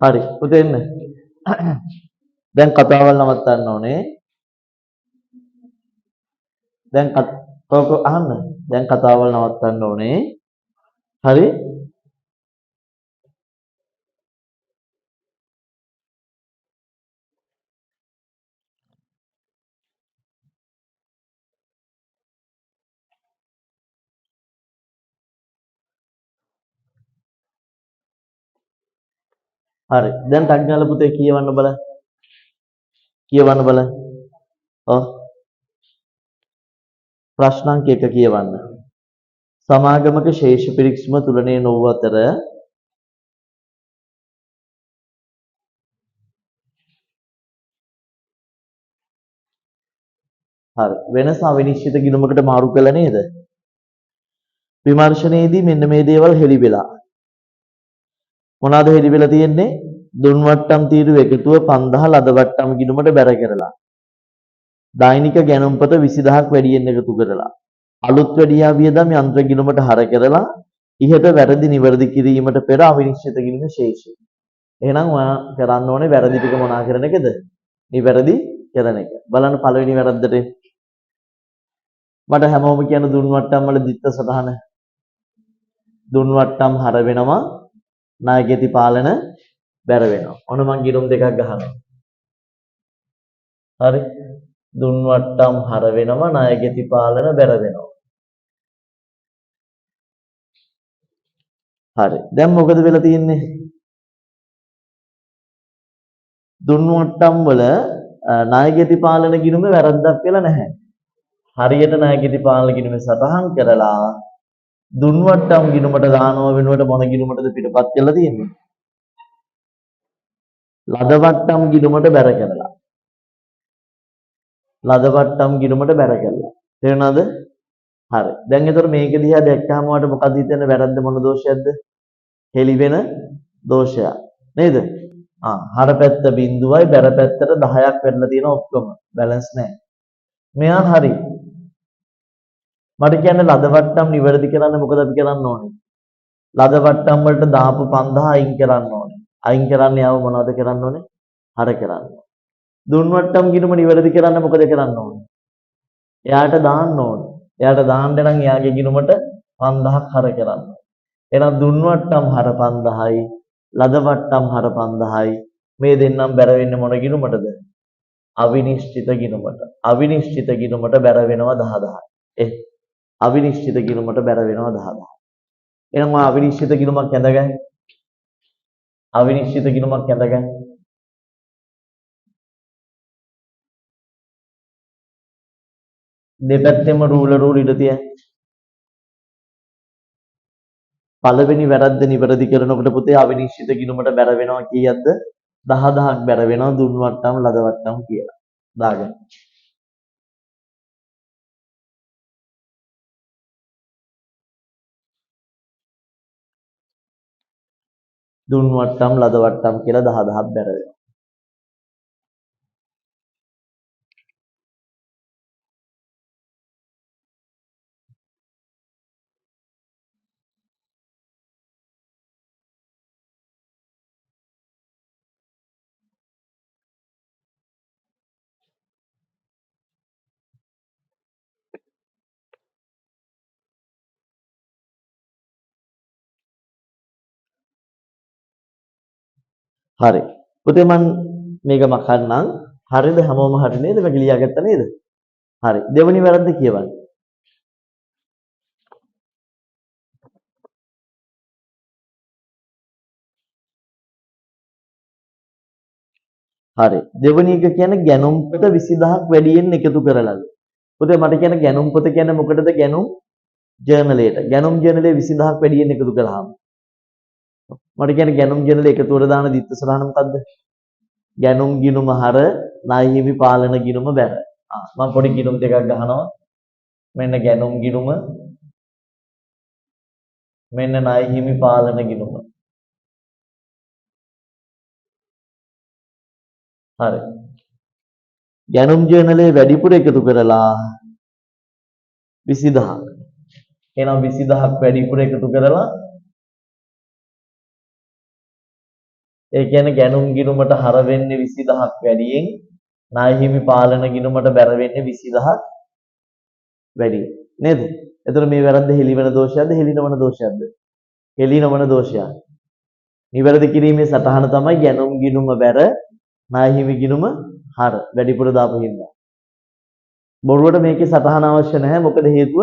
හරි පුතේ එන්න. දැන් කතාවල් නවත්තන්න ඕනේ. දැන් කෝක අහන්න. දැන් කතාවල් නවත්තන්න ඕනේ. හරි? හරි. දැන් ටග්ගාල පුතේ කියවන්න බලන්න. කියවන්න බලන්න. ඔව්. ප්‍රශ්න අංක 1 කියවන්න. සමාගමක ශේෂ පිරික්සම තුලනය නොවූ අතර හරි. වෙනස අවිනිශ්චිත ගිණුමකට මාරු කළා නේද? විමර්ශනයේදී මෙන්න මේ දේවල් හෙළි වෙලා. මොනවාද හෙළි වෙලා තියෙන්නේ? දුන් වට්ටම් තීරුව එකතුව 5000 ලද වට්ටම් ගිණුමට බැර කරලා. දෛනික ගැනුම්පත 20000ක් වැඩියෙන් එකතු කරලා. අලුත් වැඩියා වියදම් යන්ත්‍ර ගිණුමට හර කරලා ඉහත වැරදි නිවැරදි කිරීමට පෙර අවිනිශ්චිත ගිණුම ශේෂය. එහෙනම් ඔයා කරන්න ඕනේ වැරදි ටික මොනා කරන එකද? නිවැරදි කරන එක. බලන්න පළවෙනි වැරද්දට මට හැමෝම කියන දුන් වට්ටම් වල දිත්ත සටහන දුන් වට්ටම් හර වෙනවා නායකති පාලන බැර වෙනවා. ඔන්න මං ගිණුම් දෙකක් ගහනවා. හරි. දුන් වට්ටම් හර වෙනවා නායකති පාලන බැර වෙනවා. හරි. දැන් මොකද වෙලා තියෙන්නේ? දුන් වට්ටම් වල නායකති පාලන ගිණුම වැරද්දක් වෙලා නැහැ. හරියට නායකති පාලන ගිණුම සටහන් කරලා දුන් වට්ටම් ගිණුමට දානව වෙනුවට මොන ගිණුමටද පිටපත් කරලා තියෙන්නේ? ලද වට්ටම් ගිණුමට බැර කරලා. ලද වට්ටම් ගිණුමට බැර කරලා. තේරුණාද? හරි. දැන් ඒතර මේක දිහා දැක්කම වට මොකද හිතෙන්නේ වැරද්ද මොන දෝෂයක්ද? හෙලි වෙන දෝෂයක්. නේද? හර පැත්ත බිඳුවයි බැර පැත්තට 10ක් වෙන්න තියෙන ඔක්කොම බැලන්ස් නැහැ. මෙයා හරි. මට කියන්නේ ලද වට්ටම් නිවැරදි කරන්න මොකද අපි කරන්න ඕනේ? ලද වට්ටම් වලට දාපු 5000 අයින් කරන්න ඕනේ. අයින් කරන්න යාව මොනවද කරන්න ඕනේ? හර කරන්න. දුන් වට්ටම් ගිණුම නිවැරදි කරන්න මොකද කරන්න ඕනේ? එයාට දාන්න ඕනේ. එයාට දාන්න නම් එයාගේ ගිණුමට 5000ක් හර කරන්න. එහෙනම් දුන් වට්ටම් හර 5000යි ලද වට්ටම් හර 5000යි මේ දෙන්නම් බැර වෙන්නේ මොන ගිණුමටද? අවිනිශ්චිත ගිණුමට. අවිනිශ්චිත ගිණුමට බැර වෙනවා 10000යි. අවිනිශ්චිත ගිණුමට බැර වෙනවා 10000යි. එහෙනම් ඔය අවිනිශ්චිත ගිණුමක් ඇඳගන්න. අවිනිශ්චිත ගිණුමක් ඇඳගන්න. දෙපැත්තෙම රූල ඉඳ තියන්න. පළවෙනි වැරද්ද නිවැරදි කරනකොට පුතේ අවිනිශ්චිත ගිණුමට බැර වෙනවා කීයක්ද? 10000ක් බැර වෙනවා දුන් වට්ටම් ලද වට්ටම් කියලා. දාගන්න. දුන් වට්ටම් ලද වට්ටම් කියලා 10000ක් බැර වෙනවා. හරි. පුතේ මන් මේක මකන්නම්. හරිද? හැමෝම හරි නේද? මේක ලියාගත්තා නේද? හරි. දෙවෙනි වැරද්ද කියවන්න. හරි. දෙවෙනි එක කියන්නේ ගැනුම්පත 20000ක් වැඩියෙන් එකතු කරලාද. පුතේ මට කියන්නේ ගැනුම්පත කියන්නේ මොකටද? ගැනුම් ජර්නලයට. ගැනුම් ජර්නලයේ 20000ක් වැඩියෙන් එකතු කළාම. මට කියන්නේ ගැනුම් ජර්නලයේ එකතුවට දාන දිත්ත සටහන මොකද්ද? ගැනුම් ගිණුම හර ණය හිමි පාලන ගිණුම බැර. මම පොඩි ගිණුම් දෙකක් ගහනවා. මෙන්න ගැනුම් ගිණුම මෙන්න ණය හිමි පාලන ගිණුම. හරි. ගැනුම් ජර්නලේ වැඩිපුර එකතු කරලා 20000ක්. එහෙනම් 20000ක් වැඩිපුර එකතු කරලා ඒ කියන්නේ ගැනුම් ගිණුමට හර වෙන්නේ 20000ක් වැඩියෙන් ණය හිමි පාලන ගිණුමට බැර වෙන්නේ 20000ක් වැඩි. නේද? එතකොට මේ වැරද්ද හෙලිවන දෝෂයක්ද හෙලිනවන දෝෂයක්ද? හෙලිනවන දෝෂයක්. නිවැරදි කිරීමේ සටහන තමයි ගැනුම් ගිණුම බැර ණය හිමි ගිණුම හර වැඩිපුර දාපු හින්දා. බොරුවට මේකේ සටහන අවශ්‍ය නැහැ. මොකද හේතුව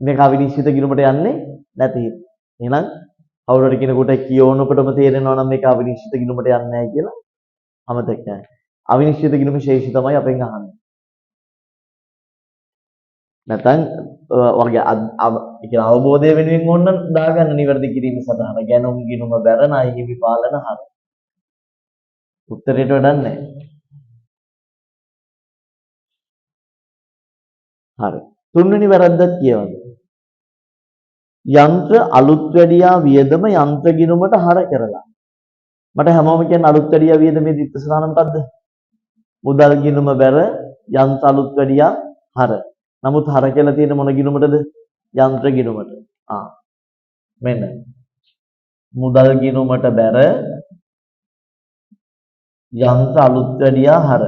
මේක අවිනිශ්චිත ගිණුමට යන්නේ නැති හින්දා. එහෙනම් කවුරු හරි කෙනෙකුට කියවනකොටම තේරෙනවා නම් මේක අවිනිශ්චිත ගිණුමට යන්නේ නැහැ කියලා අමතක නැහැ. අවිනිශ්චිත ගිණුමේ ශේෂය තමයි අපෙන් අහන්නේ. නැත්නම් වගේ ඒ අවබෝධය වෙනුවෙන් ඕන දාගන්න නිවැරදි කිරීම සඳහා ගැනුම් ගිණුම බැර ණය හිමි පාලන හර. උත්තරේට වඩා නැහැ. හරි. තුන්වෙනි වැරද්දක් කියවන්න. යන්ත්‍ර අලුත් වැඩියා වියදම යන්ත්‍ර ගිණුමට හර කරලා. මට හැමෝම කියන්නේ අලුත් වැඩියා වියදමේ දිත්ත සටහන මොකද්ද? මුදල් ගිණුම බැර යන්ත්‍ර අලුත් වැඩියා හර. නමුත් හර කියලා තියෙන මොන ගිණුමටද? යන්ත්‍ර ගිණුමට. මෙන්න. මුදල් ගිණුමට බැර යන්ත්‍ර අලුත් වැඩියා හර.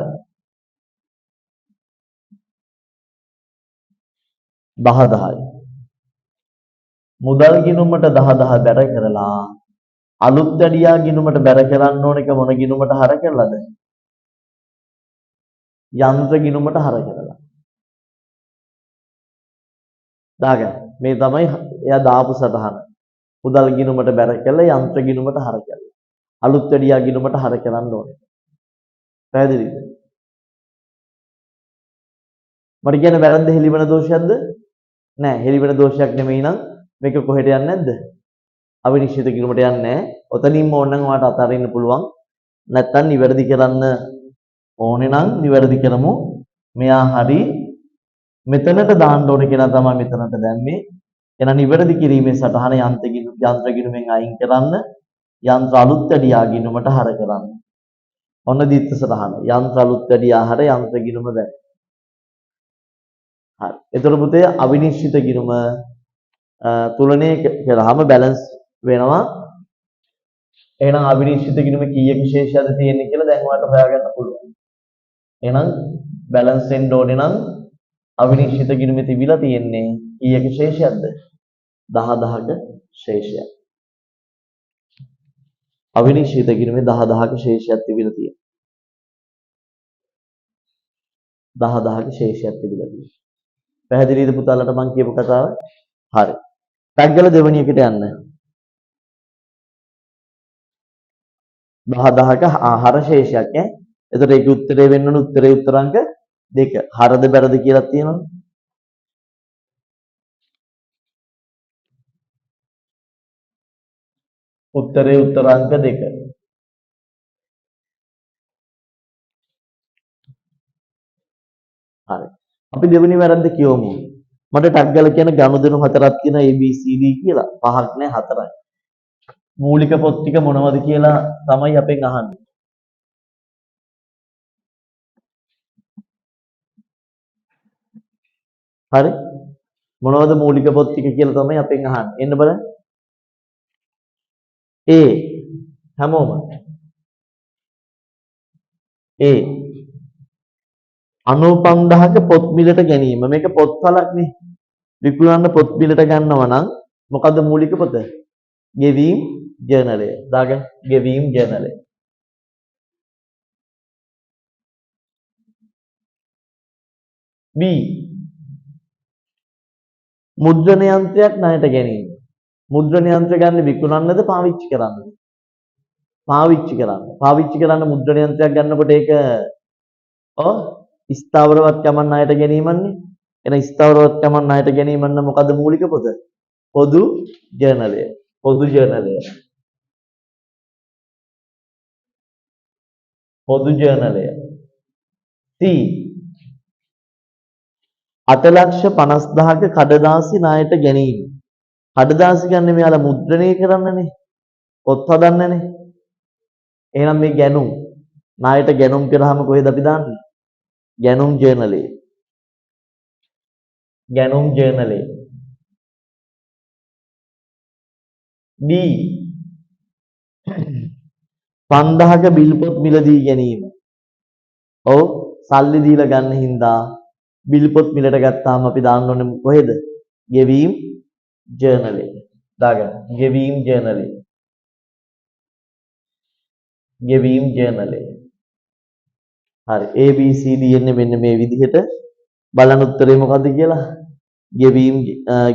10,000යි. මුදල් ගිණුමට 10,000 බැර කරලා අලුත් වැඩියා ගිණුමට බැර කරන්න ඕන එක මොන ගිණුමට හර කරලාද? යන්ත්‍ර ගිණුමට හර කරලා. දාගන්න. මේ තමයි එයා දාපු සටහන. මුදල් ගිණුමට බැර කළා යන්ත්‍ර ගිණුමට හර කළා. අලුත් වැඩියා ගිණුමට හර කරන්න ඕනේ. පැහැදිලිද? මට කියන්නේ වැරද්ද හෙලිවන දෝෂයක්ද? නෑ හෙලිවන දෝෂයක් නෙමෙයි නම් මේක කොහෙට යන්නේ නැද්ද? අවිනිශ්චිත ගිණුමට යන්නේ නෑ. ඔතනින්ම ඕනනම් ඔයාලට අතාරින්න පුළුවන්. නැත්තම් නිවැරදි කරන්න ඕනේ නම් නිවැරදි කරමු. මෙයා හරි මෙතනට දාන්න ඕනේ කියලා තමයි මෙතනට දැම්මේ. එහෙනම් නිවැරදි කිරීමේ සටහන යන්ත්‍ර ගිණුමෙන් අයින් කරන්න. යන්ත්‍ර අලුත් වැඩියා ගිණුමට හර කරන්න. ඔන්න දිත්ත සටහන. යන්ත්‍ර අලුත් වැඩියා හර යන්ත්‍ර ගිණුම බැරි. හරි. එතකොට පුතේ අවිනිශ්චිත ගිණුම තුලනය කරාම බැලන්ස් වෙනවා. එහෙනම් අවිනිශ්චිත ගිණුම කීයක ශේෂයක්ද තියෙන්නේ කියලා දැන් ඔයාලට හොයාගන්න පුළුවන්. එහෙනම් බැලන්ස් වෙන්න ඕනේ නම් අවිනිශ්චිත ගිණුමේ තිබිලා තියෙන්නේ කීයක ශේෂයක්ද? 10,000ක ශේෂයක්. අවිනිශ්චිත ගිණුමේ 10,000ක ශේෂයක් තිබිලා තියෙනවා. 10,000ක ශේෂයක් තිබිලා තියෙනවා. පැහැදිලිද පුතාලට මම කියපු කතාව? හරි. ටැග්ගල දෙවෙනි එකට යන්න. 10,000ක ආහාර ශේෂයක් ඈ. එතකොට ඒකේ උත්තරේ වෙන්න ඕන උත්තරේ උත්තරංක 2. හරද බැරද කියලා තියෙනවනේ. උත්තරේ උත්තරංක 2. හරි. අපි දෙවෙනි වැරද්ද කියවමු. මට ටැග්ගල කියන ගනුදෙනු හතරක් තියෙන A B C D කියලා. පහක් නෑ හතරයි. මූලික පොත් ටික මොනවද කියලා තමයි අපෙන් අහන්නේ. හරි? මොනවද මූලික පොත් ටික කියලා තමයි අපෙන් අහන්නේ. එන්න බලන්න. A හැමෝම A 95,000ක පොත් මිලට ගැනීම. මේක පොත්වලක් නේ. විකුණන්න පොත් මිලට ගන්නවා නම් මොකද්ද මූලික පොත? ගෙවීම් ජර්නලය. දාගන්න. ගෙවීම් ජර්නලය. B මුද්‍රණ යන්ත්‍රයක් ණයට ගැනීම. මුද්‍රණ යන්ත්‍ර ගන්න විකුණන්නද පාවිච්චි කරන්නද? පාවිච්චි කරන්න. පාවිච්චි කරන්න මුද්‍රණ යන්ත්‍රයක් ගන්නකොට ඒක ස්ථාවරවත් ගමන් ණයට ගැනීමන්නේ. එන ස්ථාවරවත් ගමන් ණයට ගැනීමන්න මොකද්ද මූලික පොත? පොදු ජර්නලය. පොදු ජර්නලය. පොදු ජර්නලය. C 8,50,000ක කඩදාසි ණයට ගැනීම. කඩදාසි ගන්න මෙයාලා මුද්‍රණය කරන්නනේ. පොත් හදන්නනේ. එහෙනම් මේ ගැනුම් ණයට ගැනුම් කරාම කොහෙද අපි දාන්නේ? ගැනුම් ජර්නලයේ. ගැනුම් ජර්නලයේ. D 5000ක බිල් පොත් මිලදී ගැනීම. ඔව් සල්ලි දීලා ගන්න හින්දා බිල් පොත් මිලට ගත්තාම අපි දාන්න ඕනේ කොහෙද? ගෙවීම් ජර්නලයේ. දාගන්න. ගෙවීම් ජර්නලයේ. ගෙවීම් ජර්නලයේ. හරි. A B C D එන්නේ මෙන්න මේ විදිහට. බලන්න උත්තරේ මොකද්ද කියලා.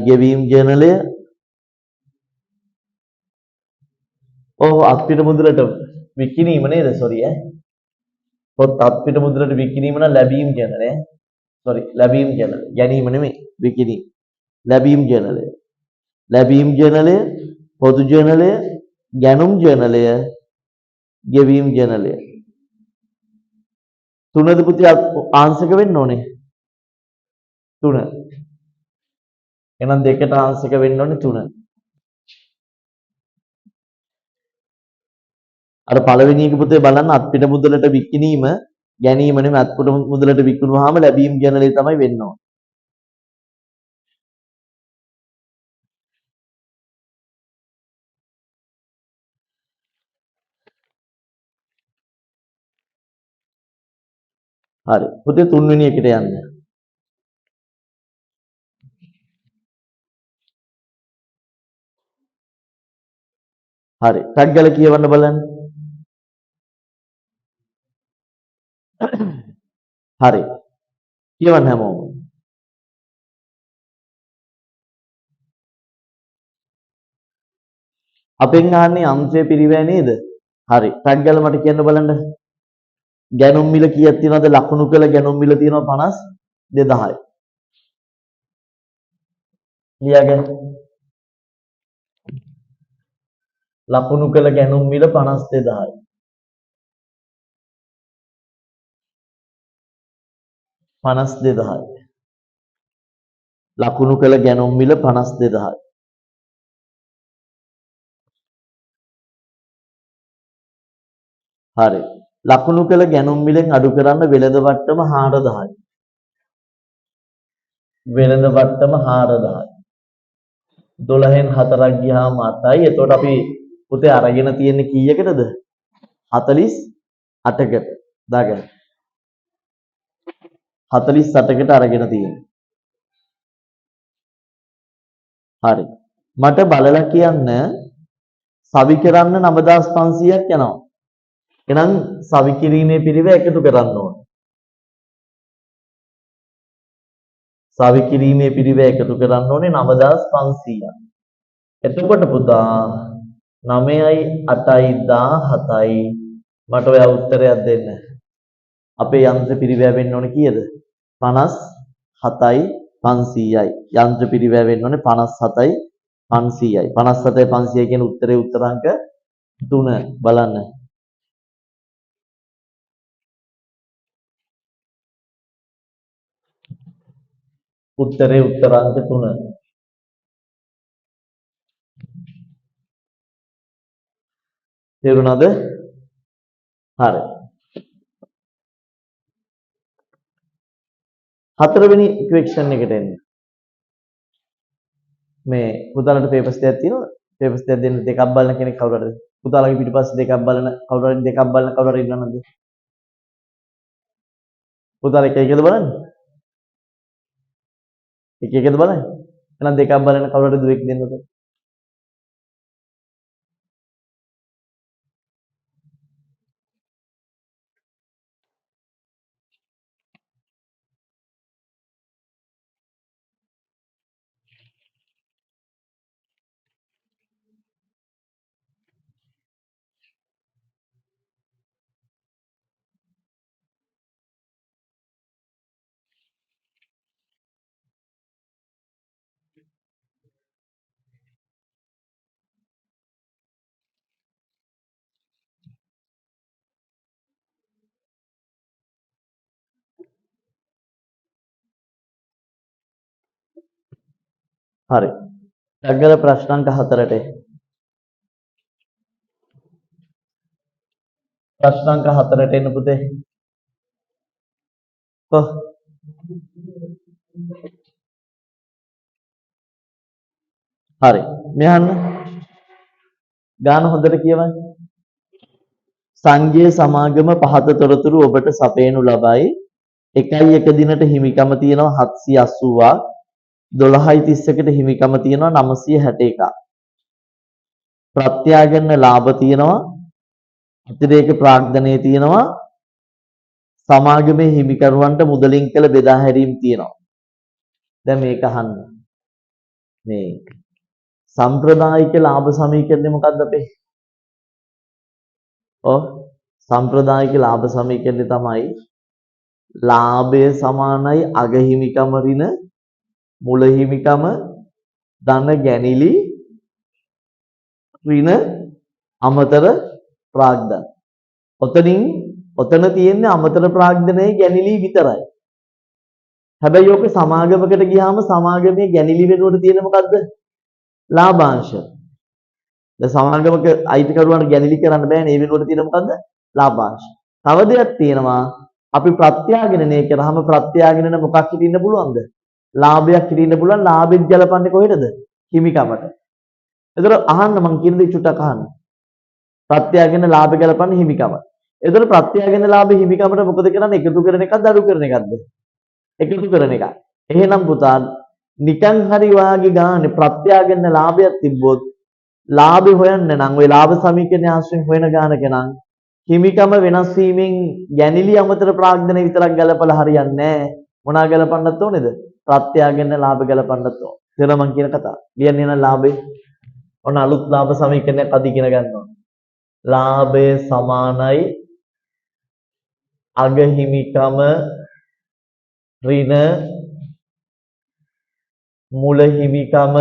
ගෙවීම් ජර්නලය. ඔව් අත්පිට මුද්‍රට විකිණීම නේද? සෝරි ඈ. පොත් අත්පිට මුද්‍රට විකිණීම නම් ලැබීම් ජර්නලය. සෝරි ලැබීම් ජර්නලය. ගැනීම නෙමෙයි විකිණීම. ලැබීම් ජර්නලය. ලැබීම් ජර්නලය, පොදු ජර්නලය, ගැනුම් ජර්නලය, ගෙවීම් ජර්නලය. තුනද පුතේ ආන්සර් එක වෙන්න ඕනේ. 3. එහෙනම් දෙකට ආන්සර් එක වෙන්න ඕනේ 3. අර පළවෙනි එක පුතේ බලන්න අත්පිට මුදලට විකිණීම ගැනීම නෙමෙයි අත්පිට මුදලට විකුණුවාම ලැබීම් ජර්නලය තමයි වෙන්න ඕනේ. හරි. පුතේ තුන්වෙනි එකට යන්න. හරි. ටග් ගාලා කියවන්න බලන්න. හරි. කියවන්න හැමෝම. අපෙන් අහන්නේ අංශය පිරිවැය නේද? හරි. ටග් ගාලා මට කියන්න බලන්න. ගැනුම් මිල කීයක් තියෙනවද? ලකුණු කළ ගැනුම් මිල තියෙනවා 52000යි. ලියාගන්න. ලකුණු කළ ගැනුම් මිල 52000යි. 52000යි. ලකුණු කළ ගැනුම් මිල 52000යි. හරි. ලකුණු කළ ගැනුම් මිලෙන් අඩු කරන්න වෙළඳ වට්ටම 4000යි. වෙළඳ වට්ටම 4000යි. 12න් 4ක් ගියාම 8යි. එතකොට අපි පුතේ අරගෙන තියෙන්නේ කීයකටද? 48කට. දාගන්න. 48කට අරගෙන තියෙන්නේ. හරි. මට බලලා කියන්න සවි කරන්න 9500ක් යනවා. එහෙනම් සවි කිරීමේ පිරිවෙල එකතු කරන්න ඕන. සවි කිරීමේ පිරිවෙල එකතු කරන්න ඕනේ 9500ක්. එතකොට පුතා 9යි 8යි 17යි මට ඔය උත්තරයක් දෙන්න. අපේ යන්ත්‍ර පිරිවැය වෙන්න ඕනේ කීයද? 57යි 500යි. යන්ත්‍ර පිරිවැය වෙන්න ඕනේ 57යි 500යි. 57යි 500යි කියන උත්තරේ උත්තராංක 3 බලන්න. උත්තරේ උත්තராංක 3. තේරුණාද? හරි. හතරවෙනි ඉක්වේෂන් එකට එන්න. මේ පුතාලට පේපර්ස් දෙකක් තියෙනවා. පේපර්ස් දෙක දෙන්න දෙකක් බලන කෙනෙක් කවුරු හරිද? පුතාලගේ පිටිපස්සේ දෙකක් බලන කවුරු හරි දෙකක් බලන කවුරු හරි ඉන්නවද? පුතාලා එක එකද බලන්නේ? එක එකද බලන්නේ? එහෙනම් දෙකක් බලන කවුරු හරි දුවෙක් දෙන්නද? හරි. ටග්ගල ප්‍රශ්නාංක 4ට. ප්‍රශ්නාංක 4ට එන්න පුතේ. කො හරි මෙහන්න ගාන හොඳට කියවන්න. සංඝයේ සමාගම පහත තොරතුරු ඔබට සපයනු ලබයි. 1.1 දිනට හිමිකම තියෙනවා 780ක්. 12.31කට හිමිකම තියෙනවා 961ක්. ප්‍රත්‍යාගන්න ලාභ තියෙනවා. අතිරේක ප්‍රාග්ධනයේ තියෙනවා. සමාගමේ හිමිකරුවන්ට මුදලින් කළ බෙදා හැරීම් තියෙනවා. දැන් මේක අහන්න. මේ සම්ප්‍රදායික ලාභ සමීකරණය මොකක්ද අපේ? සම්ප්‍රදායික ලාභ සමීකරණය තමයි ලාභය සමානයි අග හිමිකම ඍණ මුල හිමිකම ධන ගැනිලි ඍණ අමතර ප්‍රාග්ධන. ඔතන තියෙන්නේ අමතර ප්‍රාග්ධනයේ ගැනිලි විතරයි. හැබැයි ඔක සමාගමකට ගියාම සමාගමේ ගැනිලි වෙනුවට තියෙන මොකද්ද? ලාභාංශ. දැන් සමාගමක අයිතිකරුවන්ට ගැනිලි කරන්න බෑනේ. ඒ වෙනුවට තියෙන මොකද්ද? ලාභාංශ. තව දෙයක් තියෙනවා. අපි ප්‍රත්‍යාගණනය කරාම ප්‍රත්‍යාගණන මොකක් හිටින්න පුළුවන්ද? ලාභයක් හිටින්න පුළුවන්. ලාභෙත් ගලපන්නේ කොහෙටද? හිමිකමට. ඒතර අහන්න මං කියන දේ චුට්ටක් අහන්න. ප්‍රත්‍යාගණන ලාභ ගලපන්නේ හිමිකම. ඒතර ප්‍රත්‍යාගණන ලාභ හිමිකමට මොකද කරන්නේ? එකතු කරන එකක්ද අඩු කරන එකක්ද? එකතු කරන එකක්. එහෙනම් පුතා නිකන් හරි වාගේ ගානේ ප්‍රත්‍යාගණන ලාභයක් තිබ්බොත් ලාභය හොයන්න නම් ওই ලාභ සමීකරණය ආශ්‍රයෙන් හොයන ගානක නම් හිමිකම වෙනස් වීමෙන් ගැනිලි අමතර ප්‍රාග්ධන විතරක් ගලපලා හරියන්නේ නැහැ. මොනවා ගලපන්නත් ඕනේද? ප්‍රත්‍යාගණන ලාභ ගලපන්නත් ඕන. තේරුණා මං කියන කතාව. ලියන්නේ නම් ලාභේ. ඔන්න අලුත් ලාභ සමීකරණයක් අද ඉගෙන ගන්නවා. ලාභය සමානයි අග හිමිකම ඍණ මුල හිමිකම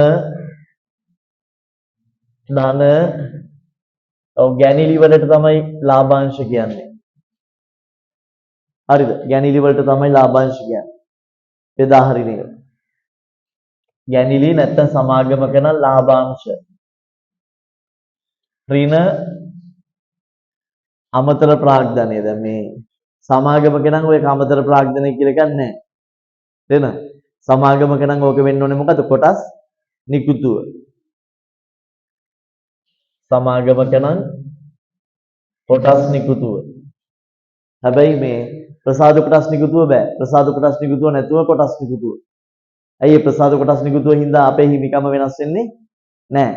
ධන ගැනිලි වලට තමයි ලාභාංශ කියන්නේ. හරිද? ගැනිලි වලට තමයි ලාභාංශ කියන්නේ. බෙදා හරින එක. ගැනිලි නැත්තම් සමාගමක නම් ලාභාංශ. ඍණ අමතර ප්‍රාග්ධනය. දැන් මේ සමාගමක නම් ඔය අමතර ප්‍රාග්ධනය කියලා එකක් නැහැ. තේරෙනවද? සමාගමක නම් ඕක වෙන්න ඕනේ මොකද? කොටස් නිකුතුව. සමාගමක නම් කොටස් නිකුතුව. හැබැයි මේ ප්‍රසාද කොටස් නිකුතුව බෑ. ප්‍රසාද කොටස් නිකුතුව නැතුව කොටස් නිකුතුව. ඇයි මේ ප්‍රසාද කොටස් නිකුතුව හින්දා අපේ හිමිකම වෙනස් වෙන්නේ නැහැ.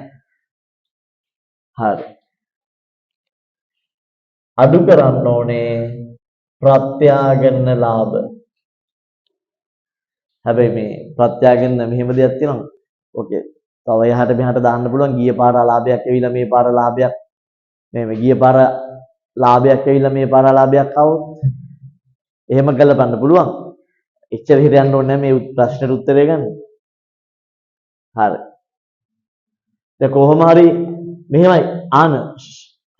හරි. අඩු කරන්න ඕනේ ප්‍රත්‍යාගන්න ලාභ. හැබැයි මේ ප්‍රත්‍යාගන්න මෙහෙම දෙයක් තියෙනවා. ඕකේ. තව එහාට මෙහාට දාන්න පුළුවන්. ගිය පාර ලාභයක් ඇවිල්ලා මේ පාර ලාභයක් මේ ගිය පාර ලාභයක් ඇවිල්ලා මේ පාර ලාභයක් આવොත් එහෙම ගලපන්න පුළුවන්. එච්චර හිර යන්න ඕනේ නැහැ මේ ප්‍රශ්නෙට උත්තරය ගන්න. හරි. දැන් කොහොම හරි මෙහෙමයි ආන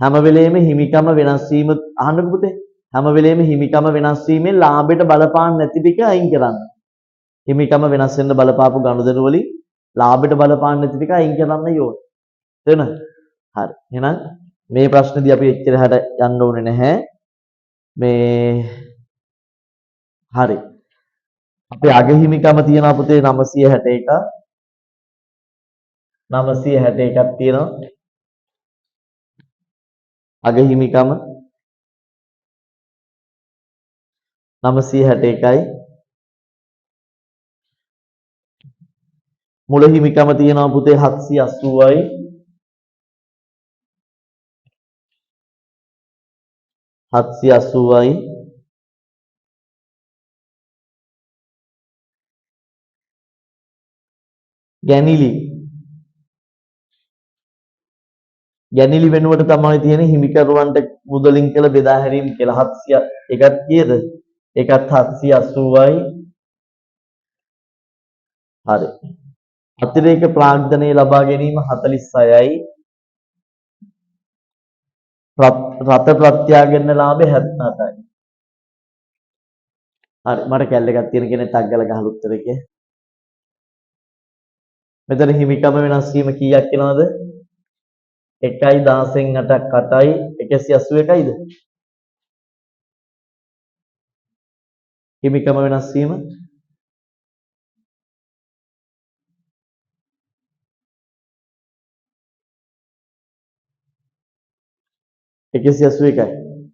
හැම වෙලෙම හිමිකම වෙනස් වීම අහන්නකො පුතේ. හැම වෙලෙම හිමිකම වෙනස් වීමෙන් ලාභයට බලපාන්න නැති ටික අයින් කරන්න. හිමිකම වෙනස් වෙන්න බලපාපු ගනුදෙනු වලින් ලාභයට බලපාන්න නැති ටික අයින් කරන්න ඕනේ. තේරෙනවද? හරි. එහෙනම් මේ ප්‍රශ්නේදී අපි එච්චර හට යන්න ඕනේ නැහැ. මේ හරි. අපේ අග හිමිකම තියෙනවා පුතේ 961. 961ක් තියෙනවා. අග හිමිකම 961යි. මුල හිමිකම තියෙනවා පුතේ 780යි. 780යි. ගැනිලි වෙනුවට තමයි තියෙන්නේ හිමිකරුවන්ට මුදලින් කළ බෙදා හැරීම් කියලා 700 එකක් කීයද? ඒකත් 780යි. හරි. අතිරේක ප්‍රාග්ධනය ලබා ගැනීම 46යි. රත ප්‍රත්‍යාගන්න ලාභය 78යි. හරි මට කැල් එකක් තියෙන කෙනෙක් ටක් ගාලා ගහලා උත්තරේ කිය. මෙතන හිමිකම වෙනස් වීම කීයක් එනවද? 1යි 10න් 8ක් 8යි 181යිද? හිමිකම වෙනස් වීම 181යි.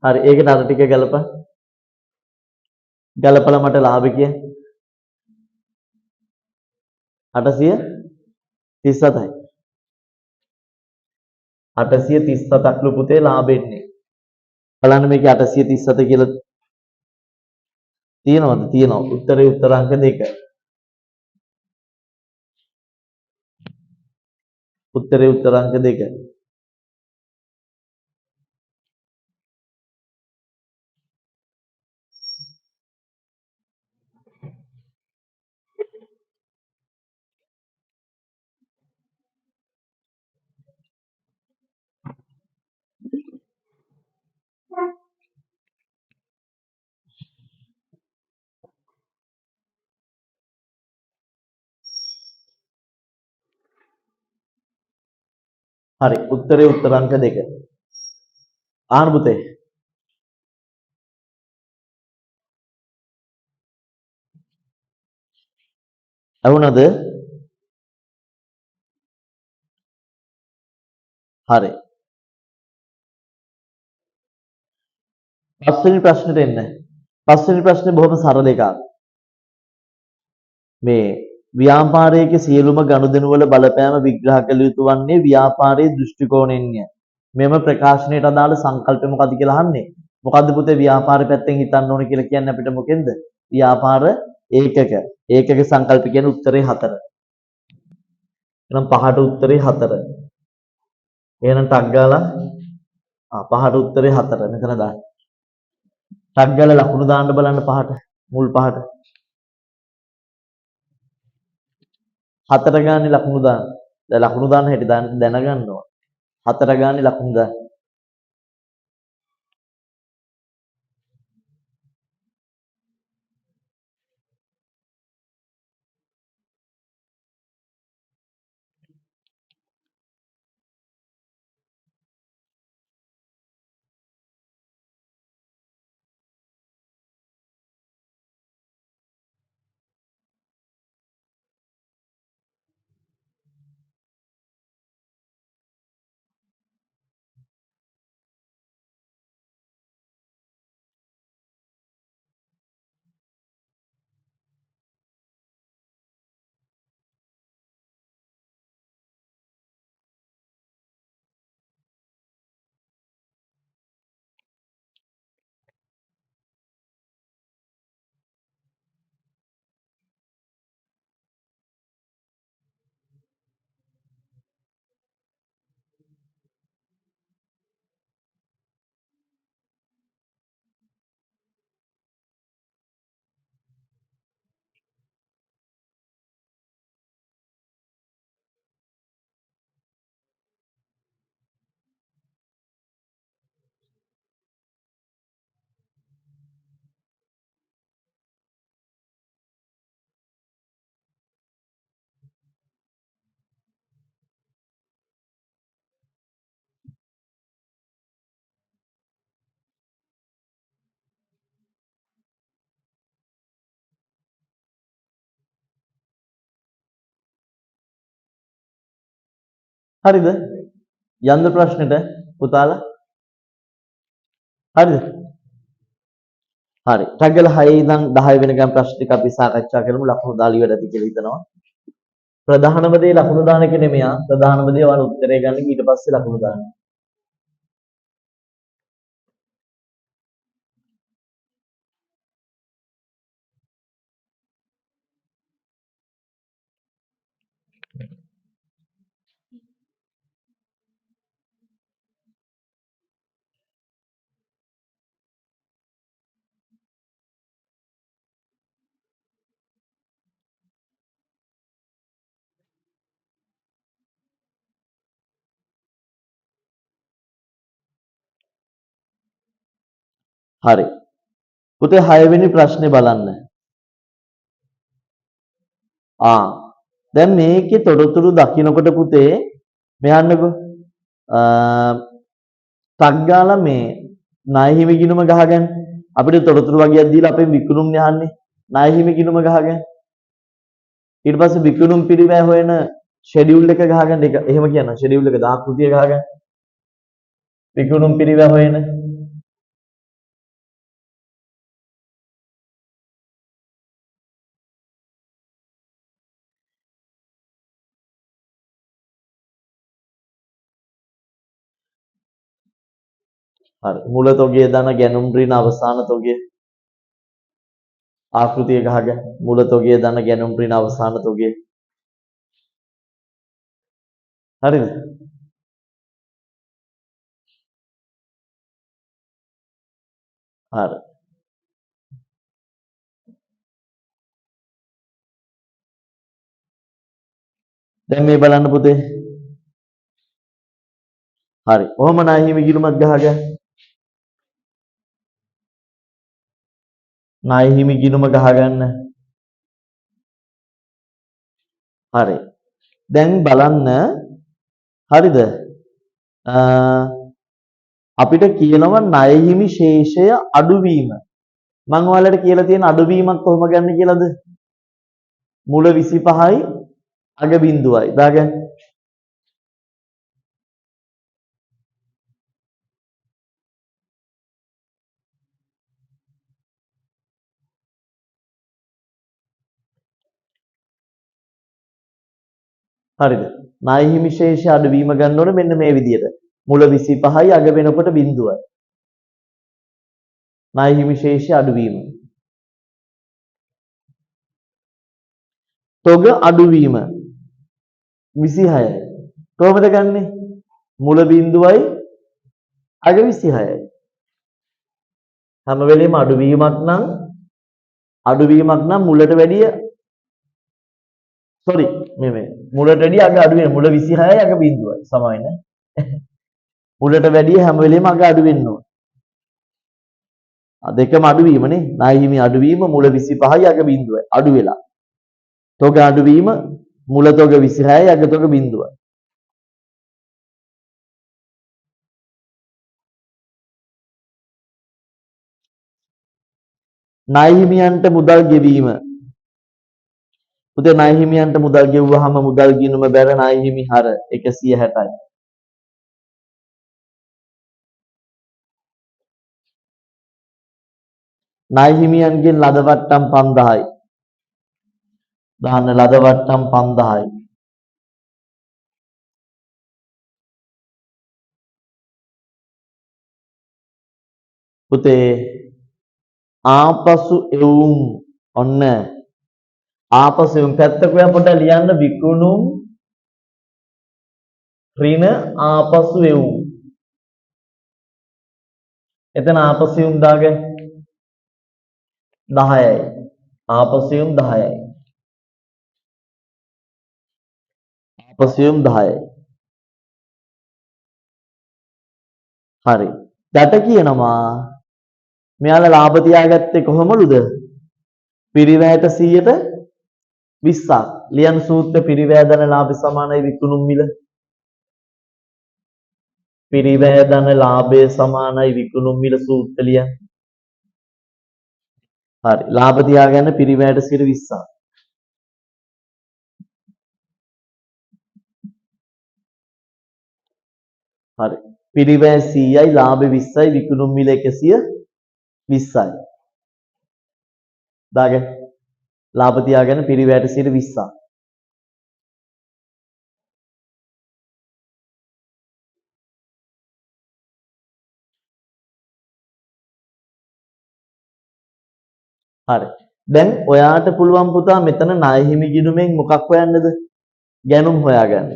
හරි ඒකට අර ටික ගලපන්න. ගලපලා මට ලාභ කිය. 837යි. 837ක් ලු පුතේ ලාභෙන්නේ. බලන්න මේකේ 837 කියලා තියෙනවද? තියෙනවා. උත්තරේ උත්තර අංක 2. උත්තරේ උත්තර අංක 2. හරි උත්තරේ උත්තර අංක 2. ආන පුතේ. අහුණද? හරි. පස්වෙනි ප්‍රශ්නෙට එන්න. පස්වෙනි ප්‍රශ්නේ බොහොම සරල එකක්. මේ ව්‍යාපාරයේ සියලුම ගනුදෙනු වල බලපෑම විග්‍රහ කළ යුතු වන්නේ ව්‍යාපාරයේ දෘෂ්ටි කෝණයෙන්ය. මෙම ප්‍රකාශනයට අදාළ සංකල්පය මොකක්ද කියලා අහන්නේ. මොකද්ද පුතේ ව්‍යාපාර පැත්තෙන් හිතන්න ඕනේ කියලා කියන්නේ අපිට මොකෙන්ද? ව්‍යාපාර ඒකක. ඒකක සංකල්ප කියන්නේ උත්තරේ 4. එහෙනම් පහට උත්තරේ 4. එහෙනම් ටක් ගාලා පහට උත්තරේ 4 මෙතන දාන්න. ටක් ගාලා ලකුණු දාන්න බලන්න පහට. මුල් පහට. 4 ගානේ ලකුණු දාන්න. දැන් ලකුණු දාන්න හැටි දැනගන්න ඕන. 4 ගානේ ලකුණු දාන්න. හරිද? යන්ද ප්‍රශ්නෙට පුතාලා? හරිද? හරි. ටග්ගල 6 ඉඳන් 10 වෙනකම් ප්‍රශ්න ටික අපි සාකච්ඡා කරමු. ලකුණු දාලා ඉවරයි කියලා හිතනවා. ප්‍රධානම දේ ලකුණු දාන එක නෙමෙයි. ප්‍රධානම දේ ඔයාලා උත්තරේ ගන්න ඊට පස්සේ ලකුණු දාන්න. හරි. පුතේ 6 වෙනි ප්‍රශ්නේ බලන්න. දැන් මේකේ තොරතුරු දකින්නකොට පුතේ මෙහන්නකෝ ටක් ගාලා මේ ණය හිමි ගිණුම ගහගන්න. අපිට තොරතුරු වගේක් දීලා අපෙන් විකුණුම් යහන්නේ. ණය හිමි ගිණුම ගහගෙන ඊට පස්සේ විකුණුම් පිරිවැය හොයන ෂෙඩියුල් එක ගහගෙන ඒක එහෙම කියනවා ෂෙඩියුල් එක දාකෘතිය ගහගෙන විකුණුම් පිරිවැය හොයන හරි මුල තොගය දන ගැනුම් ඍණ අවසාන තොගය ආකෘතිය ගහගෙන මුල තොගය දන ගැනුම් ඍණ අවසාන තොගය හරිද හරි දැන් මේ බලන්න පුතේ හරි කොහොම ණය හිමි ගිණුමක් ගහගෙන ණය හිමි ගිණුම ගහගන්න හරි දැන් බලන්න හරිද අපිට කියනවා ණය හිමි ශේෂය අඩුවීම මම ඔයාලට කියලා තියෙන අඩුවීමක් කොහොම ගන්න කියලාද මුල 25යි අග බිඳුවයි දාගන්න හරිද ණය හිමි ශේෂය අඩුවීම ගන්න ඕනේ මෙන්න මේ විදිහට මුල 25යි අග වෙනකොට බිඳුවයි ණය හිමි ශේෂය අඩුවීම තොග අඩුවීම 26යි කොහොමද ගන්නෙ මුල බිඳුවයි අග 26යි හැම වෙලෙම අඩුවීමක් නම් මුලට වැඩිය sorry මේ මුලට වැඩිය අග අඩු වෙන මුල 26යි අග බිඳුවයි සමයි නේ මුලට වැඩිය හැම වෙලෙම අග අඩු වෙන්න ඕන දෙකම අඩුවීමනේ ණය හිමි අඩුවීම මුල 25යි අග බිඳුවයි අඩු වෙලා තොග අඩුවීම මුල තොග 26යි අග තොග බිඳුවයි ණය හිමියන්ට මුදල් ගෙවීම පුතේ ණය හිමියන්ට මුදල් ගෙවුවාම මුදල් ගිණුම බැර ණය හිමි හර 160යි ණය හිමියන්ගෙන් ලද වට්ටම් 5000යි දාන්න ලද වට්ටම් 5000යි පුතේ ආපසු එවුම් ඔන්න ආපසු එවුම් පැත්තක ඔයා පොඩ්ඩක් ලියන්න විකුණුම් ඍණ ආපසු එවුම් එතන ආපසු එවුම් දාගන්න 10යි ආපසු එවුම් 10යි ආපසු එවුම් 10යි හරි යට කියනවා මෙයාලා ලාභ තියාගත්තේ කොහොමලුද පිරිවැයට 120ක් ලියන සූත්‍ර පිරිවැය ධන ලාභ සමානයි විකුණුම් මිල පිරිවැය ධන ලාභය සමානයි විකුණුම් මිල සූත්‍ර ලියන්න හරි ලාභ තියාගන්න පිරිවැයට 120ක් හරි පිරිවැය 100යි ලාභ 20යි විකුණුම් මිල 120යි දාගන්න ලාභ තියාගන්න පිරිවැයට 120ක් හරි දැන් ඔයාට පුළුවන් පුතා මෙතන ණය හිමි ගිණුමෙන් මොකක් හොයන්නද ගැනුම් හොයාගන්න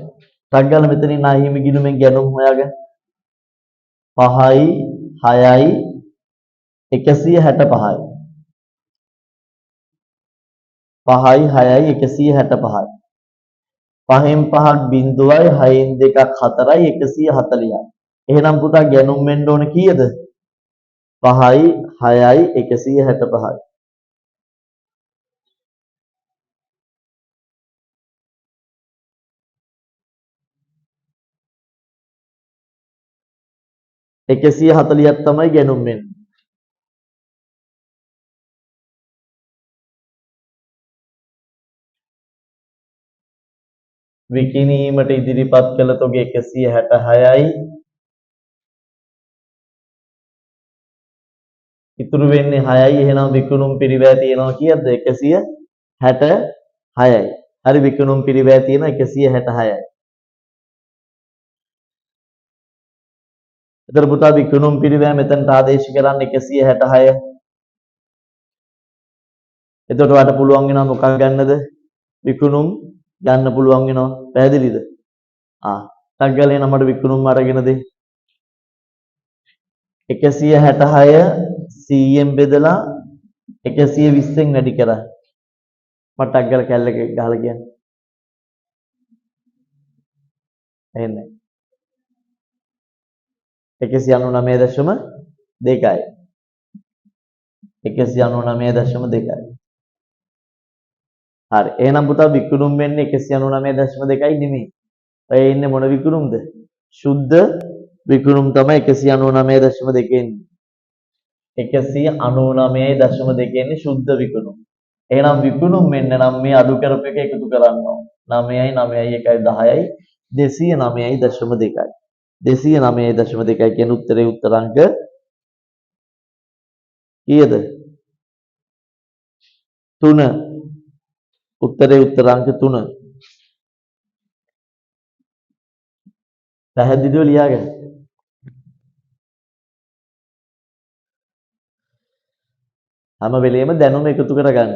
ටක් ගාලා මෙතනින් ණය හිමි ගිණුමෙන් ගැනුම් හොයාගන්න 5යි 6යි 165යි 5යි 6යි 165යි 5න් 5ක් බිඳුවයි 6න් 2ක් 4යි 140යි එහෙනම් පුතා ගැනුම් වෙන්න ඕන කීයද 5යි 6යි 165යි 140ක් තමයි ගැනුම් වෙන්නේ විකිණීමට ඉදිරිපත් කළ තොග 166යි. ඉතුරු වෙන්නේ 6යි. එහෙනම් විකුණුම් පිරිවැය තියෙනවා කීයද? 166යි. හරි විකුණුම් පිරිවැය තියෙනවා 166යි. එතකොට පුතා විකුණුම් පිරිවැය මෙතනට ආදේශ කරන්න 166. එතකොට ඔයාලට පුළුවන් වෙනවා මොකක් ගන්නද? විකුණුම් ගන්න පුළුවන් වෙනවා. පැහැදිලිද? ටක් ගාලා එන මට විකුණුම් අරගෙන දෙන්න. 166 100ෙන් බෙදලා 120ෙන් වැඩි කරා. මට ටක් ගාලා කැල්ල එක ගහලා කියන්න. එන්නේ 199.2යි. 199.2යි. හරි. එහෙනම් පුතා විකුණුම් වෙන්නේ 199.2යි නෙමෙයි. ඔය ඉන්නේ මොන විකුණුම්ද? සුද්ධ විකුණුම් තමයි 199.2 එන්නේ. 199.2 එන්නේ සුද්ධ විකුණුම්. එහෙනම් විකුණුම් වෙන්න නම් මේ අඩු කරපු එක එකතු කරන්න ඕන. 9යි 9යි 1යි 10යි 209.2යි. 209.2යි කියන උත්තරේ උත්තරාංක කීයද? 3. උත්තරේ උත්තරාංක 3. පැහැදිලිව ලියාගන්න. හැම වෙලෙම දැනුම එකතු කරගන්න.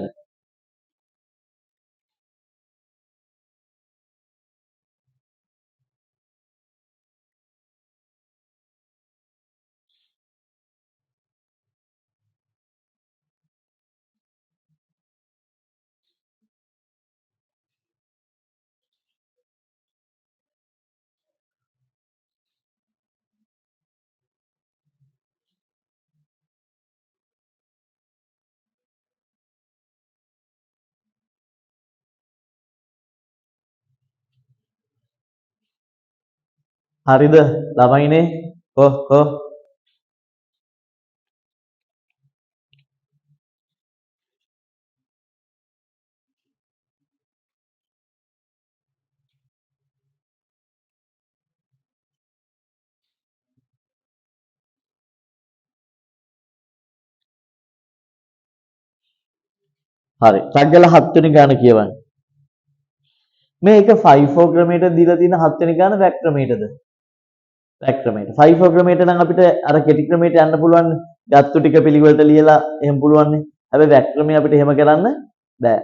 හරිද? ළමයිනේ. හරි. ටක් ගාලා 7 වෙනි ගාන කියවන්න. මේක 5-4 ක්‍රමයට දීලා තියෙන 7 වෙනි ගාන වැක් ක්‍රමයටද? වැක් ක්‍රමයට. 5-4 ක්‍රමයට නම් අපිට අර කෙටි ක්‍රමයට යන්න පුළුවන්. ගත්තු ටික පිළිවෙලට ලියලා එහෙම පුළුවන් නේ. හැබැයි වැක් ක්‍රමය අපිට එහෙම කරන්න බෑ.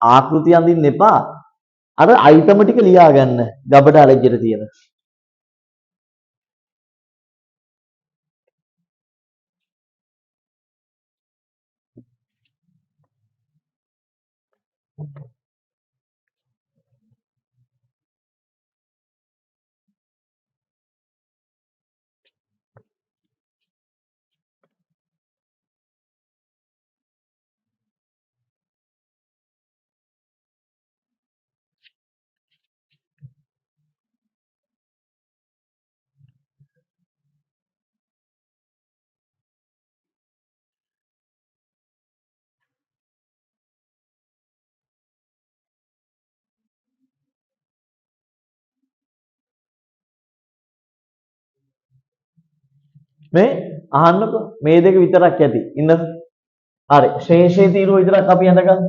ආකෘති අඳින්න එපා. අර අයිටම ටික ලියා ගන්න. ගබඩ අලෙජ්ජට තියෙන. මේ අහන්නකෝ මේ දෙක විතරක් ඇති. ඉන්නකෝ. හරි. ශේෂයේ තීරුව විතරක් අපි අඳගමු.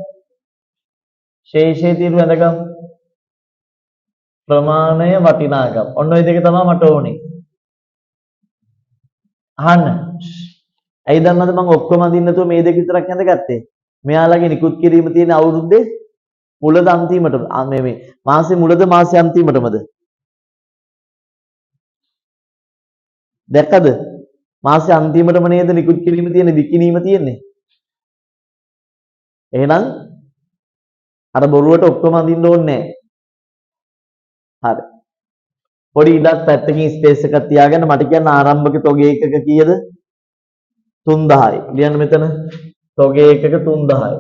ශේෂයේ තීරුව අඳගමු. ප්‍රමාණය වටිනාකම. ඔන්න ඔය දෙක තමයි මට ඕනේ. අහන්න. ඇයි දන්නවද මම ඔක්කොම අඳින්න නැතුව මේ දෙක විතරක් අඳගත්තේ? මෙයාලගේ නිකුත් කිරීම තියෙන අවුරුද්දේ මුලද අන්තිමටද? මේ මාසේ මුලද මාසේ අන්තිමටමද? දැක්කද? මාසේ අන්තිමටම නේද නිකුත් කිරීම තියෙන්නේ විකිණීම තියෙන්නේ. එහෙනම් අර බොරුවට ඔක්කොම අඳින්න ඕනේ නැහැ. හරි. පොඩි ඉඩක් පැත්තකින් ස්පේස් එකක් තියාගන්න මට කියන්න ආරම්භක තොගේ එකක කීයද? 3000යි. ලියන්න මෙතන. තොගේ එකක 3000යි.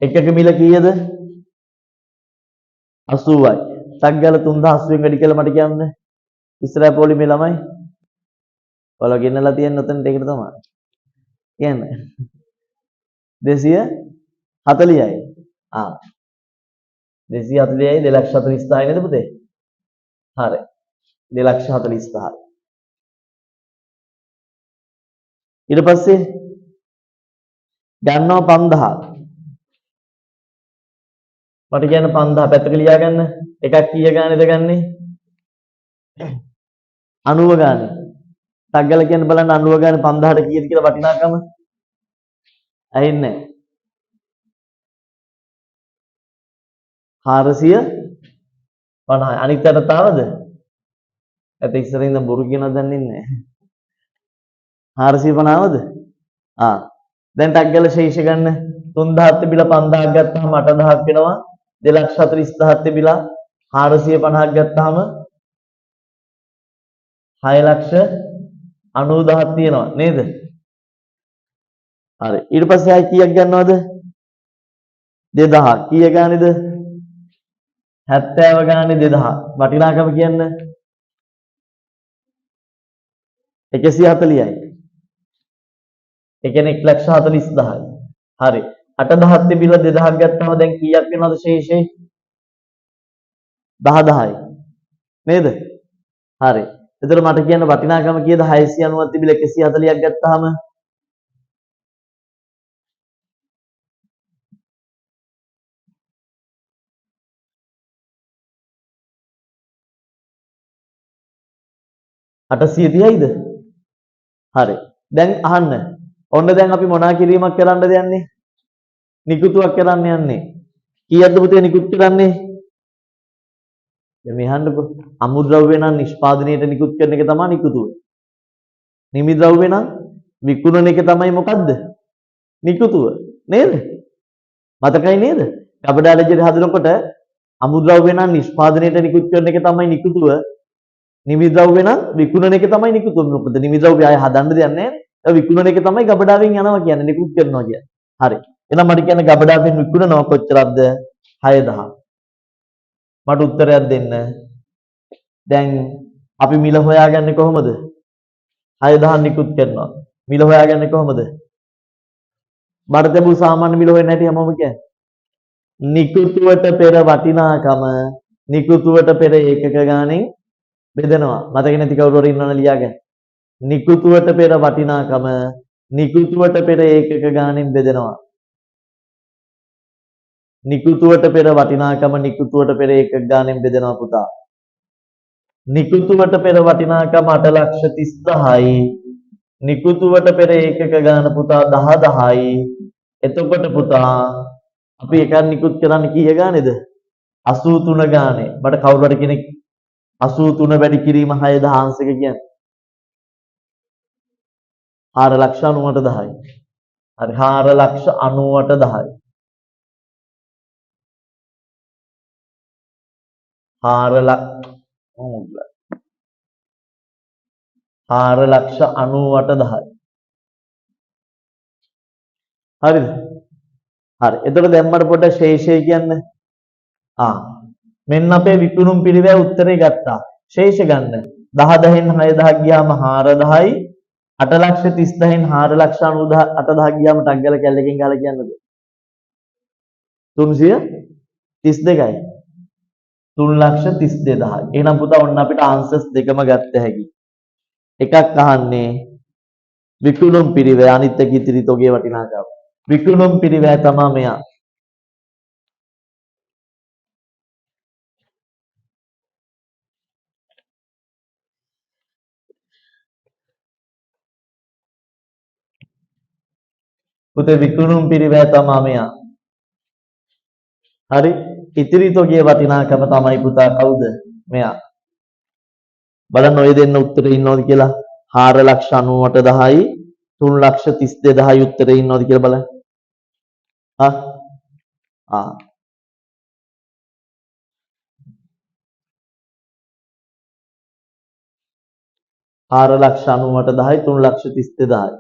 එකක මිල කීයද? 80යි. ටක් ගාලා 3080ෙන් වැඩි කියලා මට කියන්න. ඉස්සරහ පොලිමේ ළමයි. ඔයාලා ගෙන්නලා තියෙන උතනට ඒකට තමයි. කියන්න. 240යි. 240යි 2,40,000 නේද පුතේ? හරි. 2,40,000. ඊට පස්සේ ගන්නවා 5000. මට කියන්න 5000 පැත්තක ලියා ගන්න. එකක් කීය ගානේද ගන්නෙ? 90 ගානේ. ටක් ගාලා කියන්න බලන්න 90 ගානේ 5000ට කීයද කියලා වටිනාකම? ඇහෙන්නේ නැහැ. 450යි. අනිත් අතට ආවද? ඇත්ත ඉස්සරින් ඉඳන් බොරු කියනවද දන්නේ නැහැ. 450 ආවද? දැන් ටක් ගාලා ශේෂ ගන්න. 3000ක් තිබිලා 5000ක් ගත්තාම 8000ක් වෙනවා. 2,40,000ක් තිබිලා 450ක් ගත්තාම 6,90,000ක් තියෙනවා නේද? හරි. ඊට පස්සේ ආයි කීයක් ගන්නවද? 2000. කීය ගානේද? 70 ගානේ 2000. වටිනාකම කියන්න 140යි. ඒ කියන්නේ 1,40,000යි. හරි. 8000ක් තිබිලා 2000ක් ගත්තාම දැන් කීයක් වෙනවද ශේෂේ? 10,000යි. නේද? හරි. එතකොට මට කියන්න වටිනාකම කීයද? 690ක් තිබිලා 140ක් ගත්තාම අටසිය 30යිද? හරි. දැන් අහන්න. ඔන්න දැන් අපි මොනා කිරීමක් කරන්නද යන්නේ? නිකුතුවක් කරන්න යන්නේ. කීයක්ද පුතේ නිකුත් කරන්නේ? දැන් මේ අහන්නකෝ. අමුද්‍රව්‍ය නම් නිෂ්පාදනයේට නිකුත් කරන එක තමයි නිකුතුව. නිමිද්‍රව්‍ය නම් විකුණන එක තමයි මොකද්ද? නිකුතුව. නේද? මතකයි නේද? ගබඩා ලෙජර් හදනකොට අමුද්‍රව්‍ය නම් නිෂ්පාදනයේට නිකුත් කරන එක තමයි නිකුතුව. නිමිද්‍රව්‍ය නම් විකුණන එක තමයි නිකුතුව. මොකද නිමිද්‍රව්‍ය ආය හදන්න දෙයක් නැහැ. ඒ විකුණන එක තමයි ගබඩාවෙන් යනවා කියන්නේ නිකුත් කරනවා කියන්නේ. හරි. එහෙනම් මට කියන්න ගබඩාවෙන් විකුණනවා කොච්චරක්ද? 6000. මට උත්තරයක් දෙන්න. දැන් අපි මිල හොයාගන්නේ කොහොමද? 6000 නිකුත් කරනවා. මිල හොයාගන්නේ කොහොමද? බඩ තිබු සාමාන්‍ය මිල හොයන්න හැටි හැමෝම කියන්නේ. නිකුතුවට පෙර වටිනාකම නිකුතුවට පෙර ඒකක ගානේ බෙදනවා. මතක නැති කවුරු හරි ඉන්නවනේ ලියාගන්න. නිකුතුවට පෙර වටිනාකම නිකුතුවට පෙර ඒකක ගානෙන් බෙදෙනවා. නිකුතුවට පෙර වටිනාකම නිකුතුවට පෙර ඒකක ගානෙන් බෙදෙනවා පුතා. නිකුතුවට පෙර වටිනාකම 8,30,000යි. නිකුතුවට පෙර ඒකක ගාන පුතා 10,000යි. එතකොට පුතා අපි එකක් නිකුත් කරන්න කීය ගානේද? 83 ගානේ. මට කවුරු හරි කෙනෙක් 83 වැඩි කිරීම 6,000 අංශක කියන්නේ 4,98,000යි. හරි 4,98,000යි. 4,98,000යි. හරිද? හරි. එතකොට දැන් මට පොඩ්ඩක් ශේෂය කියන්න. මෙන්න අපේ විකුණුම් පිළිවෙල උත්තරේ ගත්තා. ශේෂ ගන්න. 10,000න් 6,000 ගියාම 4,1000යි. 8,30,000න් 4,98,000 ගියාම ටක් ගාලා කැල්ලකින් ගහලා කියන්නකෝ. 332යි. 3,32,000. එහෙනම් පුතා ඔන්න අපිට ආන්සර්ස් දෙකම ගත්ත හැකි. එකක් අහන්නේ විකුණුම් පිරිවැය අනිත් එක ඉතිරි තොගේ වටිනාකම. විකුණුම් පිරිවැය තමයි මෙයා. පුතේ විකුණුම් පිරිවැය තමයි මෙයා. හරි ඉතිරි තොගේ වටිනාකම තමයි පුතා කවුද? මෙයා. බලන්න ඔය දෙන්න උත්තරේ ඉන්නවද කියලා 4,98,000යි 3,32,000යි උත්තරේ ඉන්නවද කියලා බලන්න. 4,98,000යි 3,32,000යි.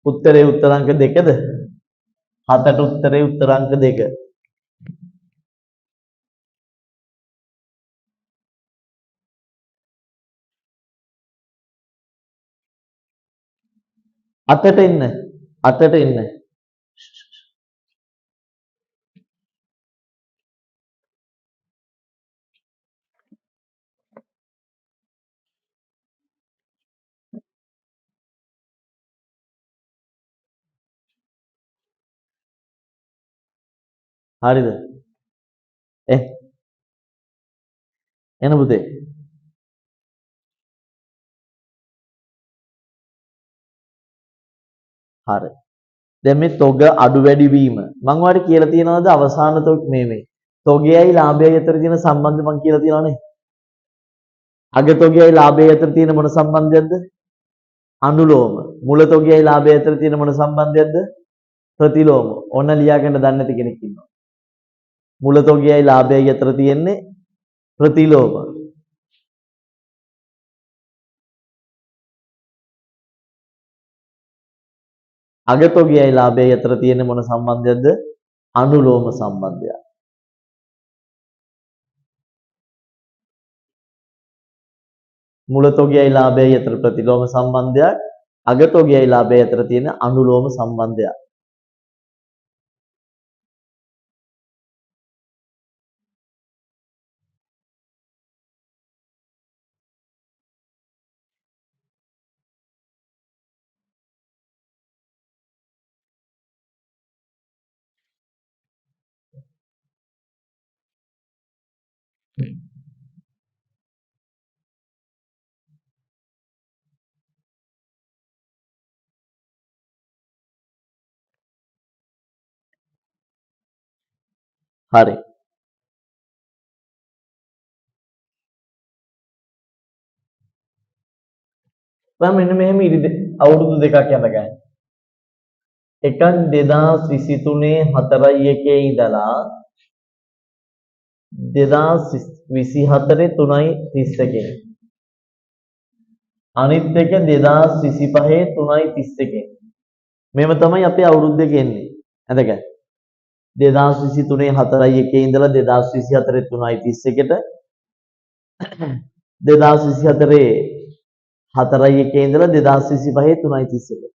උත්තරේ උත්තරංක දෙකද? 7ට උත්තරේ උත්තරංක 2. අතට එන්න. හරිද? එන පුතේ. හරි. දැන් මේ තොග අඩු වැඩි වීම මම ඔයාලට කියලා තියනවාද අවසාන තොග මේ තොගයයි ලාභයයි අතර තියෙන සම්බන්ධය මම කියලා තියනවානේ. අග තොගයයි ලාභයයි අතර තියෙන මොන සම්බන්ධයක්ද? අනුලෝම. මුල තොගයයි ලාභයයි අතර තියෙන මොන සම්බන්ධයක්ද? ප්‍රතිලෝම. ඔන්න ලියා ගන්න දන්නේ නැති කෙනෙක් ඉන්නවා. මුල තොගයයි ලාභයයි අතර තියෙන්නේ ප්‍රතිලෝම. අග තොගයයි ලාභයයි අතර තියෙන්නේ මොන සම්බන්ධයක්ද? අනුලෝම සම්බන්ධයක්. මුල තොගයයි ලාභයයි අතර ප්‍රතිලෝම සම්බන්ධයක්. අග තොගයයි ලාභයයි අතර තියෙන අනුලෝම සම්බන්ධයක්. හරි. මම මෙන්න මෙහෙම අවුරුදු දෙකක් යන ගන්න. එකක් 2023 4:1 ඉඳලා 2024 3:31. අනිත් එක 2025 3:31. මේව තමයි අපේ අවුරුදු දෙක එන්නේ. හරිද? 2023 4:1 ඉඳලා 2024 3:31ට 2024 4:1 ඉඳලා 2025 3:31.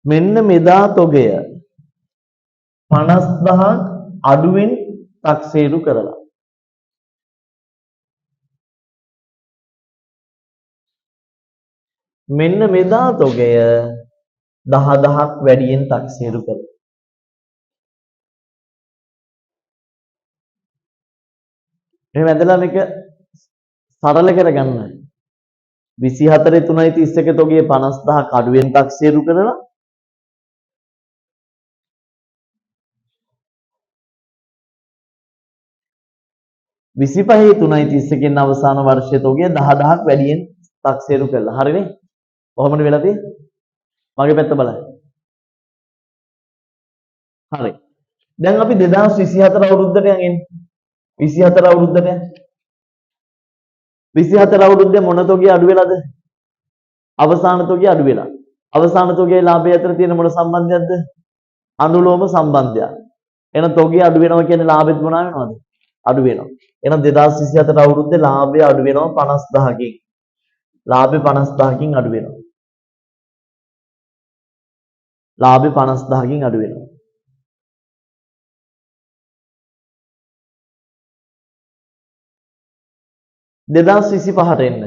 මෙන්න මෙදා තොගය 50000ක් අඩුවෙන් තක්සේරු කරලා මෙන්න මෙදා තොගය 10000ක් වැඩියෙන් තක්සේරු කරලා එහෙනම් ඇදලා මේක සරල කරගන්න 24 3:31 තොගය 50000ක් අඩුවෙන් තක්සේරු කරලා 25 3:31 අවසාන වර්ෂයේ තොගය 10000ක් වැඩියෙන් තක්සේරු කළා. හරිනේ? කොහොමද වෙලා තියෙන්නේ? මගේ පැත්ත බලන්න. හරි. දැන් අපි 2024 අවුරුද්දට යන් 24 අවුරුද්දට 24 අවුරුද්දේ මොන තොගය අඩු වෙලාද? අවසාන තොගය අඩු වෙලා. අවසාන තොගයේ ලාභය අතර තියෙන මොන සම්බන්ධයක්ද? අනුලෝම සම්බන්ධයක්. එහෙනම් තොගය අඩු වෙනවා කියන්නේ ලාභෙත් මොනවා වෙනවද? අඩු වෙනවා. එහෙනම් 2024 අවුරුද්දේ ලාභය අඩු වෙනවා 50000කින්. ලාභේ 50000කින් අඩු වෙනවා. ලාභේ 50000කින් අඩු වෙනවා. 2025ට එන්න.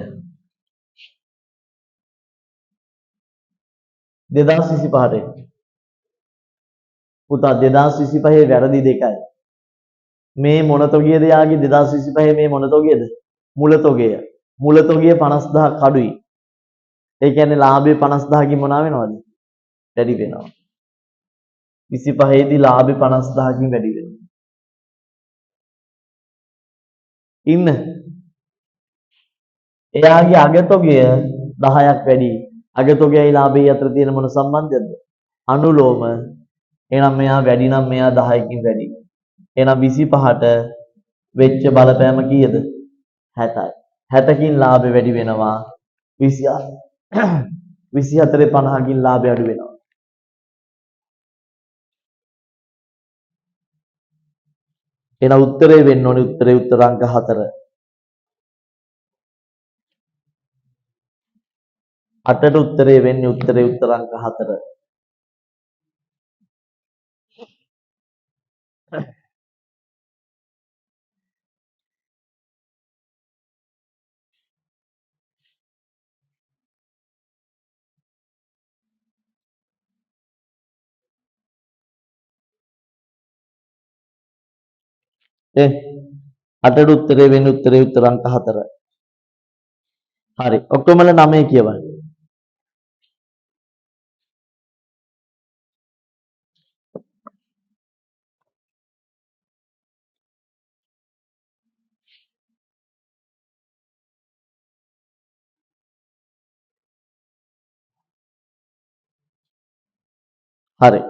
2025ට එන්න. පුතා 2025 වැරදි දෙකයි. මේ මොන තොගයද යාගේ 2025 මේ මොන තොගයද? මුල තොගය. මුල තොගය 50000ක් අඩුයි. ඒ කියන්නේ ලාභේ 50000කින් මොනවා වෙනවද? වැඩි වෙනවා. 25 දී ලාභේ 50000කින් වැඩි වෙනවා. ඉන්න. එයාගේ අගතොගය 10ක් වැඩි. අගතොගයයි ලාභයයි අතර තියෙන මොන සම්බන්ධයක්ද? අනුලෝම. එහෙනම් මෙයා වැඩි නම් මෙයා 10කින් වැඩි. එහෙනම් 25ට වෙච්ච බලපෑම කීයද? 60යි. 60කින් ලාභය වැඩි වෙනවා. 24 50කින් ලාභය අඩු වෙනවා. එහෙනම් උත්තරේ වෙන්න ඕනේ උත්තර අංක 4. 8ට උත්තරේ වෙන්නේ උත්තර අංක 4. ඒ 8ට උත්තරේ වෙන්නේ උත්තරේ උත්තර අංක 4. හරි. ඔක්කොමල 9 කියවන්න. හරි.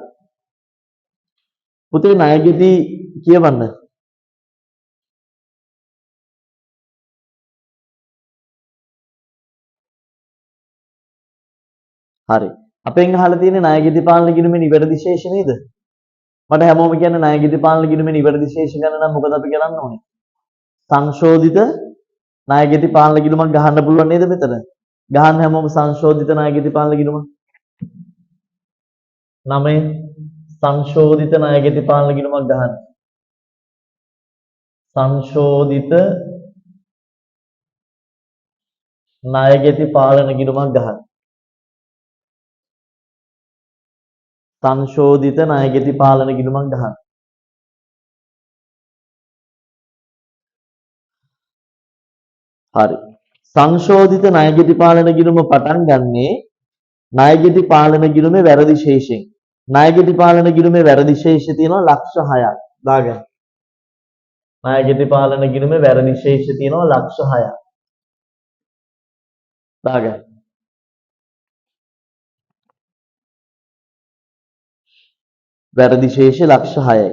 පුතේ ණයගෙදී කියවන්න. හරි. අපෙන් අහලා තියෙන්නේ ණයගෙදී පාලන ගිණුමේ නිවැරදි ශේෂ නේද? මට හැමෝම කියන්නේ ණයගෙදී පාලන ගිණුමේ නිවැරදි ශේෂ ගන්න නම් මොකද අපි කරන්න ඕනේ? සංශෝධිත ණයගෙදී පාලන ගිණුමක් ගහන්න පුළුවන් නේද මෙතන? ගහන්න හැමෝම සංශෝධිත ණයගෙදී පාලන ගිණුම. 9 සංශෝධිත ණයගෙදී පාලන ගිණුමක් ගහන්න. සංශෝධිත ණයගෙදී පාලන ගිණුමක් ගහන්න. සංශෝධිත ණයගෙදී පාලන ගිණුමක් ගහන්න. හරි. සංශෝධිත ණයගෙදී පාලන ගිණුම පටන් ගන්නේ ණයගෙදී පාලන ගිණුමේ වැරදි ශේෂයෙන්. ණයගෙදී පාලන ගිණුමේ වැරදි ශේෂය තියෙනවා ලක්ෂ 6ක්. දාගන්න. ණයගෙදී පාලන ගිණුමේ වැරදි ශේෂය තියෙනවා ලක්ෂ 6ක්. දාගන්න. වැරදි ශේෂය ලක්ෂ 6යි.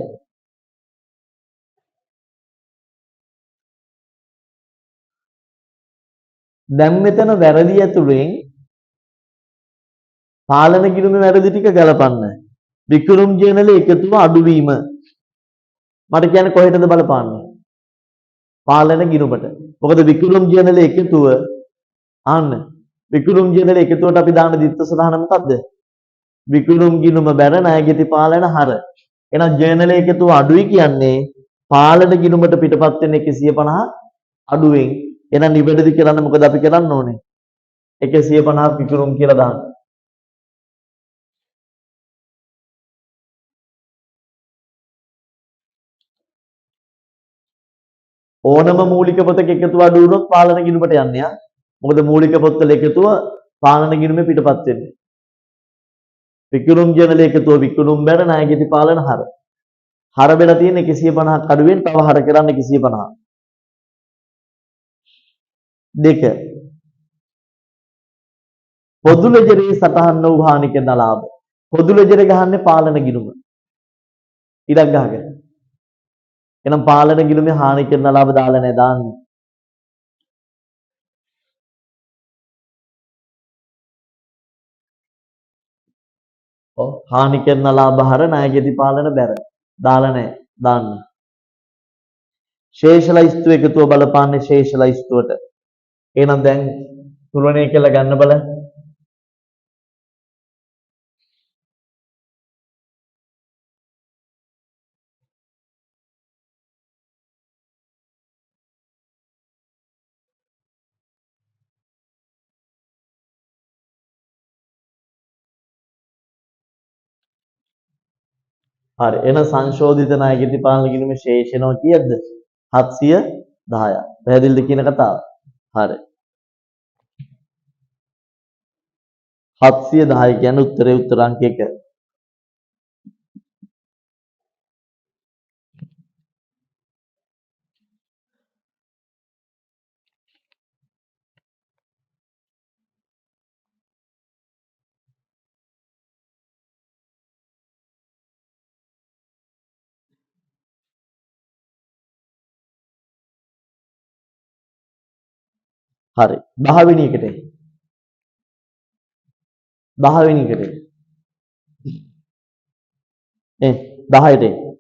දැන් මෙතන වැරදි ඇතුලෙන් පාලන ගිණුමේ වැරදි ටික ගලපන්න. වික්‍රම් ජේනල එකතුව අඩුවීම. මට කියන්නේ කොහෙටද බලපාන්නේ? පාලන ගිණුමට. මොකද වික්‍රම් ජේනල එකතුව ආන්න. වික්‍රම් ජේනල එකතුවට අපි දාන දිත්ත සදාන මොකද්ද? වික්‍රම් ගිණුම බැර ණයගෙති පාලන හර. එහෙනම් ජේනල එකතුව අඩුයි කියන්නේ පාලන ගිණුමට පිටපත් වෙන 150 අඩුවෙන්. එහෙනම් නිවැරදි කරන්න මොකද අපි කරන්න ඕනේ? 150 වික්‍රම් කියලා දාන්න. ඕනම මූලික පොතක එකතුව අඩු වුණොත් පාලන ගිණුමට යන්නේ ආ. මොකද මූලික පොත්වල එකතුව පාලන ගිණුමේ පිටපත් වෙන්නේ. වික්‍රම් ජනල එකතුව වික්‍රම් බැර ණයගෙති පාලන හර. හර වෙලා තියෙන 150ක් අඩුවෙන් තව හර කරන්න 150. දෙක පොදු ලෙජරේ සටහන් වූ හානික නලාභ. පොදු ලෙජරේ ගහන්නේ පාලන ගිණුම. ඉරක් ගහගෙන. එහෙනම් පාලන ගිණුමේ හානි කරන ලාභ දාලා නැහැ දාන්නේ. ඔව් හානි කරන ලාභ හර ණයගෙති පාලන බැර. දාලා නැහැ දාන්න. ශේෂ ලයිස්තුව එකතුව බලපාන්නේ ශේෂ ලයිස්තුවට. එහෙනම් දැන් තුලණය කියලා ගන්න බල. හරි. එහෙනම් සංශෝධිත ණයගෙති පාලන ගිණුමේ ශේෂණෝ කීයද? 710ක්. පැහැදිලිද කියන කතාව? හරි. 710 කියන්නේ උත්තරේ උත්තර අංක 1. හරි. 10 වෙනි එකට. 10 වෙනි එකට. 10ට.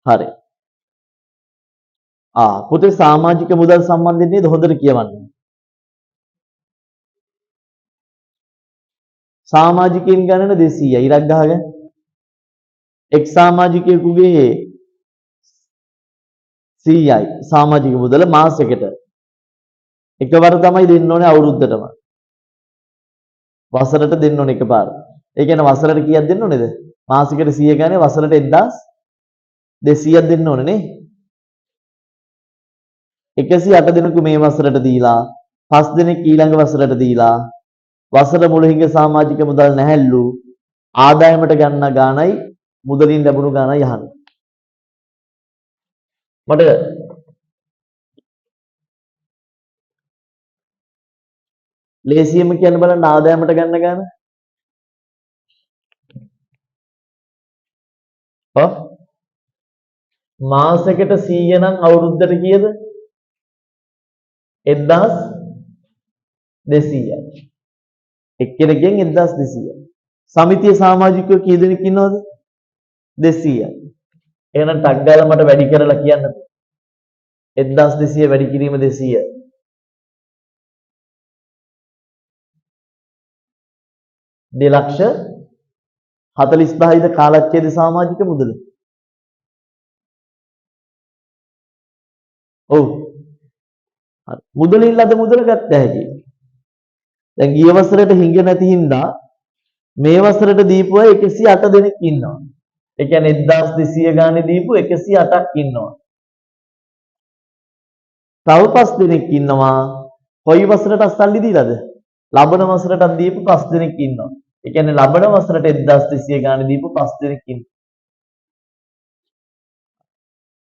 හරි. පුතේ සමාජික මුදල් සම්බන්ධයෙන් නේද හොඳට කියවන්න. සමාජිකයන් ගණන 200යි. ඉරක් ගහගෙන එක් සමාජිකයෙකුගේ 100යි සමාජික මුදල මාසෙකට. එකවර තමයි දෙන්න ඕනේ අවුරුද්දටම. වසරට දෙන්න ඕනේ එකපාර. ඒ කියන්නේ වසරට කීයක් දෙන්න ඕනේද? මාසිකට 100 ගානේ වසරට 1200ක් දෙන්න ඕනේ නේ. 108 දෙනෙකු මේ වසරට දීලා 5 දෙනෙක් ඊළඟ වසරට දීලා වසර මුලින්ම සමාජික මුදල් නැහැල්ලු ආදායමට ගන්න ගාණයි මුදලින් ලැබුණු ගාණයි අහන්නේ. මට ලේසියෙම කියන්න බලන්න ආදායමට ගන්න ගාණ. ඔව් මාසෙකට 100 නම් අවුරුද්දට කීයද? 1200යි. එක්කෙනෙක්ගෙන් 1200යි. සමිතිය සමාජිකයෝ කී දෙනෙක් ඉන්නවද? 200යි. එහෙනම් ටක් ගාලා මට වැඩි කරලා කියන්න. 1200 වැඩි කිරීම 200. 2,45,000යිද කාලච්ඡේද සමාජික මුදල? ඔව්. හරි. මුදලින් ලද මුදල ගත්ත හැකි. දැන් ගිය වසරේට හිඟ නැති හින්දා මේ වසරේට දීපු අය 108 දෙනෙක් ඉන්නවා. ඒ කියන්නේ 1200 ගානේ දීපු 108ක් ඉන්නවා. තව 5 දෙනෙක් ඉන්නවා. කොයි වසරට සල්ලි දීලාද? ලබන වසරටත් දීපු 5 දෙනෙක් ඉන්නවා. ඒ කියන්නේ ලබන වසරට 1200 ගානේ දීපු 5 දෙනෙක් ඉන්නවා.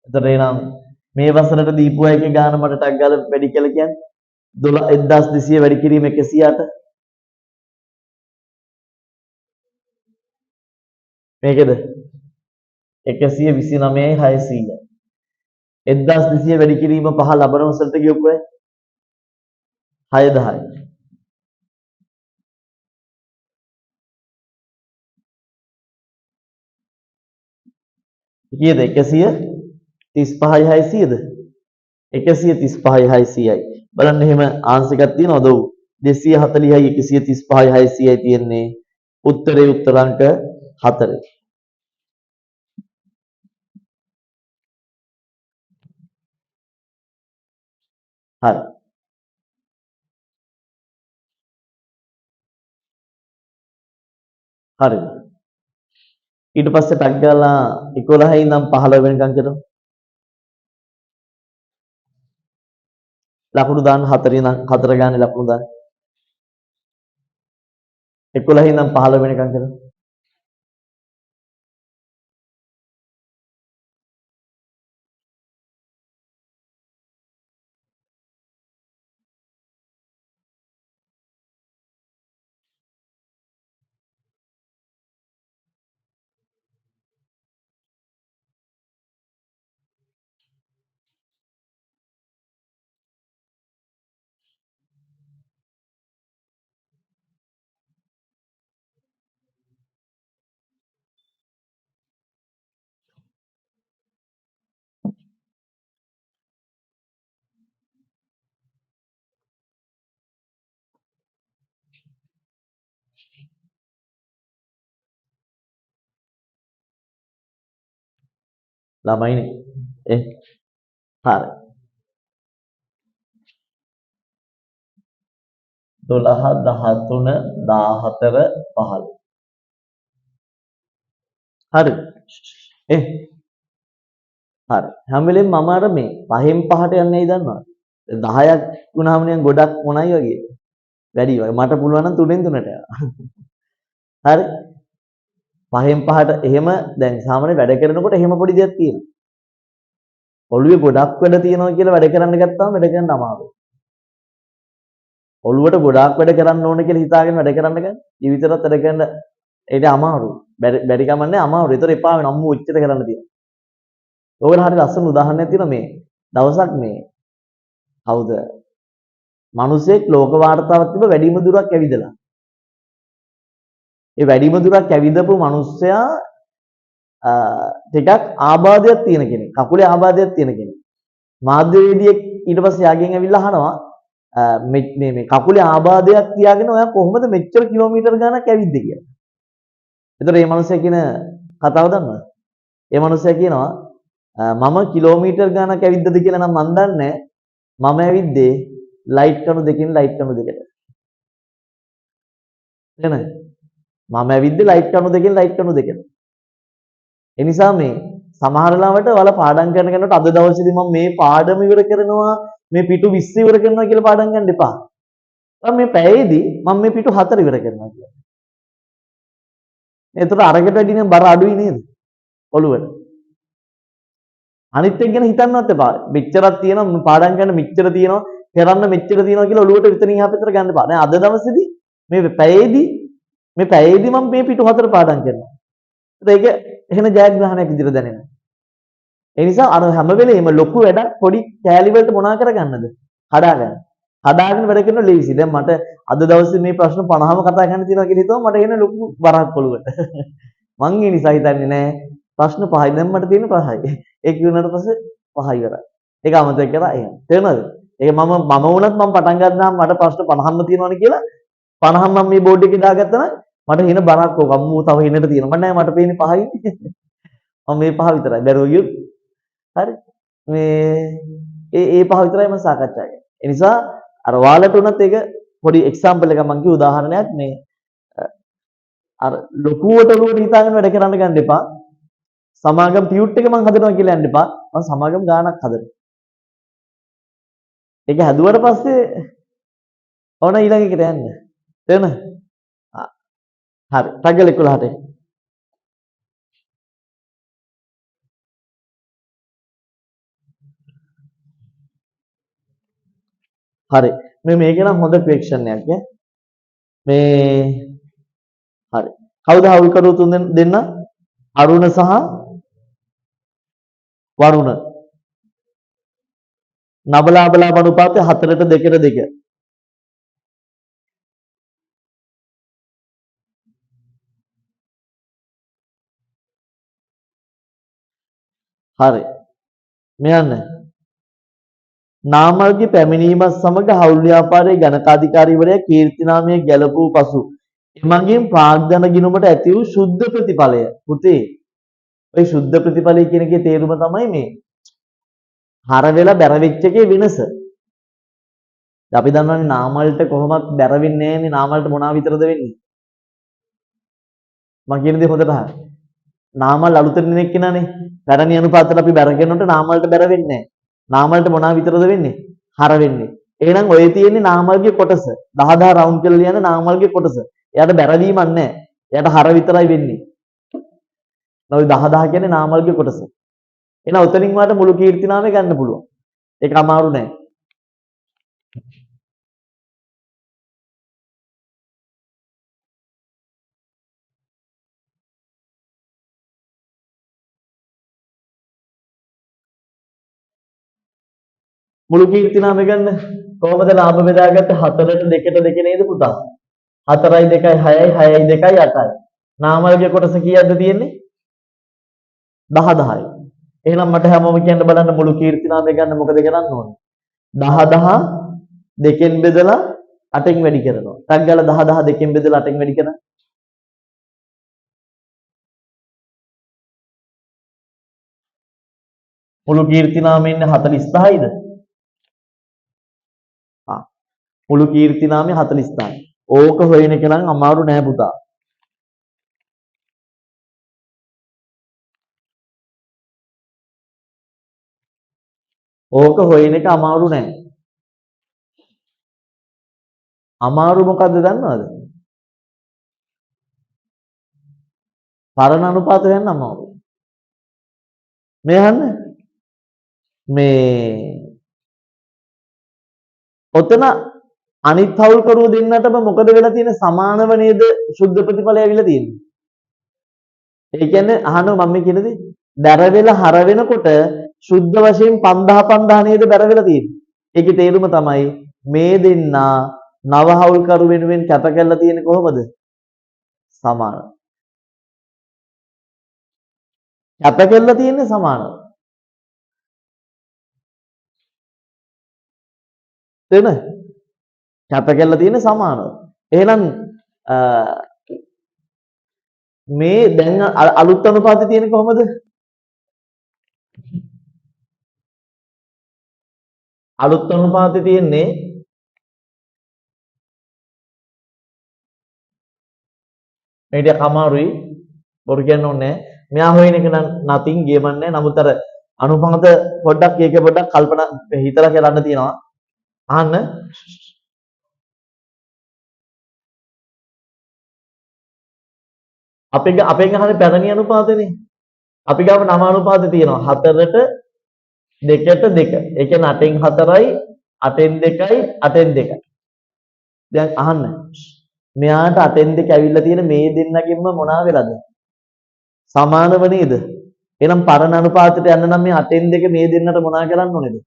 එතකොට එනම් මේ වසරට දීපු අයගේ ගාන මට ටක් ගාලා වැඩි කියලා කියන්නේ 1200 වැඩි කිරීම 108. මේකද 129,600. 1200 වැඩි කිරීම 5 ලබන වසරට ගියොත් ඔය 610යි. කීයද 135,600ද? 135,600යි. බලන්න එහෙම ආන්සර් එකක් තියෙනවද? ඔව්. 240යි 135,600යි තියෙන්නේ. උත්තරේ උත්තරංක 4. හරි. හරිද? ඊට පස්සේ ටක් ගාලා 11 ඉඳන් 15 වෙනකන් කරමු. ලකුණු දාන්න 4 ඉඳන් 4 ගානේ ලකුණු දාන්න. 11 ඉඳන් 15 වෙනකන් කරමු. ළමයිනේ. හරි. 12 13 14 15. හරි. හරි. හැම වෙලෙම මම අර මේ 5න් 5ට යන්නේ දන්නවද? 10ක් වුණාම නිකන් ගොඩක් මොනයි වගේ. වැඩි වගේ. මට පුළුවන් නම් 3න් 3ට යනවා. හරි. 5න් 5ට එහෙම දැන් සාමාන්‍ය වැඩ කරනකොට එහෙම පොඩි දෙයක් තියෙනවා. ඔළුවේ ගොඩක් වැඩ තියෙනවා කියලා වැඩ කරන්න ගත්තාම වැඩ කරන්න අමාරුයි. ඔළුවට ගොඩාක් වැඩ කරන්න ඕන කියලා හිතාගෙන වැඩ කරන්න ගන්න. ජීවිතේට වැඩ කරන්න ඒක අමාරුයි. බැරි කමන්නේ අමාරුයි. ඒතර එපා වෙන අම්මෝ උච්චර කරන්න තියෙනවා. ඕකට හරිය ලස්සන උදාහරණයක් තියෙනවා මේ. දවසක් මේ කවුද? මිනිසෙක් ලෝක වාර්තාවක් තිබ්බ වැඩිම දුරක් ඇවිදලා. ඒ වැඩිම දුරක් ඇවිදපු මිනිස්සයා ටිකක් ආබාධයක් තියෙන කෙනෙක්. කකුලේ ආබාධයක් තියෙන කෙනෙක්. මාධ්‍යවේදියෙක් ඊට පස්සේ යාගෙන් ඇවිල්ලා අහනවා මේ කකුලේ ආබාධයක් තියාගෙන ඔයා කොහොමද මෙච්චර කිලෝමීටර් ගානක් ඇවිද්ද කියලා. ඒතර මේ මිනිස්සයා කියන කතාව දන්නවද? මේ මිනිස්සයා කියනවා මම කිලෝමීටර් ගානක් ඇවිද්දද කියලා නම් මන් දන්නේ මම ඇවිද්දේ ලයිට් කණු දෙකෙන් ලයිට් කණු දෙකට. නේද? මම ඇවිද්දේ ලයිට් කණු දෙකෙන් ලයිට් කණු දෙකට. ඒ නිසා මේ සමහර ලාවට ඔයාලා පාඩම් කරන කෙනාට අද දවසේදී මම මේ පාඩම ඉවර කරනවා මේ පිටු 20 ඉවර කරනවා කියලා පාඩම් ගන්න එපා. මම මේ පැයේදී මම මේ පිටු 4 ඉවර කරනවා කියලා. ඒතර අරකට වැඩිනේ බර අඩුයි නේද? ඔළුවට. අනිත් එක ගැන හිතන්නවත් එපා. මෙච්චරක් තියෙනවා පාඩම් ගන්න මෙච්චර තියෙනවා කරන්න මෙච්චර තියෙනවා කියලා ඔළුවට විතරින් එහා පැත්තට ගන්න එපා. දැන් අද දවසේදී මේ පැයේදී මම මේ පිටු 4 පාඩම් කරනවා. ඒක එහෙම ජයග්‍රහණයක් විදිහට දැනෙනවා. ඒ නිසා අර හැම වෙලේම ලොකු වැඩක් පොඩි කෑලි වලට මොනා කරගන්නද? හදාගන්න. හදාගෙන වැඩ කරන ලේසි. දැන් මට අද දවසේ මේ ප්‍රශ්න 50ම කතා කරන්න තියෙනවා කියලා හිතුවා මට එන ලොකු බරක් ඔළුවට. මං ඒ නිසා හිතන්නේ නෑ ප්‍රශ්න 5යි දැන් මට තියෙන 5යි. ඒක වුණාට පස්සේ 5 ඉවරයි. ඒක අමතක කරා එහෙම. තේරෙනවද? ඒක මම වුණත් මම පටන් ගන්නාම මට ප්‍රශ්න 50ම තියෙනවනේ කියලා 50ම මම මේ බෝඩ් එකේ දාගත්තා නම් මට හින බරක් ඕක අම්මෝ තව හිනට තියෙනවා. මට නෑ මට පේන්නේ 5යි. මම මේ 5 විතරයි. බැරුව ගියොත් හරි. මේ 5 විතරයි මම සාකච්ඡා කරන්නේ. ඒ නිසා අර ඔයාලට උනත් ඒක පොඩි එක්සැම්පල් එකක් මම කිව්ව උදාහරණයක් මේ අර ලොකුවට ඔලුවට හිතාගෙන වැඩ කරන්න ගන්න එපා. සමාගම් පියුට් එක මම හදනවා කියලා යන්න එපා. මම සමාගම් ගානක් හදනවා. ඒක හැදුවට පස්සේ ඕන ඊළඟ එකට යන්න. තේරෙනවද? හරි. ටග්ගල 11ට. හරි. මේක නම් හොඳ ක්වෙස්චන් එකක් ඈ. මේ හරි. කවුද හවුල් කරු තුන් දෙන්න? අරුණ සහ වරුණ. නබලාබලා අනුපාතය 4ට 2ට 2. හරි. මෙයන්න. නාමල්ගේ පැමිණීමත් සමග හවුල් ව්‍යාපාරයේ ගණකාධිකාරීවරයා කීර්තිනාමය ගැලපූ පසු එමගින් ප්‍රාග්ධන ගිණුමට ඇති වූ ශුද්ධ ප්‍රතිඵලය. පුතේ ඔය ශුද්ධ ප්‍රතිඵලය කියන එකේ තේරුම තමයි මේ හර වෙලා බැර වෙච්ච එකේ වෙනස. අපි දන්නවනේ නාමල්ට කොහොමත් බැර වෙන්නේ නැහැනේ. නාමල්ට මොනවා විතරද වෙන්නේ? මම කියන දේ හොඳට අහන්න. නාමල් අලුතෙන් දෙනෙක් කෙනානේ. පැරණි අනුපාතවල අපි බැර කරනකොට නාමල්ට බැර වෙන්නේ නැහැ. නාමල්ට මොනවා විතරද වෙන්නේ? හර වෙන්නේ. එහෙනම් ඔය තියෙන්නේ නාමල්ගේ කොටස. 10 රවුන්ඩ් කරලා ලියන නාමල්ගේ කොටස. එයාට බැරවීමක් නැහැ. එයාට හර විතරයි වෙන්නේ. නෝ 10 කියන්නේ නාමල්ගේ කොටස. එහෙනම් උතනින් වාට මුළු කීර්තිනාමය ගන්න පුළුවන්. ඒක අමාරු නෑ. මුළු කීර්තිනාමය ගන්න කොහොමද ලාභ බෙදාගත්තේ 4ට 2ට 2 නේද පුතා? 4යි 2යි 6යි 6යි 2යි 8යි. නාමල්ගේ කොටස කීයක්ද තියෙන්නේ? 10 10යි. එහෙනම් මට හැමෝම කියන්න බලන්න මුළු කීර්තිනාමය ගන්න මොකද කරන්න ඕනේ? 10 10 දෙකෙන් බෙදලා 8න් වැඩි කරනවා. ටක් ගාලා 10 10 දෙකෙන් බෙදලා 8න් වැඩි කරනවා. මුළු කීර්තිනාමයේ ඉන්නේ 45යිද? මුළු කීර්තිනාමය 45යි. ඕක හොයන එක නම් අමාරු නෑ පුතා. ඕක හොයන එක අමාරු නෑ. අමාරු මොකද්ද දන්නවද? පරණ අනුපාත හොයන්න අමාරුයි. මේ අහන්න. මේ ඔතන අනිත් හවුල් කරුව දෙන්නටම මොකද වෙලා තියෙන්නේ? සමානව නේද සුද්ධ ප්‍රතිඵලය ඇවිල්ලා තියෙන්නේ. ඒ කියන්නේ අහනවා මම කියන දේ බැර වෙලා හර වෙනකොට සුද්ධ වශයෙන් 5000 5000 නේද බැර වෙලා තියෙන්නේ. ඒකේ තේරුම තමයි මේ දෙන්නා නව හවුල් කරු වෙනුවෙන් කැප කරලා තියෙන්නේ කොහොමද? සමානව. කැප කරලා තියෙන්නේ සමානව. තේරෙනවද? කැප කරලා තියෙන සමානව. එහෙනම් මේ දැන් අලුත් අනුපාතය තියෙන්නේ කොහමද? අලුත් අනුපාතය තියෙන්නේ මේ ටික අමාරුයි. බොරු කියන්න ඕනේ නැහැ. මෙයා හොයන එක නම් nothing ගේමන්නේ. නමුත් අර අනුපාත පොඩ්ඩක් ඒක පොඩ්ඩක් කල්පනා හිතලා කරන්න තියෙනවා. අහන්න. අපෙන් අහන්නේ පැරණි අනුපාතනේ. අපි ගාව නව අනුපාත තියෙනවා 4ට 2ට 2. ඒ කියන්නේ 8න් 4යි 8න් 2යි 8න් 2යි. දැන් අහන්න. මෙයාට 8න් 2 ඇවිල්ලා තියෙන මේ දෙන්නගෙන්ම මොනවා වෙලාද? සමානව නේද? එහෙනම් පරණ අනුපාතයට යන්න නම් මේ 8න් 2 මේ දෙන්නට මොනවා කරන්න ඕනේද?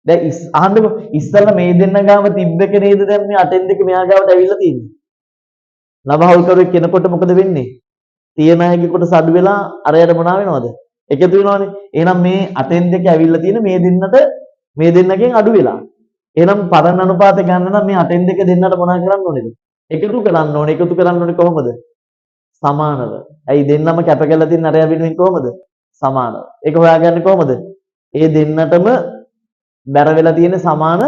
දැන් අහන්නකෝ ඉස්සෙල්ලා මේ දෙන්න ගාව තිබ්බ එක නේද දැන් මේ 8න් 2 මෙයා ගාවට ඇවිල්ලා තියෙන්නේ. නවහල් කරුවෙක් කෙනකොට මොකද වෙන්නේ? තියෙන අයගේ කොටස අඩු වෙලා අරයට මොනවා වෙනවද? එකතු වෙනවනේ. එහෙනම් මේ 8න් 2 ඇවිල්ලා තියෙන මේ දෙන්නට මේ දෙන්නගෙන් අඩු වෙලා. එහෙනම් පරණ අනුපාතය ගන්න නම් මේ 8න් 2 දෙන්නට මොනවා කරන්න ඕනේද? එකතු කරන්න ඕනේ. එකතු කරන්න ඕනේ කොහොමද? සමානව. ඇයි දෙන්නම කැප කරලා තින්න අරය වෙනුවෙන් කොහොමද? සමානව. ඒක හොයාගන්නේ කොහොමද? ඒ දෙන්නටම බැර වෙලා තියෙන සමාන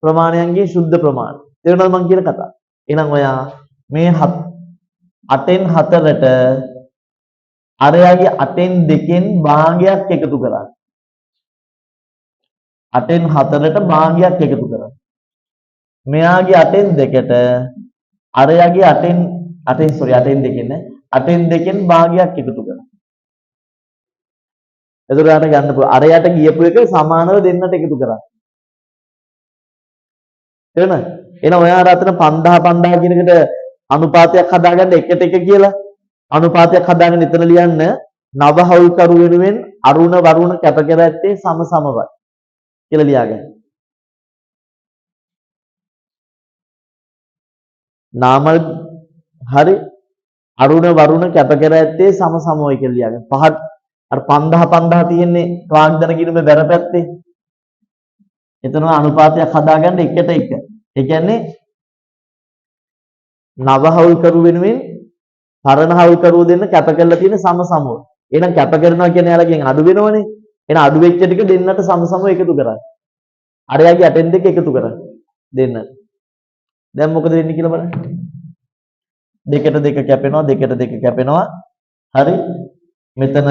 ප්‍රමාණයන්ගේ සුද්ධ ප්‍රමාණය. තේරුණාද මං කියන කතාව? එහෙනම් ඔයා මේ 8න් 4ට අරයාගේ 8න් 2න් භාගයක් එකතු කරන්න. 8න් 4ට භාගයක් එකතු කරන්න. මෙයාගේ 8න් 2ට අරයාගේ 8න් 2න් නේ 8න් 2න් භාගයක් එකතු කරන්න. එතකොට යාට ගන්න පුළුවන්. අරයට ගියපු එක සමානව දෙන්නට එකතු කරන්න. තේරෙනවද? එහෙනම් ඔයාලා අතන 5000 5000 කියන එකට අනුපාතයක් හදාගන්න එකට එක කියලා අනුපාතයක් හදාගෙන එතන ලියන්න නව හවුල්කරු වෙනුවෙන් අරුණ වරුණ කැප කර ඇත්තේ සම සමවයි කියලා ලියාගන්න. නාමල් හරි අරුණ වරුණ කැප කර ඇත්තේ සම සමවයි කියලා ලියාගන්න. පහත් අර 5000 5000 තියෙන්නේ වාග්දන කිනුමේ බැරපැත්තේ. එතන අනුපාතයක් හදාගන්න එකට එක. ඒ කියන්නේ නව හවුල්කරු වෙනුවෙන් පරණ හවුල්කරුව දෙන්න කැප කරලා තියෙන සම සමව. එහෙනම් කැප කරනවා කියන්නේ යාලගෙන් අඩු වෙනවනේ. එහෙනම් අඩු වෙච්ච ටික දෙන්නට සම සමව එකතු කරන්න. අරයාගේ 8න් 2 එකතු කරන්න දෙන්න. දැන් මොකද වෙන්නේ කියලා බලන්න. දෙකට දෙක කැපෙනවා දෙකට දෙක කැපෙනවා. හරි. මෙතන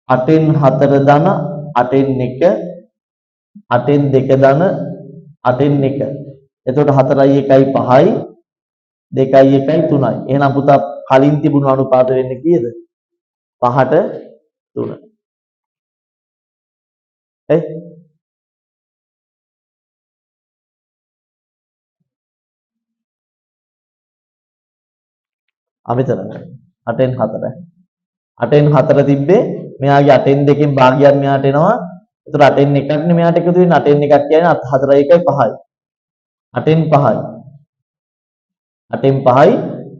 8න් 4 ධන 8න් 1 8න් 2 ධන 8න් 1. එතකොට 4යි 1යි 5යි 2යි 1යි 3යි. එහෙනම් පුතා කලින් තිබුණු අනුපාත වෙන්නේ කීයද? 5ට 3. අමිතර 8න් 4. 8න් 4 තිබ්බේ මෙයාගේ 8න් 2කින් භාගයක් මෙයාට එනවා. එතකොට 8න් 1ක් නේ මෙයාට එකතු වෙන්නේ. 8න් 1ක් කියන්නේ 4යි 1යි 5යි. 8න් 5යි. 8න් 5යි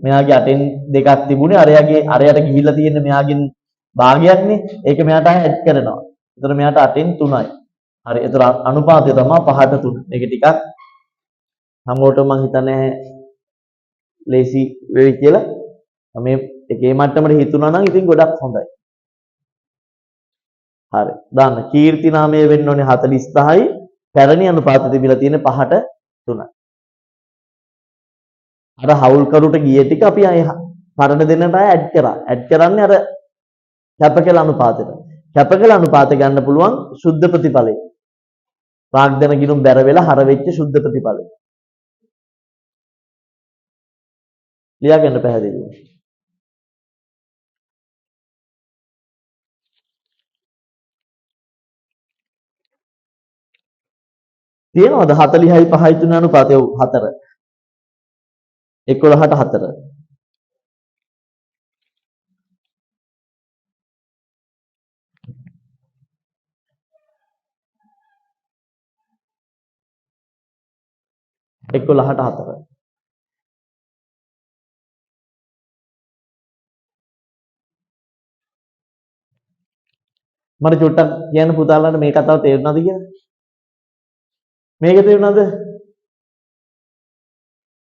මෙයාගේ 8න් 2ක් තිබුණේ අරයට ගිහිල්ලා තියෙන්නේ මෙයාගෙන් භාගයක්නේ. ඒක මෙයාට ආයෙ ඇඩ් කරනවා. එතකොට මෙයාට 8න් 3යි. හරි. එතකොට අනුපාතය තමයි 5ට 3. මේක ටිකක් හැමෝටම මම හිතන්නේ ලේසි වෙයි කියලා. මේ එකේ මට්ටමට හිතුණා නම් ඉතින් ගොඩක් හොඳයි. හරි. දාන්න කීර්ති නාමය වෙන්න ඕනේ 40යි. පැරණි අනුපාත තිබිලා තියෙන්නේ 5ට 3යි. අර හවුල්කරුට ගිය ටික අපි අය පරණ දෙන්නට අය ඇඩ් කරා. ඇඩ් කරන්නේ අර කැපකල අනුපාතයට. කැපකල අනුපාත ගන්න පුළුවන් සුද්ධ ප්‍රතිඵලය. ප්‍රාග්ධන ගිණුම් බැර වෙලා හර වෙච්ච සුද්ධ ප්‍රතිඵලය. ලියා ගන්න පැහැදිලිද? තියෙනවද 40යි 5යි 3 අනුපාතය 4 11ට 4 11ට 4 මට චුට්ටක් කියන්න පුතාලන්ට මේ කතාව තේරුණාද කියලා? මේක තේරුණාද?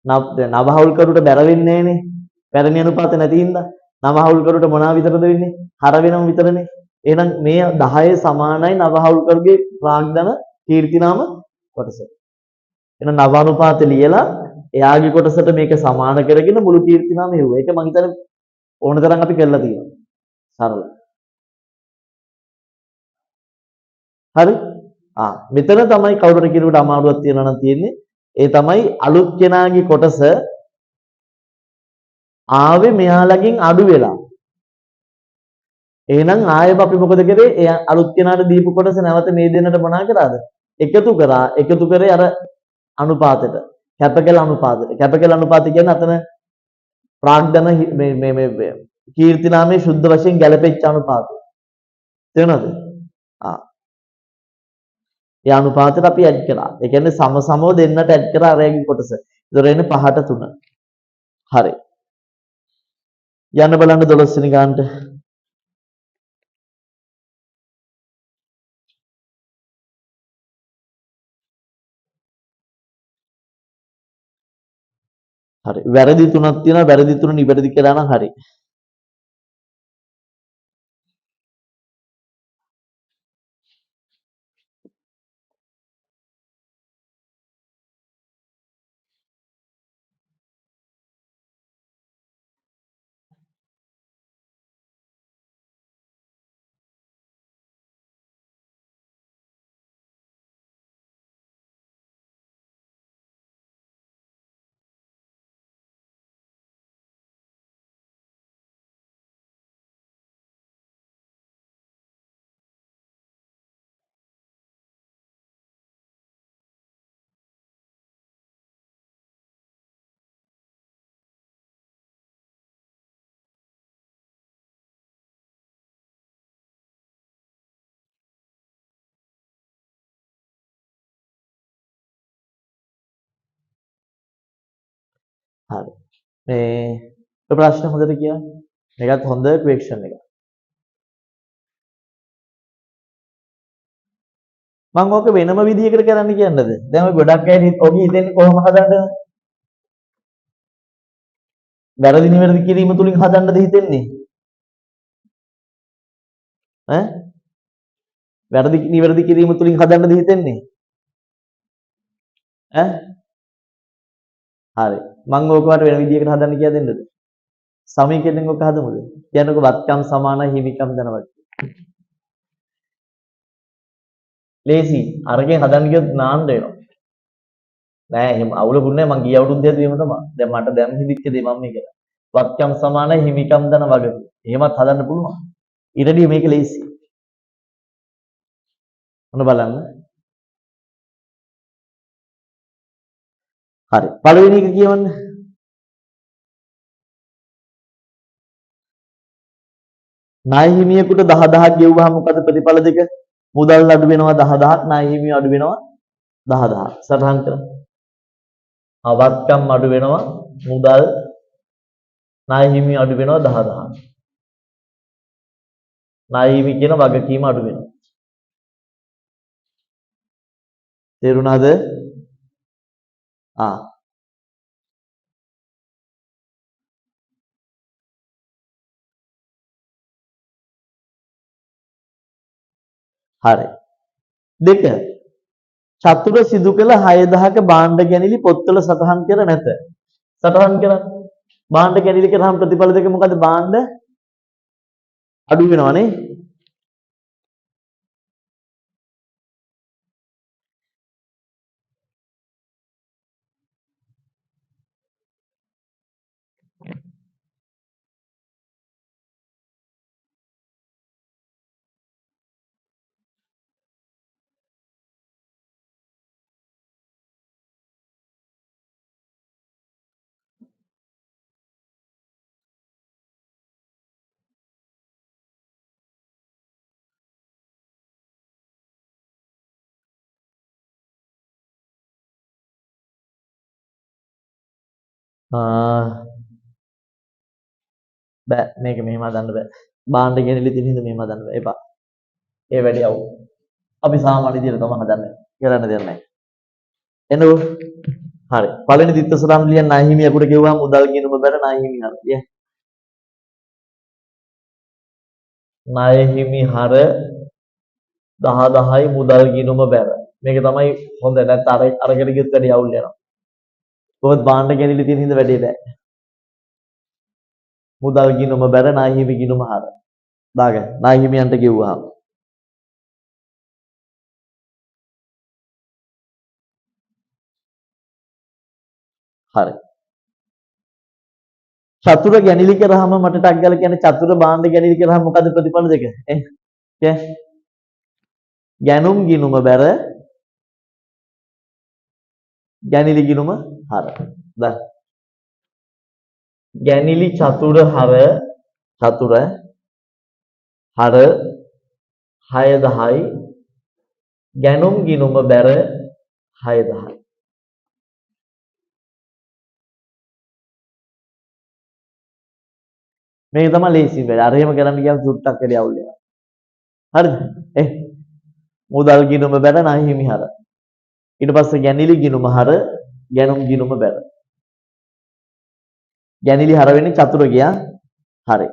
නවහවුල්කරුට බැර වෙන්නේ නැහනේ. පැරණි අනුපාත නැති හින්දා. නවහවුල්කරුට මොනවා විතරද වෙන්නේ? හර වෙනම විතරනේ. එහෙනම් මේ 10 සමානයි නවහවුල්කරුගේ ප්‍රාග්ධන කීර්තිනාම කොටස. එහෙනම් නව අනුපාත ලියලා එයාගේ කොටසට මේක සමාන කරගෙන මුළු කීර්තිනාම හෙව්වා. ඒක මං හිතන්නේ ඕන තරම් අපි කරලා තියෙනවා. සරලයි. හරි? මෙතන තමයි කවුරුර කෙනෙකුට අමාරුවක් තියනවා නම් තියෙන්නේ. ඒ තමයි අලුත් කෙනාගේ කොටස ආවේ මෙයාලගෙන් අඩු වෙලා. එහෙනම් ආයෙත් අපි මොකද කරේ? ඒ අලුත් කෙනාට දීපු කොටස නැවත මේ දෙන්නට මොනා කරාද? එකතු කරා. එකතු කරේ අර අනුපාතයට. කැපකල අනුපාතයට. කැපකල අනුපාතය කියන්නේ අතන ප්‍රාග්ධන මේ කීර්තිනාමයේ සුද්ධ වශයෙන් ගැලපෙච්ච අනුපාතය. තේරෙනවද? ඒ අනුපාතයට අපි ඇඩ් කරා. ඒ කියන්නේ සම සමව දෙන්නට ඇඩ් කරා අරයාගේ කොටස. ඒතර එන්නේ 5ට 3. හරි. යන්න බලන්න 12 වෙනි ගානට. හරි. වැරදි තුනක් තියෙනවා. වැරදි තුන නිවැරදි කරා නම් හරි. හරි. මේ ප්‍රශ්න හොඳට කියන්න. මේකත් හොඳ ක්වෙස්චන් එකක්. මම ඕක වෙනම විදිහකට කරන්න කියන්නද? දැන් ඔය ගොඩක් අය ඔබ හිතන්නේ කොහොම හදන්නද? වැරදි නිවැරදි කිරීම තුලින් හදන්නද හිතෙන්නේ? ඈ? වැරදි නිවැරදි කිරීම තුලින් හදන්නද හිතෙන්නේ? ඈ? හරි. මම ඕක වට වෙන විදිහකට හදන්න කියලා දෙන්නද? සමීකරණයෙන් ඔක හදමුද? කියන්නකො වත්කම් සමානයි හිමිකම් ධනවත්. ලේසි. අරගෙන හදන්න ගියොත් නාන්න වෙනවා. නෑ එහෙම අවුලකුත් නෑ මං ගිය අවුරුද්දේ එහෙම තමයි. දැන් මට දැන් හිදිච්ච දේ මම මේක. වත්කම් සමානයි හිමිකම් ධන වගකීම්. එහෙමත් හදන්න පුළුවන්. ඊටදී මේක ලේසි. ඔන්න බලන්න. හරි. පළවෙනි එක කියවන්න. ණය හිමියෙකුට 10000ක් ගෙවුවහම මොකද ප්‍රතිඵල දෙක? මුදල් අඩු වෙනවා 10000ක් ණය හිමිය අඩු වෙනවා 10000ක්. සටහන් කරන්න. අවත්කම් අඩු වෙනවා මුදල් ණය හිමිය අඩු වෙනවා 10000ක්. ණය හිමි කියන වගකීම අඩු වෙනවා. තේරුණාද? හරි. දෙක චතුර සිදු කළ 6000ක භාණ්ඩ ගැනීමලි පොත්වල සටහන් කර නැත. සටහන් කරන්න. භාණ්ඩ ගැනීමලි කරාම ප්‍රතිඵල දෙක මොකද? භාණ්ඩ අඩු වෙනවනේ. බෑ මේක මෙහෙම හදන්න බෑ. භාණ්ඩ ගැනීමලි තියෙන හින්දා මෙහෙම හදන්න බෑ. එපා. ඒ වැඩේ આવු. අපි සාමාන්‍ය විදිහට තමයි හදන්නේ. කරන්න දෙයක් නැහැ. එනෝ හරි. පළවෙනි දිත්ත සරම් ලියන නාහිමියෙකුට කිව්වම මුදල් ගිණුම බැර නාහිමි හර. ය. නාහිමි හර 10යි මුදල් ගිණුම බැර. මේක තමයි හොඳ. නැත්නම් අරකට ගියොත් වැඩි අවුල් යනවා. කොහොමද බාණ්ඩ ගැනීමේ තියෙන හින්දා වැඩේ බෑ. මුදල් ගිණුම බැර නාහිමි ගිණුම හර. දාගන්න. නාහිමියන්ට කිව්වහම. හරි. චතුර ගැනිලි කරාම මට ටක් ගාලා කියන්නේ චතුර බාණ්ඩ ගැනිලි කරාම මොකද ප්‍රතිඵල දෙක? ඈ ගැනුම් ගිණුම බැර ගැනිලි ගිණුම හර. දැන් ගැනිලි චතුර හර චතුර හර 610යි ගැනුම් ගිණුම බැර 610යි. මේක තමයි ලේසිම වැඩ. අර එහෙම කරන්න ගියාම චුට්ටක් වැඩි අවුල් වෙනවා. හරිද? මුදල් ගිණුම බැර නාහිමි හර. ඊට පස්සේ ගැනිලි ගිණුම හර ගැනුම් ගිණුම බැර. ගැනිලි හර වෙන්නේ චතුර ගියා. හරි.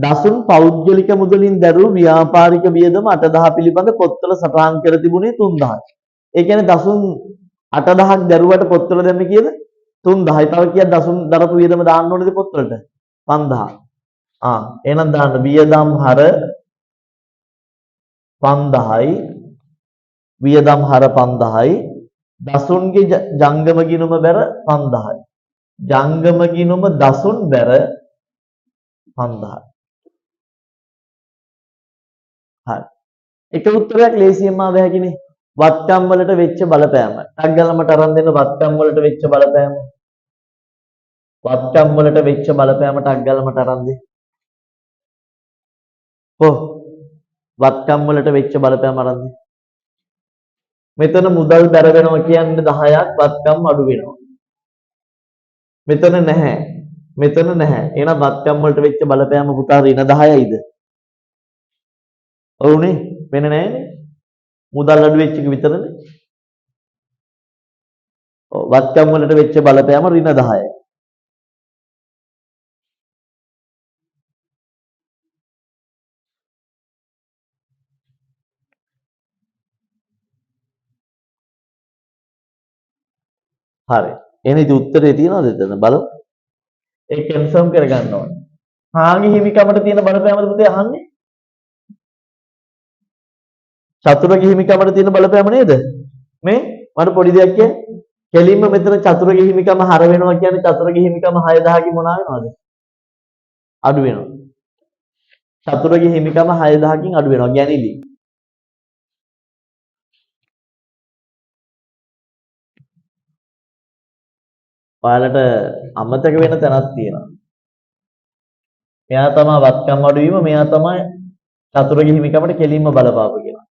දසුන් පෞද්ගලික මුදලින් දැරූ ව්‍යාපාරික වියදම 8000 පිළිබඳ පොත්වල සටහන් කර තිබුණේ 3000යි. ඒ කියන්නේ දසුන් 8000ක් දැරුවට පොත්වල දැම්මේ කීයද? 3000යි. තව කීයක් දසුන් දරපු වියදම දාන්න ඕනේද පොත්වලට? 5000. එහෙනම් දාන්න වියදම් හර 5000යි වියදම් හර 5000යි දසුන්ගේ ජංගම ගිණුම බැර 5000යි. ජංගම ගිණුම දසුන් බැර 5000යි. හරි. එක උත්තරයක් ලේසියෙන්ම ආව හැකිනේ. වත්කම් වලට වෙච්ච බලපෑම. ටක් ගාලා මට අරන් දෙන්න වත්කම් වලට වෙච්ච බලපෑම. වත්කම් වලට වෙච්ච බලපෑම ටක් ගාලා මට අරන් දෙන්න. වත්කම් වලට වෙච්ච බලපෑම අරන් දෙන්න. මෙතන මුදල් බැර වෙනවා කියන්නේ 10ක් වත්කම් අඩු වෙනවා. මෙතන නැහැ. මෙතන නැහැ. එහෙනම් වත්කම් වලට වෙච්ච බලපෑම පුතා ඍණ 10යිද? ඔව්නේ. වෙන්නේ නැහැනේ. මුදල් අඩු වෙච්ච එක විතරනේ. ඔව් වත්කම් වලට වෙච්ච බලපෑම ඍණ 10යි. හරි. එහෙනම් ඉතින් උත්තරේ තියනවද එතන බලමු. ඒක කන්ෆර්ම් කරගන්න ඕනේ. හාමි හිමිකමට තියෙන බලපෑමද පුතේ අහන්නේ? චතුරගේ හිමිකමට තියෙන බලපෑම නේද? මේ මට පොඩි දෙයක් කියන්න. කෙලින්ම මෙතන චතුරගේ හිමිකම හර වෙනවා කියන්නේ චතුරගේ හිමිකම 6000කින් මොනවා වෙනවද? අඩු වෙනවා. චතුරගේ හිමිකම 6000කින් අඩු වෙනවා ගැනිලි. ඔයාලට අමතක වෙන තැනක් තියෙනවා. මෙයා තමයි වත්කම් අඩු වීම, මෙයා තමයි චතුරගේ හිමිකමට කෙලින්ම බලපාපු කියලා.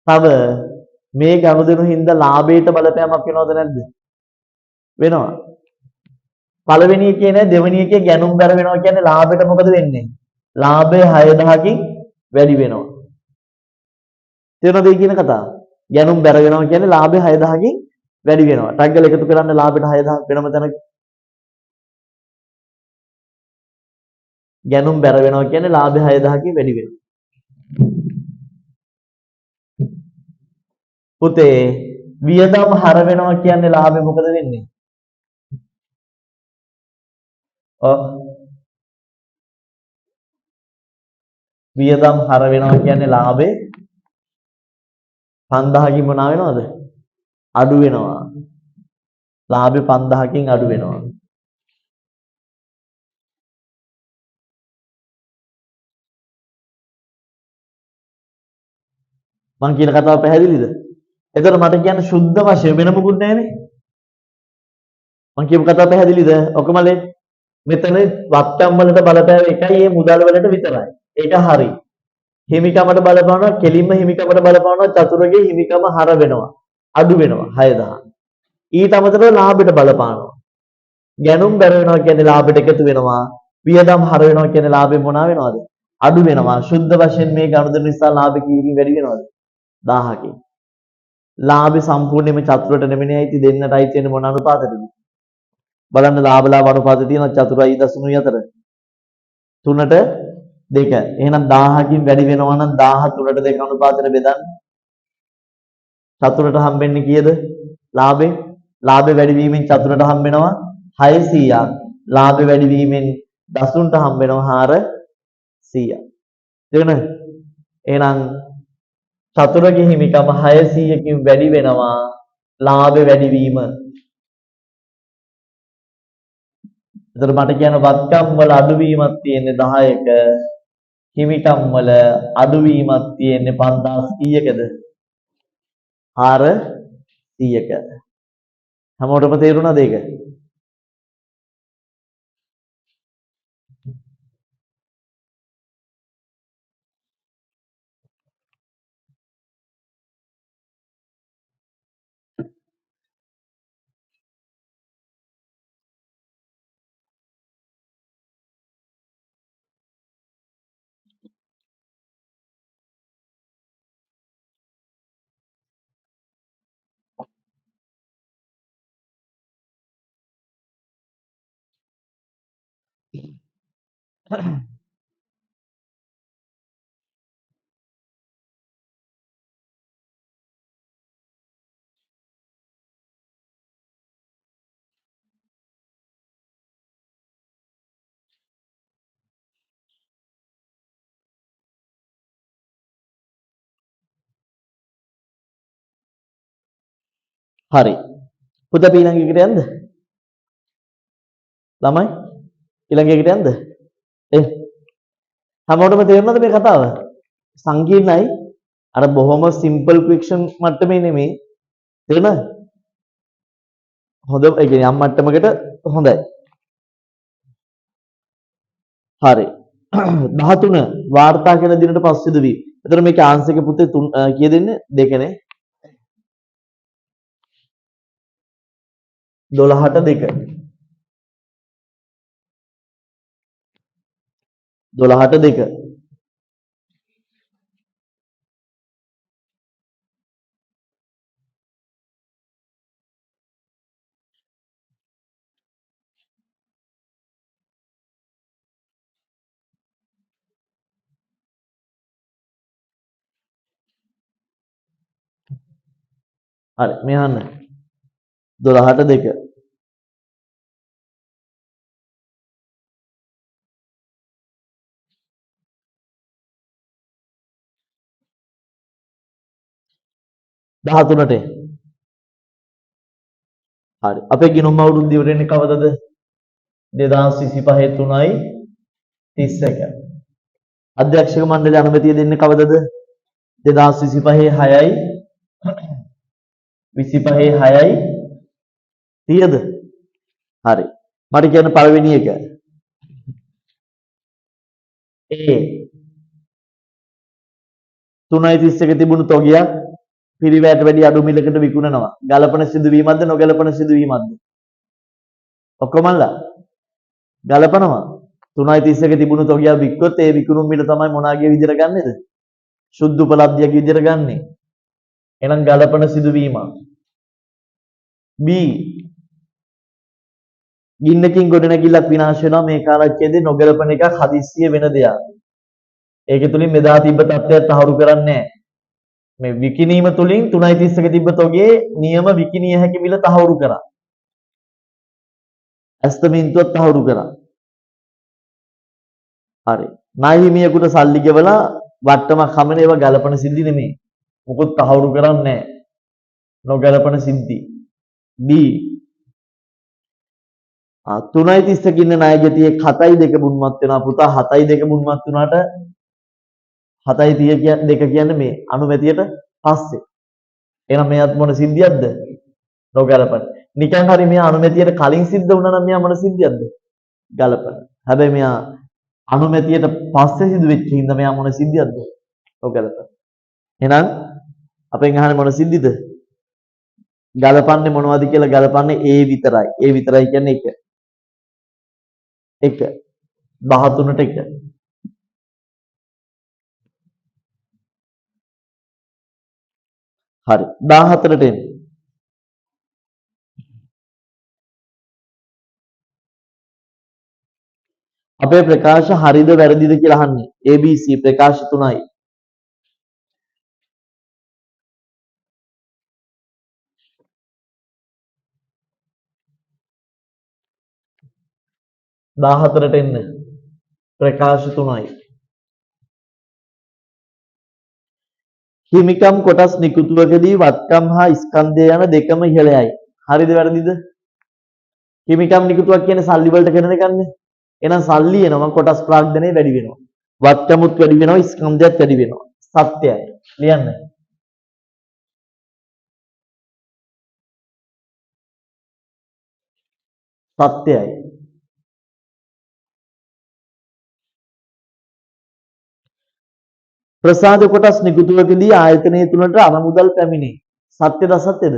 තව මේ ගනුදෙනු හින්දා ලාභයට බලපෑමක් වෙනවද නැද්ද? වෙනවා. පළවෙනි එකේ නෑ දෙවෙනි එකේ ගැනුම් බැර වෙනවා කියන්නේ ලාභයට මොකද වෙන්නේ? ලාභය 6000කින් වැඩි වෙනවා. තේරෙනවද කියන කතාව? ගැනුම් බැර වෙනවා කියන්නේ ලාභය 6000කින් වැඩි වෙනවා. ටග් ගාලා එකතු කරන්න ලාභයට 6000 වෙනම තැනක. ගැනුම් බැර වෙනවා කියන්නේ ලාභය 6000කින් වැඩි වෙනවා. පුතේ වියදම් හර වෙනවා කියන්නේ ලාභය මොකද වෙන්නේ? වියදම් හර වෙනවා කියන්නේ ලාභේ 5000කින් මොනවා වෙනවද? අඩු වෙනවා. ලාභේ 5000කින් අඩු වෙනවා. මං කියන කතාව පැහැදිලිද? එතකොට මට කියන්න සුද්ධ වශයෙන් වෙන මොකුත් නැහැනේ. මං කියපු කතාව පැහැදිලිද? ඔකමලේ මෙතන වත්කම් වලට බලපෑව එකයි මේ මුදල් වලට විතරයි. ඒක හරි. හිමිකමට බලපානවා, කෙලින්ම හිමිකමට බලපානවා චතුරගේ හිමිකම හර වෙනවා. අඩු වෙනවා 6000. ඊට අමතරව ලාභයට බලපානවා. ගැනුම් බැර වෙනවා කියන්නේ ලාභයට එකතු වෙනවා. වියදම් හර වෙනවා කියන්නේ ලාභෙ මොනවා වෙනවද? අඩු වෙනවා. ශුද්ධ වශයෙන් මේ ගනුදෙනු නිසා ලාභ කීයකින් වැඩි වෙනවද? 1000කින්. ලාභේ සම්පූර්ණයෙන්ම චතුරට නෙමෙයි අයිති දෙන්නට අයිති වෙන මොන අනුපාතයටද? බලන්න ලාභ අනුපාතය තියෙනවා චතුරයි 0.4. 3ට 2. එහෙනම් 1000කින් වැඩි වෙනවා නම් 1000 3ට 2 අනුපාතයට බෙදන්න. චතුරට හම්බෙන්නේ කීයද? ලාභේ. ලාභේ වැඩි වීමෙන් චතුරට හම්බෙනවා 600ක්. ලාභේ වැඩි වීමෙන් දසුන්ට හම්බෙනවා 400ක්. තේරෙනවද? එහෙනම් චතුරගේ හිමිකම 600කින් වැඩි වෙනවා ලාභේ වැඩි වීම. එතකොට මට කියන වත්කම් වල අඩුවීමක් තියෙන්නේ 10ක. හිමිකම් වල අඩුවීමක් තියෙන්නේ 5000 කීයකද? 400ක. හැමෝටම තේරුණාද ඒක? හරි. පුතා ඊළඟ එකට යන්න. ළමයි ඊළඟ එකට යන්න. හැමෝටම තේරුණාද මේ කතාව? සංකීර්ණයි. අර බොහොම සිම්පල් ෆ්‍රික්ෂන් මට්ටමේ නෙමෙයි. තේරුණාද? හොඳ ඒ කියන්නේ යම් මට්ටමකට හොඳයි. හරි. 13 වාර්තා කරන දිනට පස්සේ වී. එතකොට මේකේ ආන්සර් එක පුතේ කීය දෙන්නේ? දෙකනේ. 12ට 2. 12ට 2. හරි මේ අහන්න. 12ට 2. දහතුනට හරි අපේ ගිණුම් අවුරුද්ද ඉවර වෙන්නේ කවදද? 2025 3යි 31. අධ්‍යක්ෂක මණ්ඩලයේ අනුමැතිය දෙන්නේ කවදද? 2025 6යි 25 6යි 30ද? හරි. මට කියන්න පළවෙනි එක. A 3.31 තිබුණු තොගයක් පිරිවැයට වැඩි අඩු මිලකට විකුණනවා. ගලපන සිදුවීමක්ද නොගලපන සිදුවීමක්ද? ඔක්කොමලා ගලපනවා. 3.31 තිබුණු තොගයක් වික්කොත් ඒ විකුණුම් මිල තමයි මොනාගේ විදිහට ගන්නෙද? සුද්ධ උපලබ්ධියක විදිහට ගන්නෙ. එහෙනම් ගලපන සිදුවීමක්. B ගින්නකින් ගොඩනැගිල්ලක් විනාශ වෙනවා මේ කාලච්ඡේදයේ නොගලපන එකක් හදිස්සිය වෙන දෙයක්. ඒක තුලින් මෙදා තිබ්බ තත්ත්වයක් තහවුරු කරන්නේ නැහැ. මේ විකිණීම තුලින් 3.31 තිබ්බ තොගේ නියම විකිණිය හැකි මිල තහවුරු කරා. ඇස්තමින්තුවත් තහවුරු කරා. හරි. ණයහිමියෙකුට සල්ලි ගෙවලා වට්ටමක් හමන ඒවා ගලපන සිද්ධි නෙමෙයි. මොකොත් තහවුරු කරන්නේ නැහැ. නොගලපන සිද්ධි. B 3.31 ඉන්න ණය ගැටියේ 7.2 මුන්මත් වෙනවා පුතා 7.2 මුන්මත් වුණාට 7.32 කියන්නේ මේ අනුමැතියට පස්සේ. එහෙනම් මෙයාත් මොන සිද්ධියක්ද? නොගලපන. නිකන් හරි මෙයා අනුමැතියට කලින් සිද්ධ වුණා නම් මෙයා මොන සිද්ධියක්ද? ගලපන. හැබැයි මෙයා අනුමැතියට පස්සේ සිදු වෙච්ච හින්දා මෙයා මොන සිද්ධියක්ද? නොගලපන. එහෙනම් අපෙන් අහන්නේ මොන සිද්ධිද? ගලපන්නේ මොනවද කියලා ගලපන්නේ A විතරයි. A විතරයි කියන්නේ 1. 1 13ට 1 හරි. 14ට එන්න. අපේ ප්‍රකාශ හරිද වැරදිද කියලා අහන්නේ. ABC ප්‍රකාශ තුනයි. දාහතරට එන්න. ප්‍රකාශ තුනයි. හිමිකම් කොටස් නිකුතුවකදී වත්කම් හා ස්කන්ධය යන දෙකම ඉහළයයි. හරිද වැරදිද? හිමිකම් නිකුතුවක් කියන්නේ සල්ලි වලට කරන එකන්නේ. එහෙනම් සල්ලි එනවා කොටස් ප්‍රාග්ධනය වැඩි වෙනවා. වත්කමුත් වැඩි වෙනවා ස්කන්ධයත් වැඩි වෙනවා. සත්‍යයි. ලියන්න. සත්‍යයි. ප්‍රසාද කොටස් නිකුතුවකදී ආයතනය තුලට අරමුදල් පැමිණේ. සත්‍යද අසත්‍යද?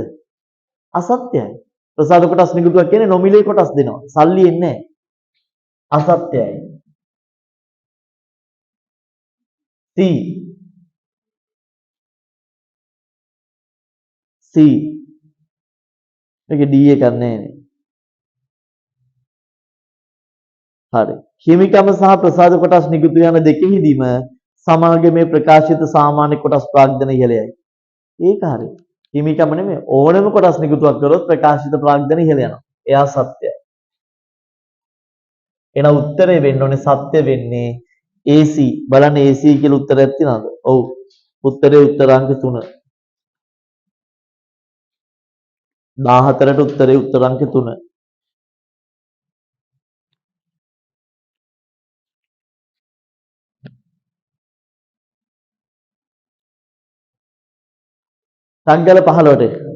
අසත්‍යයි. ප්‍රසාද කොටස් නිකුතුවක් කියන්නේ නොමිලේ කොටස් දෙනවා. සල්ලි එන්නේ නැහැ. අසත්‍යයි. C මේකේ D එකක් නැහැ. හරි. හිමිකම සහ ප්‍රසාද කොටස් නිකුතු යන දෙකෙහිදීම සමාගමේ ප්‍රකාශිත සාමාන්‍ය කොටස් ප්‍රාග්ධන ඉහළයයි. ඒක හරි. හිමිකම නෙමෙයි ඕනම කොටස් නිකුතුවක් කරොත් ප්‍රකාශිත ප්‍රාග්ධන ඉහළ යනවා. එයා සත්‍යයි. එහෙනම් උත්තරේ වෙන්න ඕනේ සත්‍ය වෙන්නේ AC. බලන්න AC කියලා උත්තරයක් තියනවද? ඔව්. උත්තරේ උත්තරාංක 3. 14ට උත්තරේ උත්තරාංක 3. සංගල 15ට.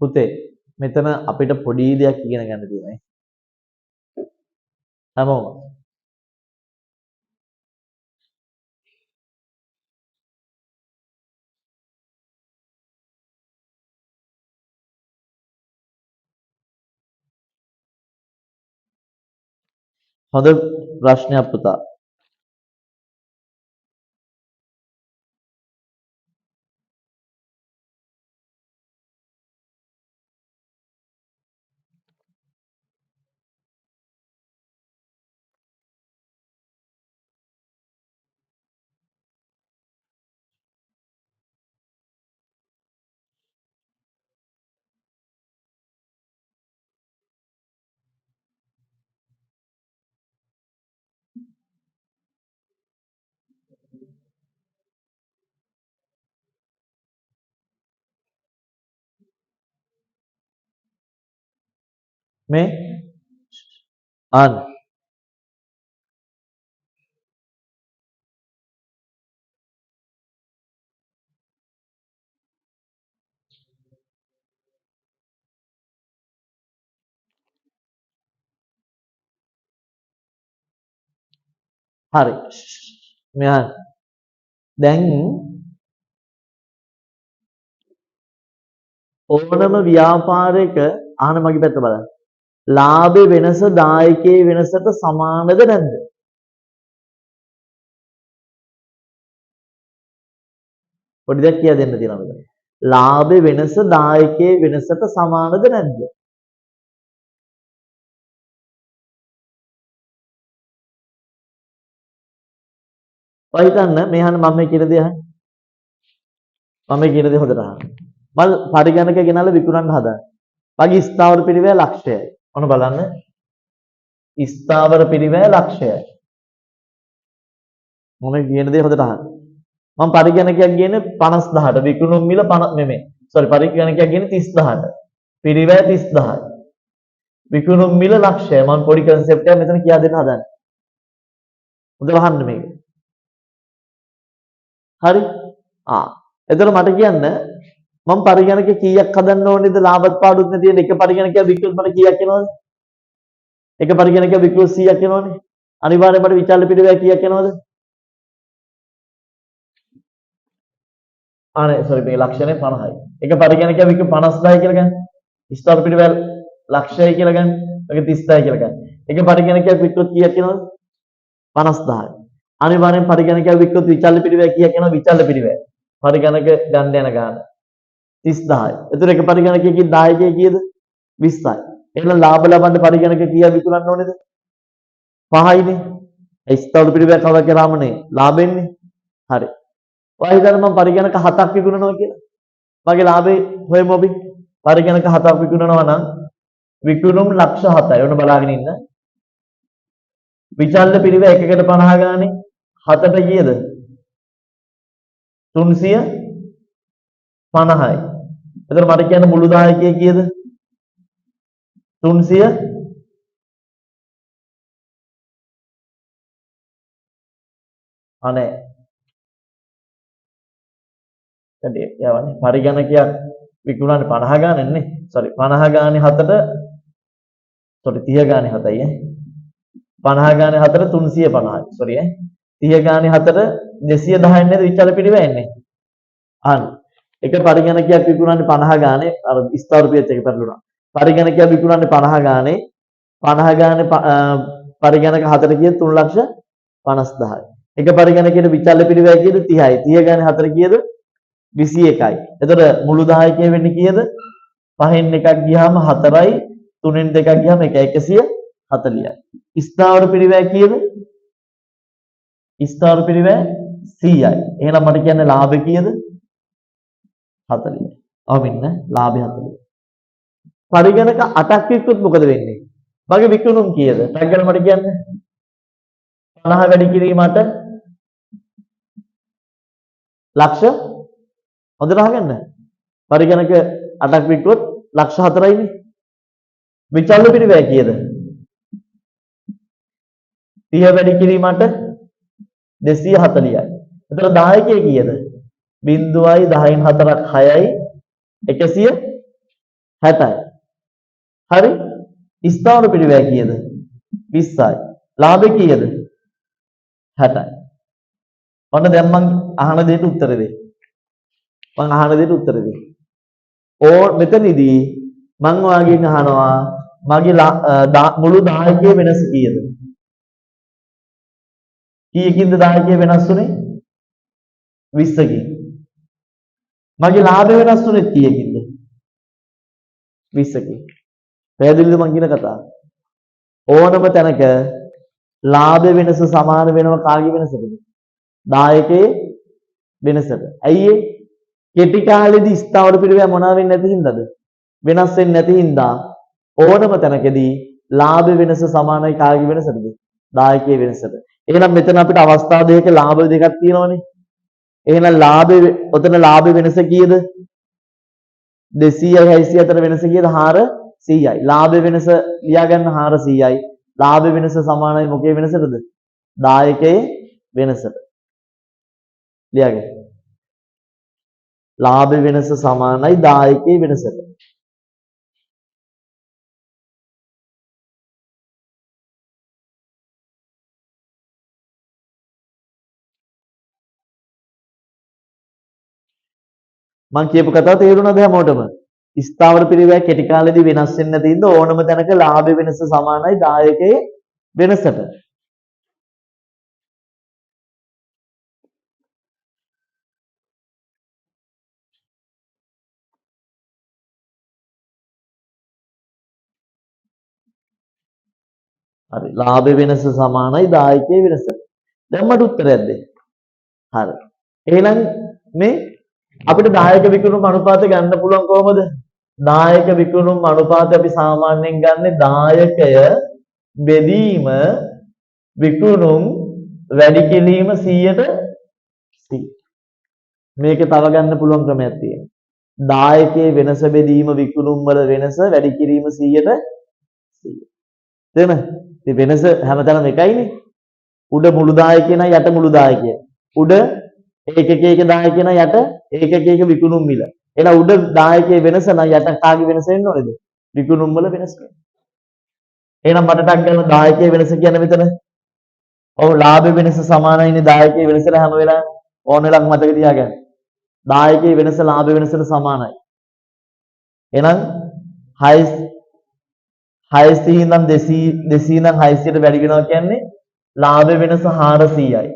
පුතේ මෙතන අපිට පොඩි දෙයක් ඉගෙන ගන්න තියෙනවා. හැමෝම හොඳ ප්‍රශ්නයක් පුතා. මේ ආන්න හරි. මෙහා දැන් ඕනම ව්‍යාපාරයක අහන මගේ පැත්ත බලන්න. ලාභේ වෙනස දායකයේ වෙනසට සමානද නැද්ද? පොඩි දෙයක් කියලා දෙන්න තියෙනවා මෙතන. ලාභේ වෙනස දායකයේ වෙනසට සමානද නැද්ද? ඔයහිතන්න මේ අහන්න මම මේ කියන දේ අහන්න. මම මේ කියන දේ හොඳට අහන්න. මම පරිගණක ගෙනල්ලා විකුණන්න හදන්නේ. මගේ ස්ථාවර පිරිවැය ලක්ෂයයි. ඔන්න බලන්න. ස්ථාවර පිරිවැය ලක්ෂයයි. මම කියන දේ හොඳට අහන්න. මම පරිගණකයක් ගන්නේ 50000ට විකුණුම් මිල 50 නෙමෙයි. sorry පරිගණකයක් ගන්නේ 30000ට. පිරිවැය 30000යි. විකුණුම් මිල ලක්ෂයයි. මම පොඩි concept එකක් මෙතන කියා දෙන්න හදන්නේ. හොඳට අහන්න මේක. හරි? එතකොට මට කියන්න මම පරිගණක කීයක් හදන්න ඕනේද ලාභත් පාඩුත් නැති වෙන එක පරිගණකයක් විකුණුත් මට කීයක් එනවද? එක පරිගණකයක් විකුණුත් 100ක් එනවනේ. අනිවාර්යයෙන් මට විචාල පිටවැය කීයක් එනවද? අනේ සෝරි මේ ලක්ෂණය 50යි. එක පරිගණකයක් විකුණු 50000 කියලා ගන්න. ස්ථාවර පිටවැය ලක්ෂයයි කියලා ගන්න. ඒක 30000 කියලා ගන්න. එක පරිගණකයක් විකුණුත් කීයක් එනවද? 50000යි. අනිවාර්යෙන් පරිගණකයක් විකුණුත් විචාල පිටවැය කීයක් එනවද? විචාල පිටවැය. පරිගණක ගන්න යන ගාන 30000යි. එතකොට එක පරිගණකයකින් 10 කීයද? 20යි. එහෙනම් ලාභ ලබන්න පරිගණක කීයක් විකුණන්න ඕනේද? 5යිනේ. ඒ ස්ථාවර පිටවැය කවදා කරාමනේ ලාභෙන්නේ. හරි. ඔය හිතන්න මම පරිගණක 7ක් විකුණනවා කියලා. මගේ ලාභේ හොයමු අපි. පරිගණක 7ක් විකුණනවා නම් විකුණුම් ලක්ෂ 7යි. ඔන්න බලාගෙන ඉන්න. විචල්්‍ය පිරිවැය එකකට 50 ගානේ 7ට කීයද? 350යි. එතකොට මට කියන්න මුළු දායකයේ කීයද? 300 අනේ යවන්නේ පරිගණකයක් විකුණන්නේ 50 ගානෙන්නේ. සෝරි 50 ගානේ 7ට සෝරි 30 ගානේ 7යි 50 ගානේ 7ට 350යි. සෝරි 30 ගානේ 7ට 210 නේද විචාර පිළිවෙන්නේ. අහන්න. එක පරිගණකයක් විකුණන්නේ 50 ගානේ අර ස්ථාවර පියච් එක පෙරළුණා. පරිගණකයක් විකුණන්නේ 50 ගානේ 50 ගානේ පරිගණක 7ට කියේ 3,50,000යි. එක පරිගණකයේ විචාර පිළිවෙය කීයද 30යි. 30 ගානේ 4 කීයද 21යි. එතකොට මුළු දායකය වෙන්නේ කීයද? 5න් එකක් ගියාම 4යි 3න් දෙකක් ගියාම 140යි. ස්ථාවර පිරිවැය කීයද? ස්ථාවර පිරිවැය 100යි. එහෙනම් මට කියන්නේ ලාභය කීයද? 40යි. අවමින්න ලාභය 40යි. පරිගණක 8ක් විකුත් මොකද වෙන්නේ? මගේ විකුණුම් කීයද? ටැග් ගාලා මට කියන්න. 50 වැඩි කිරීමට ලක්ෂ හොඳට අහගන්න. පරිගණක 8ක් විකුත් ලක්ෂ 4යිනේ. විචල්්‍ය පිරිවැය කීයද? 30 වැඩි කිරීමට 240යි. එතකොට දායකයේ කීයද? 0.10න් 4ක් 6යි 160යි. හරි? ස්ථාවර පිරිවැය කීයද? 20යි. ලාභය කීයද? 60යි. ඔන්න දැන් මං අහන දෙයට උත්තර දෙන්න. මං අහන දෙයට උත්තර දෙන්න. මෙතනදී මං ඔයාගෙන් අහනවා මගේ මුළු දායකයේ වෙනස කීයද? කීයකින්ද දායකයේ වෙනස් වුනේ? 20කින්. මගේ ලාභය වෙනස් වුනේ කීයකින්ද? 20කින්. පැහැදිලිද මං කියන කතාව? ඕනම තැනක ලාභ වෙනස සමාන වෙනවා කාගේ වෙනසටද? දායකයේ වෙනසට. ඇයි ඒ? කෙටි කාලෙදී ස්ථාවර පිරිවැය මොනවා වෙන්නේ නැති හින්දාද? වෙනස් වෙන්නේ නැති හින්දා ඕනම තැනකදී ලාභ වෙනස සමානයි කාගේ වෙනසටද? දායකයේ වෙනසට. එහෙනම් මෙතන අපිට අවස්ථා දෙකක ලාභ දෙකක් තියෙනවනේ. එහෙනම් ඔතන ලාභ වෙනස කීයද? 200යි 600 අතර වෙනස කීයද? 400යි. ලාභ වෙනස ලියාගන්න 400යි. ලාභ වෙනස සමානයි මොකේ වෙනසටද? දායකයේ වෙනසට. ලියාගන්න. ලාභ වෙනස සමානයි දායකයේ වෙනසට. මං කියපු කතාව තේරුණාද හැමෝටම? ස්ථාවර පිරිවැය කෙටි කාලෙදී වෙනස් වෙන්නේ නැති ඉඳ ඕනම තැනක ලාභ වෙනස සමානයි දායකයේ වෙනසට. හරි. ලාභ වෙනස සමානයි දායකයේ වෙනසට. දැන් මට උත්තරයක් දෙන්න. හරි. එහෙනම් මේ අපිට දායක විකුණුම් අනුපාත ගන්න පුළුවන් කොහොමද? දායක විකුණුම් අනුපාත අපි සාමාන්‍යයෙන් ගන්නේ දායකය බෙදීම විකුණුම් වැඩි කිරීම 100ට 100. මේක තව ගන්න පුළුවන් ක්‍රමයක් තියෙනවා. දායකයේ වෙනස බෙදීම විකුණුම් වල වෙනස වැඩි කිරීම 100ට 100. තේරෙනවද? මේ වෙනස හැමතැනම එකයිනේ. උඩ මුළු දායකය නම් යට මුළු දායකය. උඩ ඒකක දායකය නම් යට ඒකක විකුණුම් මිල. එහෙනම් උඩ දායකයේ වෙනස නම් යට කාගේ වෙනස වෙන්න ඕනේද? විකුණුම් වල වෙනස. එහෙනම් මට ටක් ගන්න දායකයේ වෙනස කියන්නේ මෙතන. ඔව් ලාභ වෙනස සමානයිනේ දායකයේ වෙනසට හැම වෙලාවෙම ඕන වෙලාවක් මතක තියාගන්න. දායකයේ වෙනස ලාභ වෙනසට සමානයි. එහෙනම් 600 ඉඳන් 200 ඉඳන් 600ට වැඩි වෙනවා කියන්නේ ලාභ වෙනස 400යි.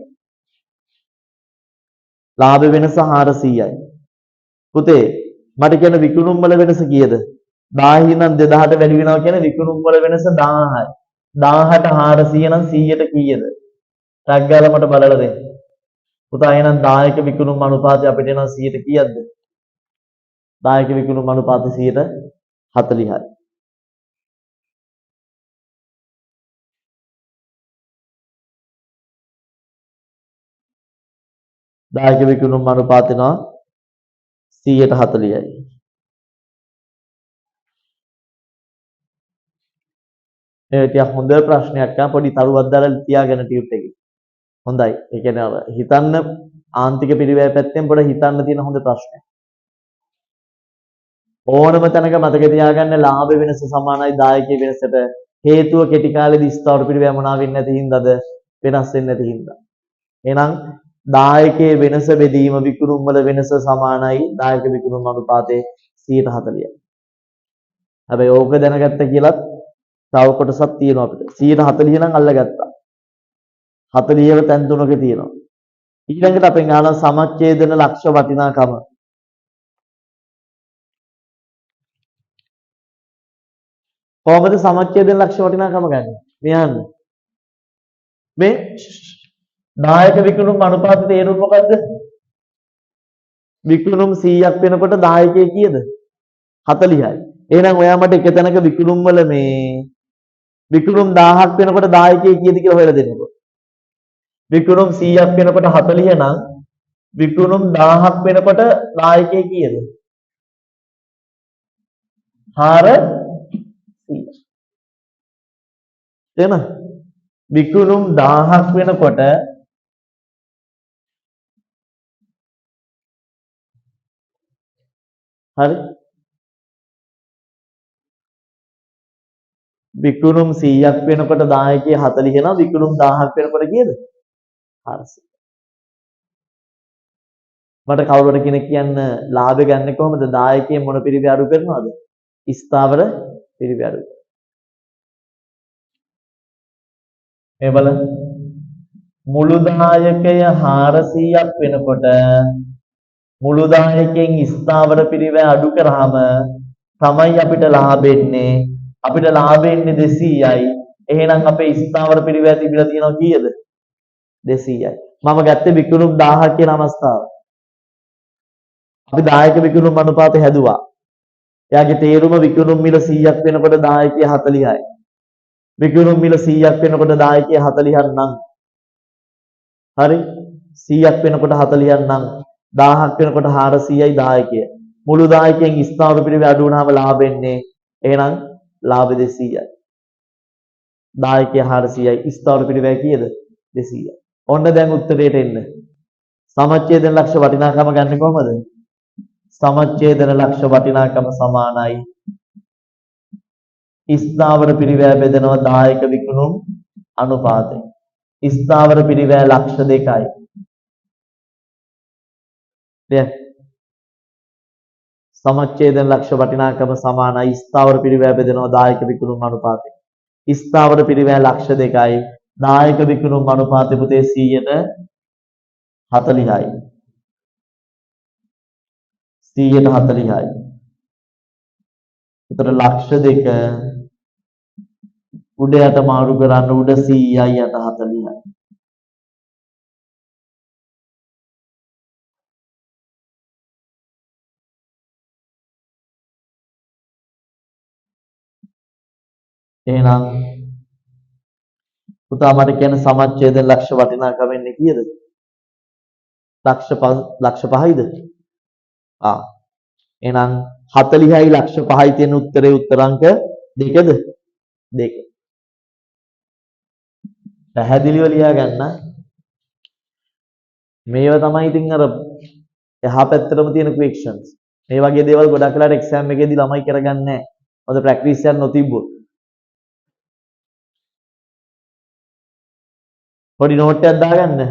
ලාභ වෙනස 400යි. පුතේ මට කියන විකුණුම් වල වෙනස කීයද? 1000 ඉඳන් 2000ට වැඩි වෙනවා කියන්නේ විකුණුම් වල වෙනස 1000යි. 1000ට 400 නම් 100ට කීයද? ටක් ගාලා මට බලලා දෙන්න. පුතා එහෙනම් දායක විකුණුම් අනුපාතය අපිට එනවා 100ට කීයක්ද? දායක විකුණුම් අනුපාතය 140යි. දායක විකුණුම් අනුපාතය නවා 140යි. මේ ටික හොඳ ප්‍රශ්නයක් නා පොඩි තරුවක් දාලා තියාගෙන ටියුට් එකේ. හොඳයි. ඒ කියන්නේ හිතන්න ආන්තික පිරිවැය පැත්තෙන් පොඩ හිතන්න තියෙන හොඳ ප්‍රශ්නයක්. ඕනම තැනක මතක තියාගන්න ලාභ වෙනස සමානයි දායකයේ වෙනසට. හේතුව කෙටි කාලේදී ස්ථාවර පිරිවැය මොනවා වෙන්නේ නැති හින්දාද? වෙනස් වෙන්නේ නැති හින්දා. එහෙනම් දායකයේ වෙනස බෙදීම විකුණුම් වල වෙනස සමානයි දායක විකුණුම් අනුපාතයේ 140යි. හැබැයි ඕක දැනගත්ත කියලත් තව කොටසක් තියෙනවා අපිට. 140 නම් අල්ලගත්තා. 40 තැන් තුනක තියෙනවා. ඊළඟට අපෙන් අහන සමච්ඡේදන ලක්ෂ වටිනාකම. කොහොමද සමච්ඡේදන ලක්ෂ වටිනාකම ගන්න? මේ අහන්නේ. මේ දායක විකුණුම් අනුපාත තේරුම මොකද්ද? විකුණුම් 100ක් වෙනකොට දායකයේ කීයද? 40යි. එහෙනම් ඔයා මට එක තැනක විකුණුම් වල මේ විකුණුම් 1000ක් වෙනකොට දායකයේ කීයද කියලා හොයලා දෙන්නකෝ. විකුණුම් 100ක් වෙනකොට 40 නම් විකුණුම් 1000ක් වෙනකොට දායකයේ කීයද? 400. එතන විකුණුම් 1000ක් වෙනකොට හරි විකුණුම් 100ක් වෙනකොට දායකයේ 40 නම් විකුණුම් 1000ක් වෙනකොට කීයද? 400. මට කවුරුර කෙනෙක් කියන්න ලාභය ගන්න කොහොමද? දායකයේ මොන පිරිවැය අඩු කරනවද? ස්ථාවර පිරිවැය අඩු. මේ බලන්න මුළු දායකය 400ක් වෙනකොට මුළු දායකයෙන් ස්ථාවර පිරිවැය අඩු කරාම තමයි අපිට ලාභෙන්නේ. අපිට ලාභෙන්නේ 200යි. එහෙනම් අපේ ස්ථාවර පිරිවැය තිබිලා තියෙනවා කීයද? 200යි. මම ගත්තේ විකුණුම් 1000ක් කියන අවස්ථාව. අපි දායක විකුණුම් අනුපාතය හැදුවා. එයාගේ තේරුම විකුණුම් මිල 100ක් වෙනකොට දායකය 40යි. විකුණුම් මිල 100ක් වෙනකොට දායකය 40ක් නම් හරි 100ක් වෙනකොට 40ක් නම් 1000ක් වෙනකොට 400යි දායකය. මුළු දායකයෙන් ස්ථාවර පිරිවැය අඩු වුණාම ලාභෙන්නේ. එහෙනම් ලාභ 200යි. දායකය 400යි ස්ථාවර පිරිවැය කීයද? 200යි. ඔන්න දැන් උත්තරයට එන්න. සමච්ඡේදන ලක්ෂ වටිනාකම ගන්න කොහමද? සමච්ඡේදන ලක්ෂ වටිනාකම සමානයි ස්ථාවර පිරිවැය බෙදනවා දායක විකුණුම් අනුපාතය. ස්ථාවර පිරිවැය ලක්ෂ 2යි. සමච්ඡේදන ලක්ෂ වටිනාකම සමානයි ස්ථාවර පිරිවැය බෙදනවා දායක විකුණුම් අනුපාතය. ස්ථාවර පිරිවැය ලක්ෂ 2යි. දායක විකුණුම් අනුපාතය පුතේ 100ට 40යි. 100ට 40යි. උතර ලක්ෂ 2 උඩ යට මාරු කරන්න උඩ 100යි යට 40යි. එහෙනම් පුතා මට කියන සමච්ඡේදන ලක්ෂ වටිනාකම වෙන්නේ කීයද? ලක්ෂ 5යිද? එහෙනම් 40යි ලක්ෂ 5යි තියෙන උත්තරේ උත්තර අංක දෙකද? 2. පැහැදිලිව ලියා ගන්න. මේව තමයි ඉතින් අර එහා පැත්තටම තියෙන questions. මේ වගේ දේවල් ගොඩක් වෙලාවට exam එකේදී ළමයි කරගන්නේ නැහැ. මොකද practice එකක් නොතිබ්බොත්. පොඩි note එකක් දාගන්න.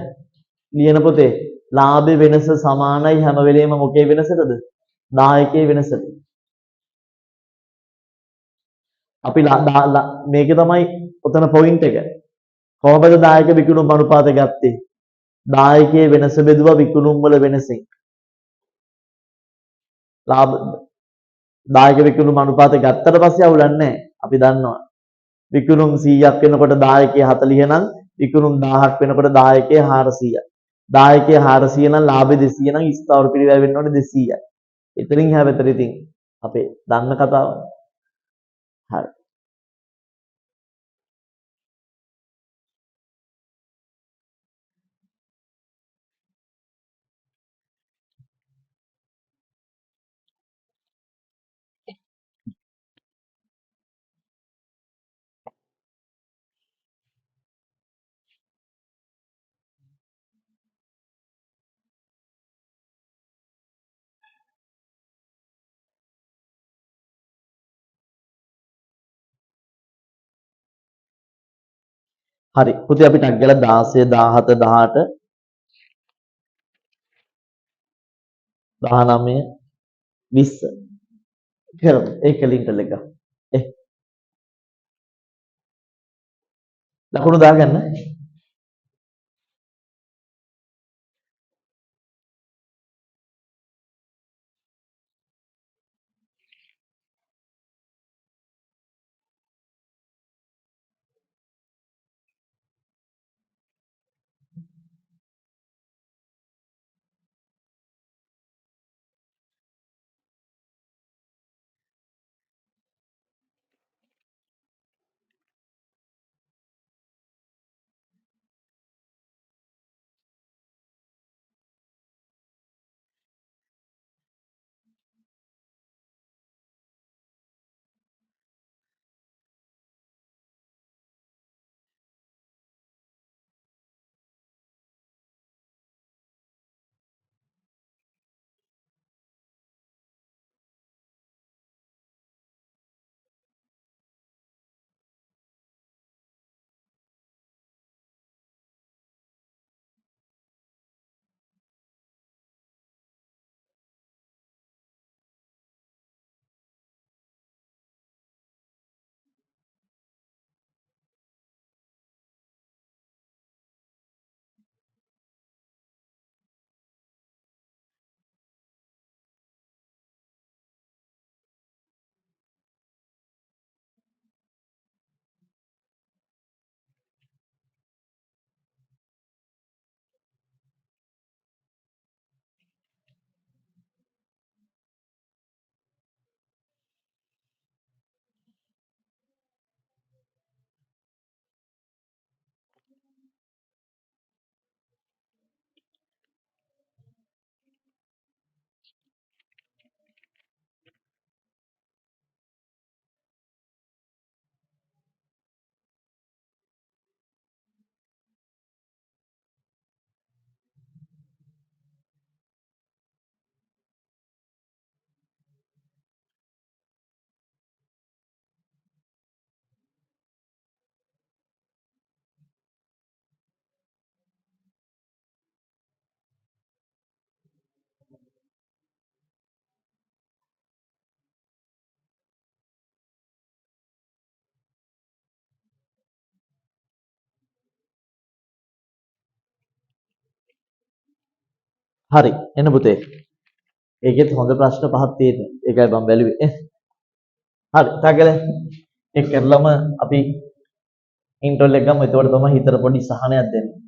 ලියන පොතේ ලාභේ වෙනස සමානයි හැම වෙලේම මොකේ වෙනසටද? දායකයේ වෙනසට. අපි මේක තමයි ඔතන point එක. කොහොමද දායක විකුණුම් අනුපාත ගත්තේ? දායකයේ වෙනස බෙදුවා විකුණුම් වල වෙනසෙන්. ලාභ දායක විකුණුම් අනුපාත ගත්තට පස්සේ අවුලක් නැහැ. අපි දන්නවා. විකුණුම් 100ක් වෙනකොට දායකයේ 40 නම් විකුණුම් 1000ක් වෙනකොට දායකයේ 400යි. දායකයේ 400 නම් ලාභේ 200 නම් ස්ථාවර පිරිවැය වෙන්න ඕනේ 200යි. එතනින් හැවෙතර ඉතින් අපේ දන්න කතාව. හරි. හරි. පුතේ අපි ටක් ගාලා 16 17 18 19 20 කරමු. ඒක ලින්ටල් එක. ඒ ලකුණු දාගන්න. හරි. එන්න පුතේ. ඒකෙත් හොඳ ප්‍රශ්න පහක් තියෙනවා. ඒකයි මම බැලුවේ. හරි. තාගල ඒක කරලම අපි ඉන්ට්‍රෝල් එක ගමු. එතකොට තමයි හිතට පොඩි සහනයක් දෙන්නේ.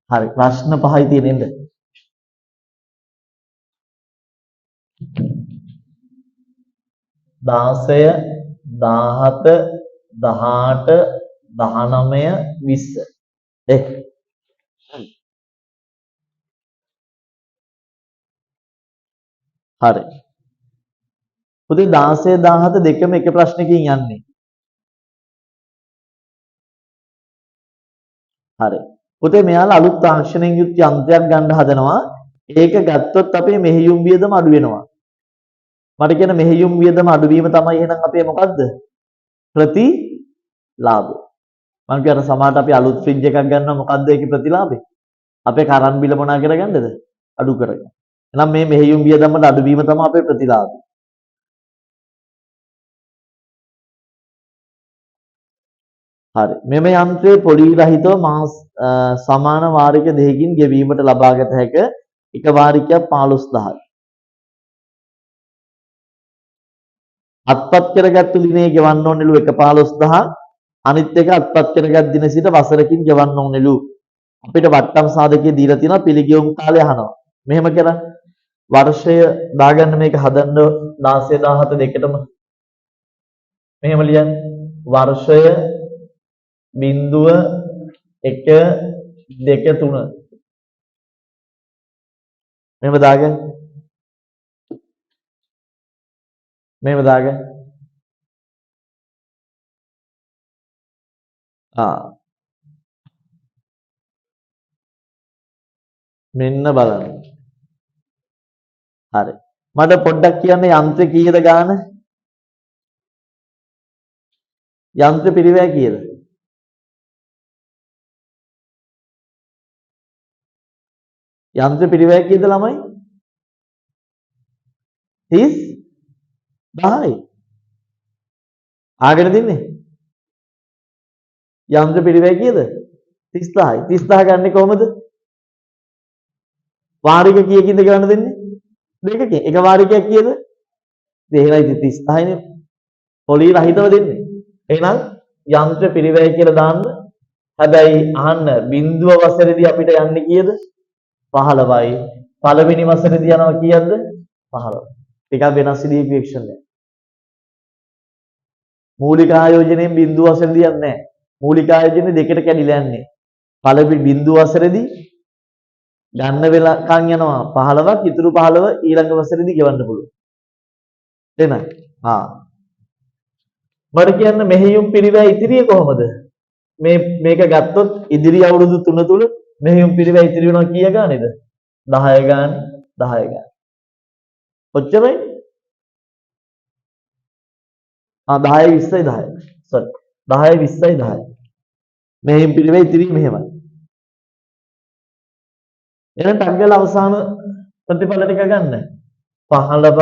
හරි. ප්‍රශ්න පහයි තියෙන්නේ නේද? දාසය 17 18 19 20 එක් හරි පුතේ 16 17 දෙකම එක ප්‍රශ්නකින් යන්නේ හරි. පුතේ මෙයාලා අලුත් තාක්ෂණයෙන් යුක්ත යන්ත්‍රයක් ගන්න හදනවා. ඒක ගත්තොත් අපේ මෙහෙයුම් වියදම අඩු වෙනවා. මට කියන මෙහෙයුම් වියදම අඩුවීම තමයි එහෙනම් අපේ මොකද්ද? ප්‍රතිලාභය. මම කියන සමහරට අපි අලුත් ෆ්‍රිජ් එකක් ගන්නවා මොකද්ද ඒකේ ප්‍රතිලාභය? අපේ කරන්ට් බිල මොනා කරගන්නද? අඩු කරගන්න. එහෙනම් මේ මෙහෙයුම් වියදම වල අඩුවීම තමයි අපේ ප්‍රතිලාභය. හරි. මෙම යන්ත්‍රයේ පොලි රහිතව මාස සමාන වාරික දෙකකින් ගෙවීමට ලබාගත හැක එක වාරිකයක් 15000යි. අත්පත් කරගත්තු දිනේ ගෙවන්න ඕනෙලු එක 15000 අනිත් එක අත්පත් කරගත් දින සිට වසරකින් ගෙවන්න ඕනෙලු. අපිට වට්ටම් සාධකයේ දීලා තියෙනවා පිළිගෙවුම් කාලය අහනවා. මෙහෙම කරා වර්ෂය දාගන්න මේක හදන්න 16 17 දෙකටම මෙහෙම ලියන්න. වර්ෂය 0 1 2 3 මෙහෙම දාගන්න. මෙහෙම දාගන්න. මෙන්න බලන්න. හරි. මට පොඩ්ඩක් කියන්න යන්ත්‍රය කීයද ගාන? යන්ත්‍ර පිරිවැය කීයද? යන්ත්‍ර පිරිවැය කීයද ළමයි? 10යි. ආගෙන දින්නේ? යන්ත්‍ර පිරිවැය කීයද? 30000යි. 30000 ගන්නේ කොහමද? වාරික කීයකින්ද ගන්න දෙන්නේ? දෙකකින්. එක වාරිකයක් කීයද? එහෙනම් 30000යිනේ. පොලි රහිතව දෙන්නේ. එහෙනම් යන්ත්‍ර පිරිවැය කියලා දාන්න. හැබැයි අහන්න බිඳුව වසරේදී අපිට යන්නේ කීයද? 15යි. පළවෙනි වසරේදී යනවා කීයක්ද? 15. ටිකක් වෙනස් විදිහේ ඉක්වේෂන් එක. මූලික ආයෝජනයෙන් බිඳුව වසරේදී යන්නේ නැහැ. මූලික ආයෝජනේ දෙකට කැඩිලා යන්නේ. පළවෙනි බිඳුව වසරේදී ගන්න වෙලකන් යනවා 15ක් ඉතුරු 15 ඊළඟ වසරේදී ගෙවන්න පුළුවන්. එහෙනම් මට කියන්න මෙහෙයුම් පිරිවැය ඉතිරිය කොහමද? මේක ගත්තොත් ඉදිරි අවුරුදු 3 තුල මෙහෙයුම් පිරිවැය ඉතිරි වෙනවා කීය ගානේද? 10 ගාන 10 ගාන. ඔච්චරයි. 10යි 20යි 10යි. sorry 10යි 20යි 10යි. මෙහෙයුම් පිරිවැය ඉතිරි මෙහෙමයි. එහෙනම් ටග්ගල අවසාන ප්‍රතිඵල ටික ගන්න. 15ක්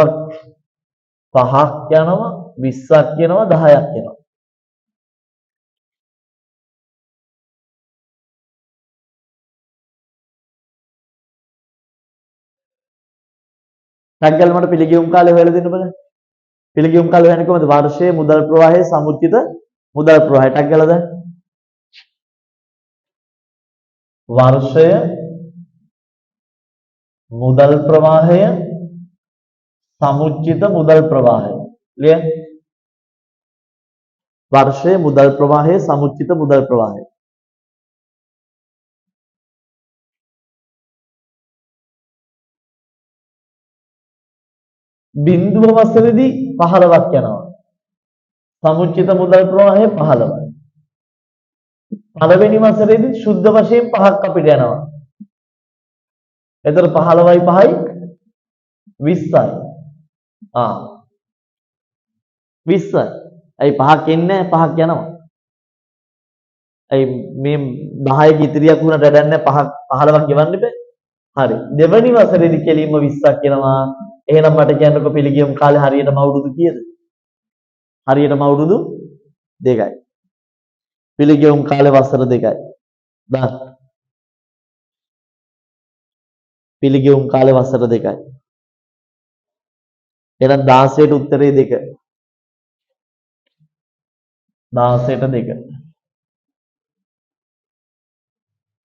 5ක් යනවා 20ක් යනවා 10ක් යනවා. ටග්ගල මට පිළිගියුම් කාලය හොයලා දෙන්න බලන්න. පිළිගියුම් කාලය හොයන්නේ කොහොමද? වර්ෂයේ මුදල් ප්‍රවාහයේ සමුච්චිත මුදල් ප්‍රවාහය ටග්ගල දාන්න. වර්ෂය මුදල් ප්‍රවාහය සමුච්චිත මුදල් ප්‍රවාහය ලියන්න. වර්ෂයේ මුදල් ප්‍රවාහය සමුච්චිත මුදල් ප්‍රවාහය. බිඳුව වසරේදී 15ක් යනවා. සමුච්චිත මුදල් ප්‍රවාහය 15යි. පළවෙනි වසරේදී සුද්ධ වශයෙන් 5ක් අපිට යනවා. එතකොට 15යි 5යි 20යි. 20යි. අයි 5ක් එන්නේ 5ක් යනවා. අයි මේ 10ක ඉතිරියක් වුණාට වැඩක් නැහැ 5ක් 15ක් ගෙවන්න බෑ. හරි. දෙවැනි වසරේදී කෙලින්ම 20ක් එනවා. එහෙනම් මට කියන්නකො පිළිගියුම් කාලේ හරියටම අවුරුදු කීයද? හරියටම අවුරුදු 2යි. පිළිගියුම් කාලේ වසර 2යි. දාන්න. පිළිගියුම් කාලේ වසර 2යි. එහෙනම් 16ට උත්තරේ 2. 16ට 2.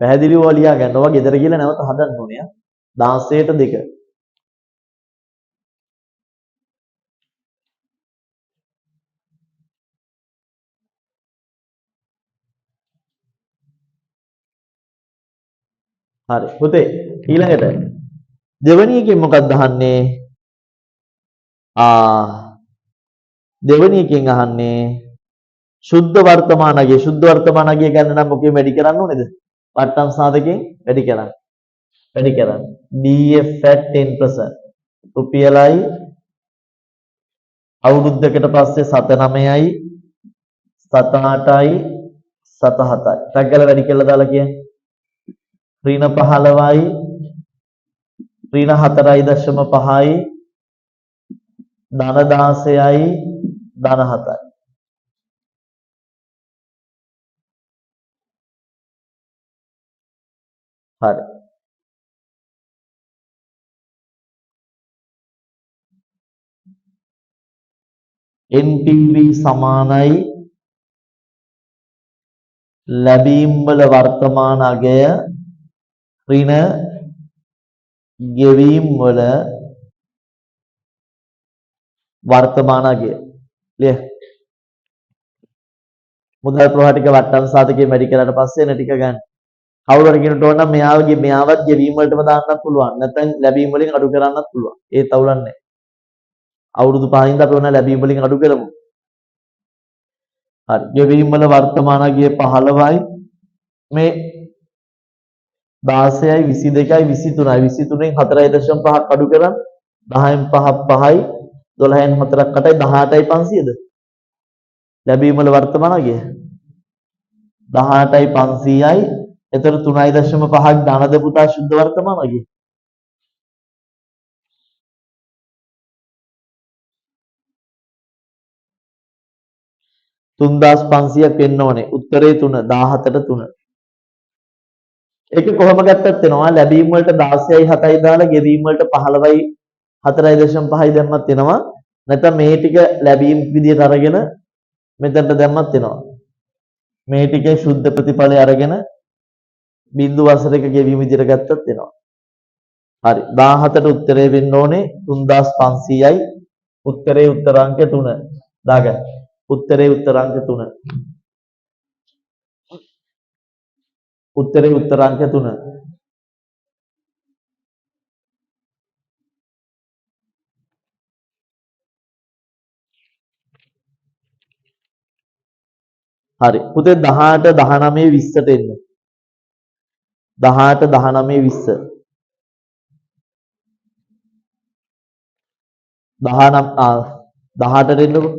පැහැදිලිව ලියා ගන්න. ඔයා ගෙදර ගිහලා නැවත හදන්න ඕනේ. 16ට 2. හරි. පුතේ ඊළඟට දෙවෙනි එකෙන් මොකක්ද අහන්නේ? දෙවෙනි එකෙන් අහන්නේ ශුද්ධ වර්තමානගේ. ශුද්ධ වර්තමානගේ ගන්න නම් මොකෙන් වැඩි කරන්න ඕනේද? වට්ටම් සාධකයෙන් වැඩි කරන්න. DF at 10%. රුපියලයි අවුරුද්දකට පස්සේ 79යි 78යි 77යි. ටග්ගල වැඩි කියලා දාලා කියන්නේ. ඍණ 15යි ඍණ 4.5යි ධන 16යි ධන 7යි. හරි. NPV සමානයි ලැබීම් වල වර්තමාන අගය ඍණ ගෙවීම් වල වර්තමාන අගය. ලිය. මුදල් ප්‍රවාහ ටික වට්ටම් සාධකයෙන් වැඩි කරලා පස්සේ එන ටික ගන්න. කවුරු හරි කෙනෙකුට ඕන නම් මෙයාවත් ගෙවීම් වලටම දාන්නත් පුළුවන්. නැත්නම් ලැබීම් වලින් අඩු කරන්නත් පුළුවන්. ඒත් අවුලක් නැහැ. අවුරුදු 5 ඉඳන් අපි ඕන ලැබීම් වලින් අඩු කරමු. හරි. ගෙවීම් වල වර්තමාන අගය 15යි මේ 16යි 22යි 23යි 23න් 4.5ක් අඩු කරන් 10න් 5ක් 5යි 12න් 4ක් 8යි 18යි 500ද ලැබීම් වල වර්තමාන අගය 18යි 500යි එතන 3.5ක් ධනද පුතා සුද්ධ වර්තමාන අගය 3500ක් වෙන්න ඕනේ උත්තරේ 3 17ට 3 ඒක කොහොම ගත්තත් වෙනවා ලැබීම් වලට 16යි 7යි දාලා ගෙවීම් වලට 15යි 4.5යි දැම්මත් වෙනවා නැත්නම් මේ ටික ලැබීම් විදියට අරගෙන මෙතනට දැම්මත් වෙනවා මේ ටිකේ සුද්ධ ප්‍රතිඵලය අරගෙන බිංදු වසරක ගෙවීම විදියට ගත්තත් වෙනවා හරි 17ට උත්තරේ වෙන්න ඕනේ 3500යි උත්තරේ උත්තර අංක 3 දාගන්න උත්තරේ උත්තර අංක 3 උත්තරේ උත්තර අංක 3 හරි පුතේ 18 19 20ට එන්න 18 19 20 18ට එන්නකො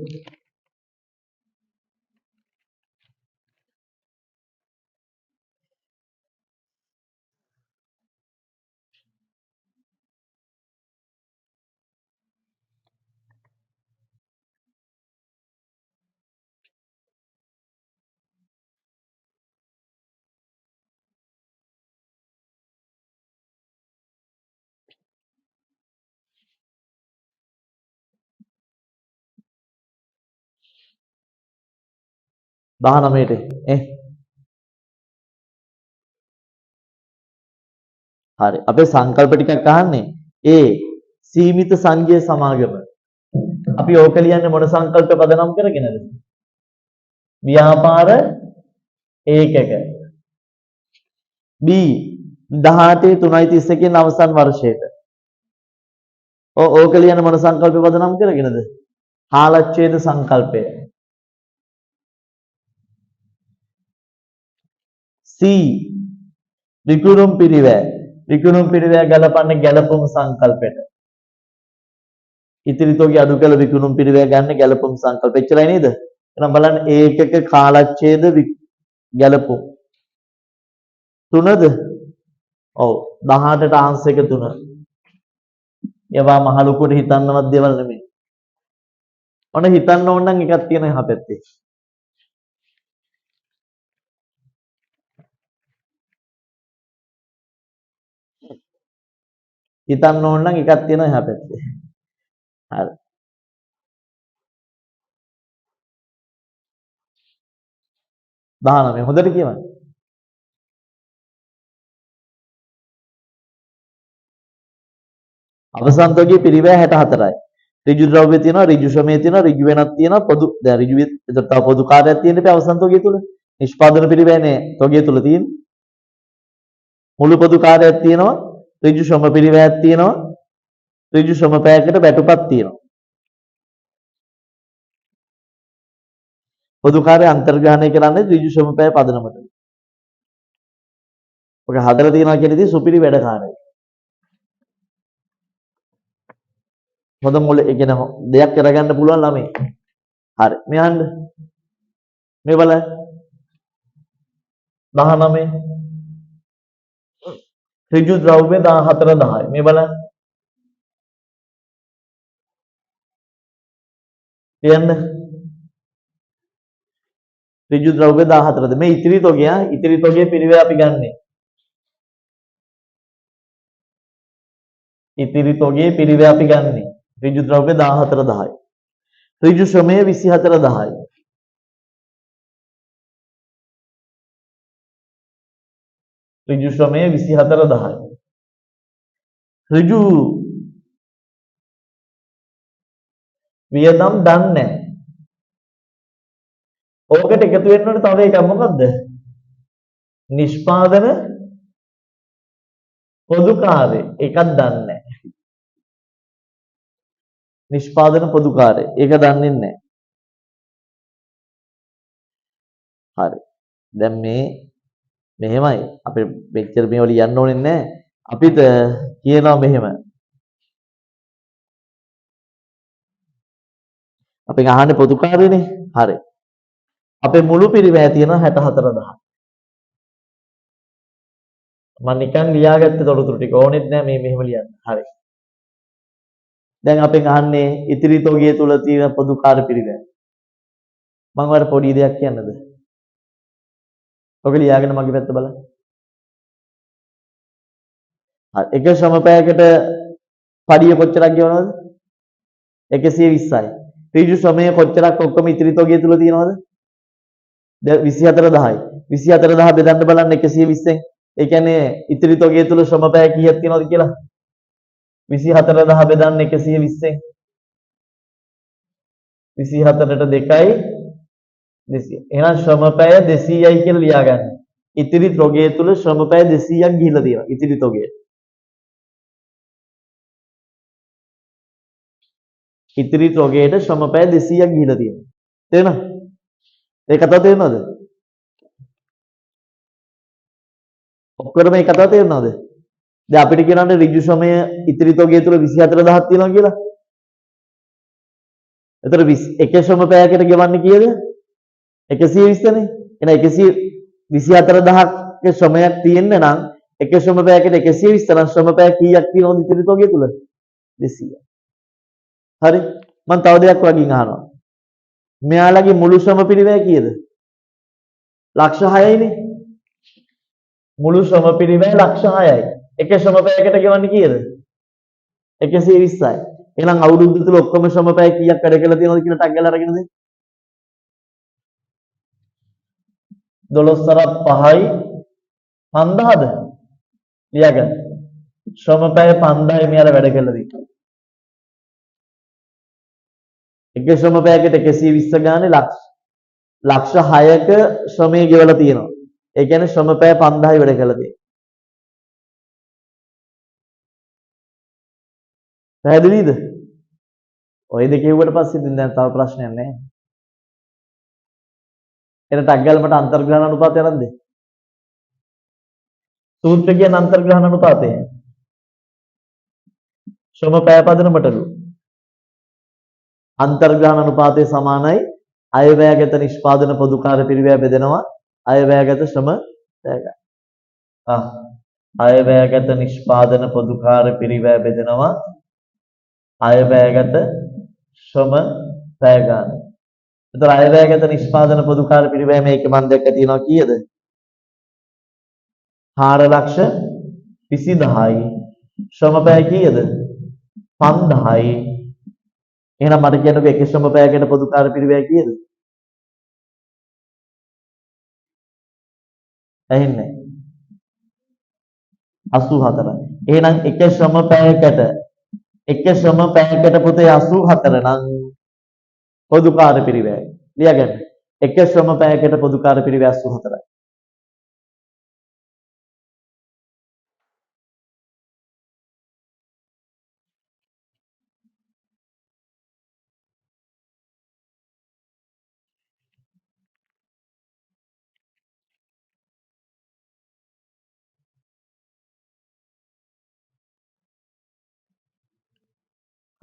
දහනමයට හරි අපේ සංකල්ප ටිකක් අහන්නේ ඒ සීමිත සංජය සමාගම අපි ඕක ලියන්නේ මොන සංකල්ප පදනම් කරගෙනද ව්‍යාපාර ඒකක B 18/3/31 අවසන් වර්ෂයට ඕක ලියන්නේ මොන සංකල්ප පදනම් කරගෙනද කාලච්ඡේද සංකල්පය C විකුණුම් පිරිවැය ගලපන්නේ ගැලපුම් සංකල්පයට ඉතිරි තෝගේ අඩු කළ විකුණුම් පිරිවැය ගන්න ගැලපුම් සංකල්ප එච්චරයි නේද එහෙනම් බලන්න ඒකක කාලච්ඡේද ගැලපුම් 3ද ඔව් 18ට ආන්සර් එක 3 ඒවා මහ ලොකුට හිතන්නවත් දේවල් නෙමෙයි ඔන්න හිතන්න ඕන නම් එකක් තියෙනවා එහා පැත්තේ හිතන්න ඕන නම් එකක් තියෙනවා එහා පැත්තේ. හරි. දහනමය හොඳට කියවන්න. අවසන් තෝගේ පිරිවැය 64යි. ඍජු ද්‍රව්‍ය තියෙනවා, ඍජු ශ්‍රමය තියෙනවා, ඍජු වෙනත් තියෙනවා, පොදු දැන් ඍජු එතකොට තව පොදු කාර්යයක් තියෙන ඉතින් අවසන් තෝගේ තුල. නිෂ්පාදන පිරිවැයනේ තෝගේ තුල තියෙන්නේ. මුළු පොදු කාර්යයක් තියෙනවා, ඍජු ශ්‍රම පිරිවැයක් තියෙනවා, ඍජු ශ්‍රම පැයකට වැටුපක් තියෙනවා. පොදු කාර්ය අන්තර්ග්‍රහණය කරන්නේ ඍජු ශ්‍රම පැය පදනමට. ඔක හදලා තියනවා කියනදී සුපිරි වැඩකාරයෙක්. හොඳ මොළ ඒ කියන්නේ දෙයක් කරගන්න පුළුවන් ළමයි. හරි. මේ අහන්න. මේ බලන්න. 19 ඍජු ද්‍රව්‍ය 14 10. මේ බලන්න. කියන්න. ඍජු ද්‍රව්‍ය 14ද මේ ඉතිරි තොගය පිරිවේ අපි ගන්නෙ. ඉතිරි තොගයේ පිරිවේ අපි ගන්නෙ. ඍජු ද්‍රව්‍ය 14 10යි. ඍජු ශ්‍රමය 24 10යි. ඍජු ශ්‍රමය 24 10යි. ඍජු වියදම් දන්නේ නැහැ. ඕකට එකතු වෙන්න ඕනේ තව එකක් මොකද්ද? නිෂ්පාදන පොදු කාර්ය එකක් දන්නේ නැහැ. නිෂ්පාදන පොදු කාර්ය ඒක දන්නේ නැහැ. හරි. දැන් මෙහෙමයි. අපි මෙච්චර මේව ලියන්න ඕනේ නැහැ. අපිට කියනවා මෙහෙම. අපි අහන්නේ පොදු කාර්යනේ. හරි. අපේ මුළු පිරිවැය තියෙනවා 64000. මම නිකන් ලියාගත්තේ තොරතුරු ටික ඕනෙත් නැහැ මේ මෙහෙම ලියන්න. හරි. දැන් අපෙන් අහන්නේ ඉතිරි තොගය තුල තියෙන පොදු කාර්ය පිරිවැය. මම ඔයාලට පොඩි දෙයක් කියන්නද? ඔක ලියාගෙන මගේ පැත්ත බලන්න. හරි. එක ශ්‍රමපෑයකට පඩිය කොච්චරක් ගෙවනවද? 120යි. ඍජු ශ්‍රමය කොච්චරක් ඔක්කොම ඉතිරි තොගය තුල තියෙනවද? 24000යි. 24000 බෙදන්න බලන්න 120ෙන්. ඒ කියන්නේ ඉතිරි තොගය තුල ශ්‍රමපෑය කීයක් තියෙනවද කියලා? 24000 බෙදන්න 120ෙන්. 24ට 2යි 200. එහෙනම් ශ්‍රමපෑය 200යි කියලා ලියාගන්න. ඉතිරි තොගය තුල ශ්‍රමපෑය 200ක් ගිහිලා තියෙනවා. ඉතිරි තොගය. ඉතිරි තොගයට ශ්‍රමපෑය 200ක් ගිහිලා තියෙනවා. තේරෙනවද? ඒ කතාව තේරෙනවද? ඔක්කොම මේ කතාව තේරෙනවද? දැන් අපිට කියනවානේ ඍජු ශ්‍රමය ඉතිරි තොගය තුල 24000ක් තියෙනවා කියලා. එතකොට එක ශ්‍රමපෑයකට ගෙවන්නේ කීයද? 120නේ. එහෙනම් 124,000ක ශ්‍රමයක් තියෙන්න නම් එක ශ්‍රමපෑයකට 120 නම් ශ්‍රමපෑය කීයක් තියෙනවද ඉතිරි තොගය තුල? 200. හරි. මම තව දෙයක් වගින් අහනවා. මෙයාලගේ මුළු ශ්‍රම පිරිවැය කීයද? ලක්ෂ 6යිනේ. මුළු ශ්‍රම පිරිවැය ලක්ෂ 6යි. එක ශ්‍රමපෑයකට ගෙවන්නේ කීයද? 120යි. එහෙනම් අවුරුද්ද තුල ඔක්කොම ශ්‍රමපෑය කීයක් වැඩ කළා තියෙනවද කියලා ටක් ගාලා අරගෙන දෙන්න. 12 5යි 5000ද? ලියාගන්න. ශ්‍රමපෑය 5000යි මෙයාලා වැඩ කළා තියෙන්නේ. එක ශ්‍රමපෑයකට 120 ගානේ ලක්ෂ 6ක ශ්‍රමයේ ගෙවලා තියෙනවා. ඒ කියන්නේ ශ්‍රමපෑය 5000යි වැඩ කළා තියෙන්නේ. පැහැදිලිද? ඔය දෙක කිව්වට පස්සේ ඉතින් දැන් තව ප්‍රශ්නයක් නැහැ. එන ටක් ගාලා මට අන්තර්ග්‍රහණ අනුපාතය අරන් දෙන්න. සූත්‍ර කියන අන්තර්ග්‍රහණ අනුපාතය. ශ්‍රමපෑය පදනමටලු. අන්තර්ග්‍රහණ අනුපාතය සමානයි අයවැයගත නිෂ්පාදන පොදු කාර්ය පිරිවැය බෙදෙනවා අයවැයගත ශ්‍රම පැය. අයවැයගත නිෂ්පාදන පොදු කාර්ය පිරිවැය බෙදෙනවා අයවැයගත ශ්‍රම පැය ගන්න. එතකොට අයවැයගත නිෂ්පාදන පොදු කාර්ය පිරිවැය මේකේ මම දැක්ක තියෙනවා කීයද? 4,20,000යි. ශ්‍රම පැය කීයද? 5000යි. එහෙනම් මට කියන්නකෝ එක ශ්‍රම පැයකට පොදු කාර්ය පිරිවැය කීයද? ඇහෙන්නේ 84. එහෙනම් එක ශ්‍රම පැයකට පුතේ 84 නම් පොදු කාර්ය පිරිවැය. ලියාගන්න. එක ශ්‍රම පැයකට පොදු කාර්ය පිරිවැය 84යි.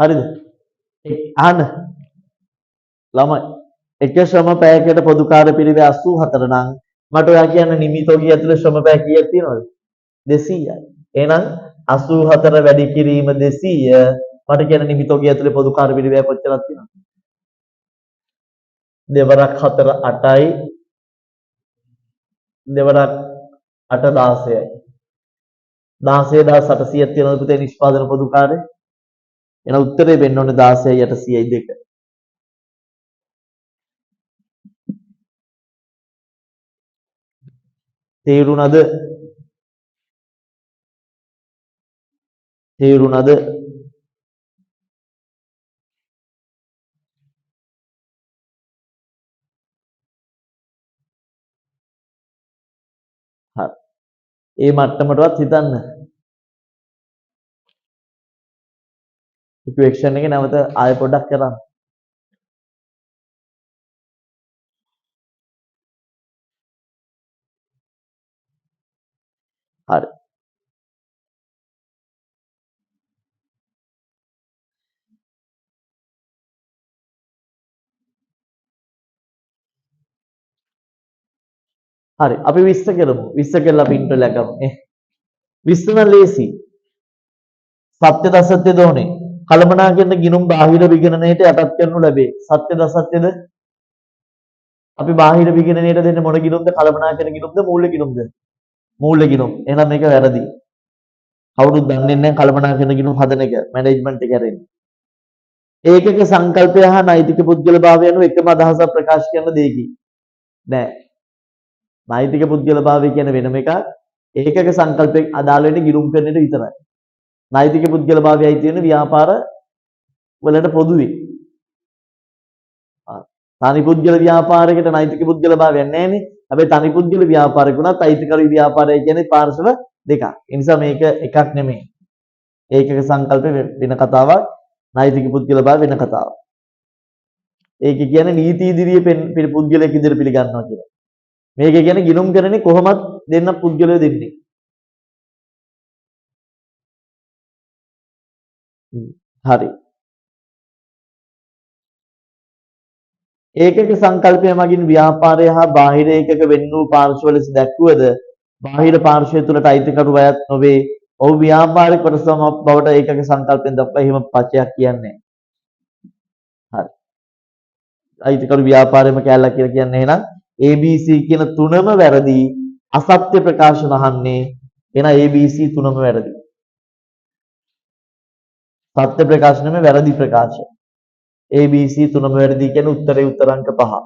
හරිද? අහන්න ළමයි. එක ශ්‍රම පැයකට පොදු කාර්ය පිරිවෙ 84 නම් මට ඔයා කියන්න නිමිතෝගිය ඇතුලේ ශ්‍රම පැය කීයක් තියෙනවද? 200යි. එහෙනම් 84 වැඩි කිරීම 200 මට කියන්න නිමිතෝගිය ඇතුලේ පොදු කාර්ය පිරිවෙ කොච්චරක් තියෙනවද? දෙවරක් 4 8යි දෙවරක් 8 16යි. 16800ක් තියෙනවද පුතේ නිෂ්පාදන පොදු කාර්යය? එහෙනම් උත්තරේ වෙන්න ඕනේ 16යි 800යි 2. තේරුණාද? තේරුණාද? හරි. ඒ මට්ටමටවත් හිතන්න. ඉක්වේෂන් එක නැවත ආයෙ පොඩ්ඩක් කරන්න. හරි. හරි. අපි 20 කරමු. 20 කරලා අපි ඉන්ටර්වල් එක කරමු. 20 නම් ලේසි. සත්‍යද අසත්‍යද ඕනේ. කලමනාකරන ගිනුම් බාහිර විගණනයට යටත් කරනු ලැබේ. සත්‍යද අසත්‍යද? අපි බාහිර විගණනයට දෙන්නේ මොන ගිනුම්ද? කලමනාකරන ගිනුම්ද? මූල්‍ය ගිනුම්ද? මූල්‍ය ගිනුම්. එහෙනම් මේක වැරදි. කවුරුත් දන්නේ නැහැ කලමනාකරන ගිනුම් හදන එක. මැනේජ්මන්ට් එක කරන්නේ. ඒකක සංකල්පය හා නෛතික පුද්ගලභාවය යනු එකම අදහසක් ප්‍රකාශ කරන දෙයකි. නෑ. නෛතික පුද්ගලභාවය කියන වෙනම එකක්. ඒකක සංකල්පයෙන් අදාළ වෙන්නේ ගිණුම් කරන එක විතරයි. නෛතික පුද්ගලභාවයයි තියෙන ව්‍යාපාර වලට පොදුයි. තනි පුද්ගල ව්‍යාපාරයකට නෛතික පුද්ගලභාවයක් නැහැනේ. හැබැයි තනි පුද්ගල ව්‍යාපාරයක උනත් අයිතිකරු ව්‍යාපාරය කියන්නේ පාර්ශව දෙකක්. ඒ නිසා මේක එකක් නෙමෙයි. ඒකක සංකල්ප වෙන කතාවක්. නෛතික පුද්ගලභාවය වෙන කතාවක්. ඒක කියන්නේ නීති ඉදිරියේ පුද්ගලයෙක් ඉදිරිය පිළිගන්නවා කියලා. මේක කියන්නේ ගිණුම් කරන්නේ කොහොමත් දෙන්න පුද්ගලයෝ දෙන්නේ. හරි. ඒකක සංකල්පය මගින් ව්‍යාපාරය හා බාහිර ඒකක වෙන් වූ පාර්ශ්ව ලෙස දැක්වුවද බාහිර පාර්ශ්වය තුළට අයිතිකරු අයත් නොවේ. ඔහු ව්‍යාපාරික කොටසම බවට ඒකක සංකල්පයෙන් දක්වා එහෙම පචයක් කියන්නේ. හරි. අයිතිකරු ව්‍යාපාරයේම කැලලා කියලා කියන්නේ එහෙනම් ABC කියන තුනම වැරදි. අසත්‍ය ප්‍රකාශන අහන්නේ. එහෙනම් ABC තුනම වැරදි. සත්‍ය ප්‍රකාශ නෙමෙයි වැරදි ප්‍රකාශ. ABC තුනම වැරදි කියන්නේ උත්තරේ උත්තරංක 5.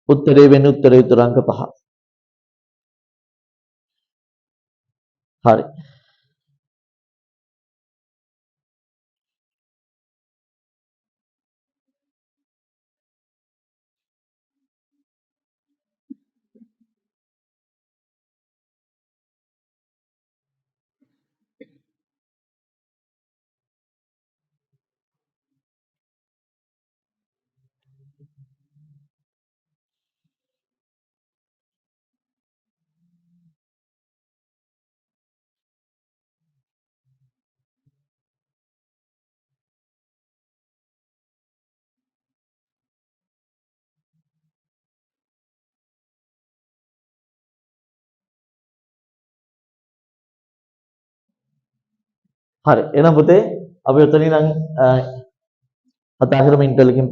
උත්තරේ වෙන්නේ උත්තරේ උත්තරංක 5. හරි. හරි. එහෙනම් පුතේ අපි උතනින් නම් කතා කරමු ඉන්ටර්වල් එකකින්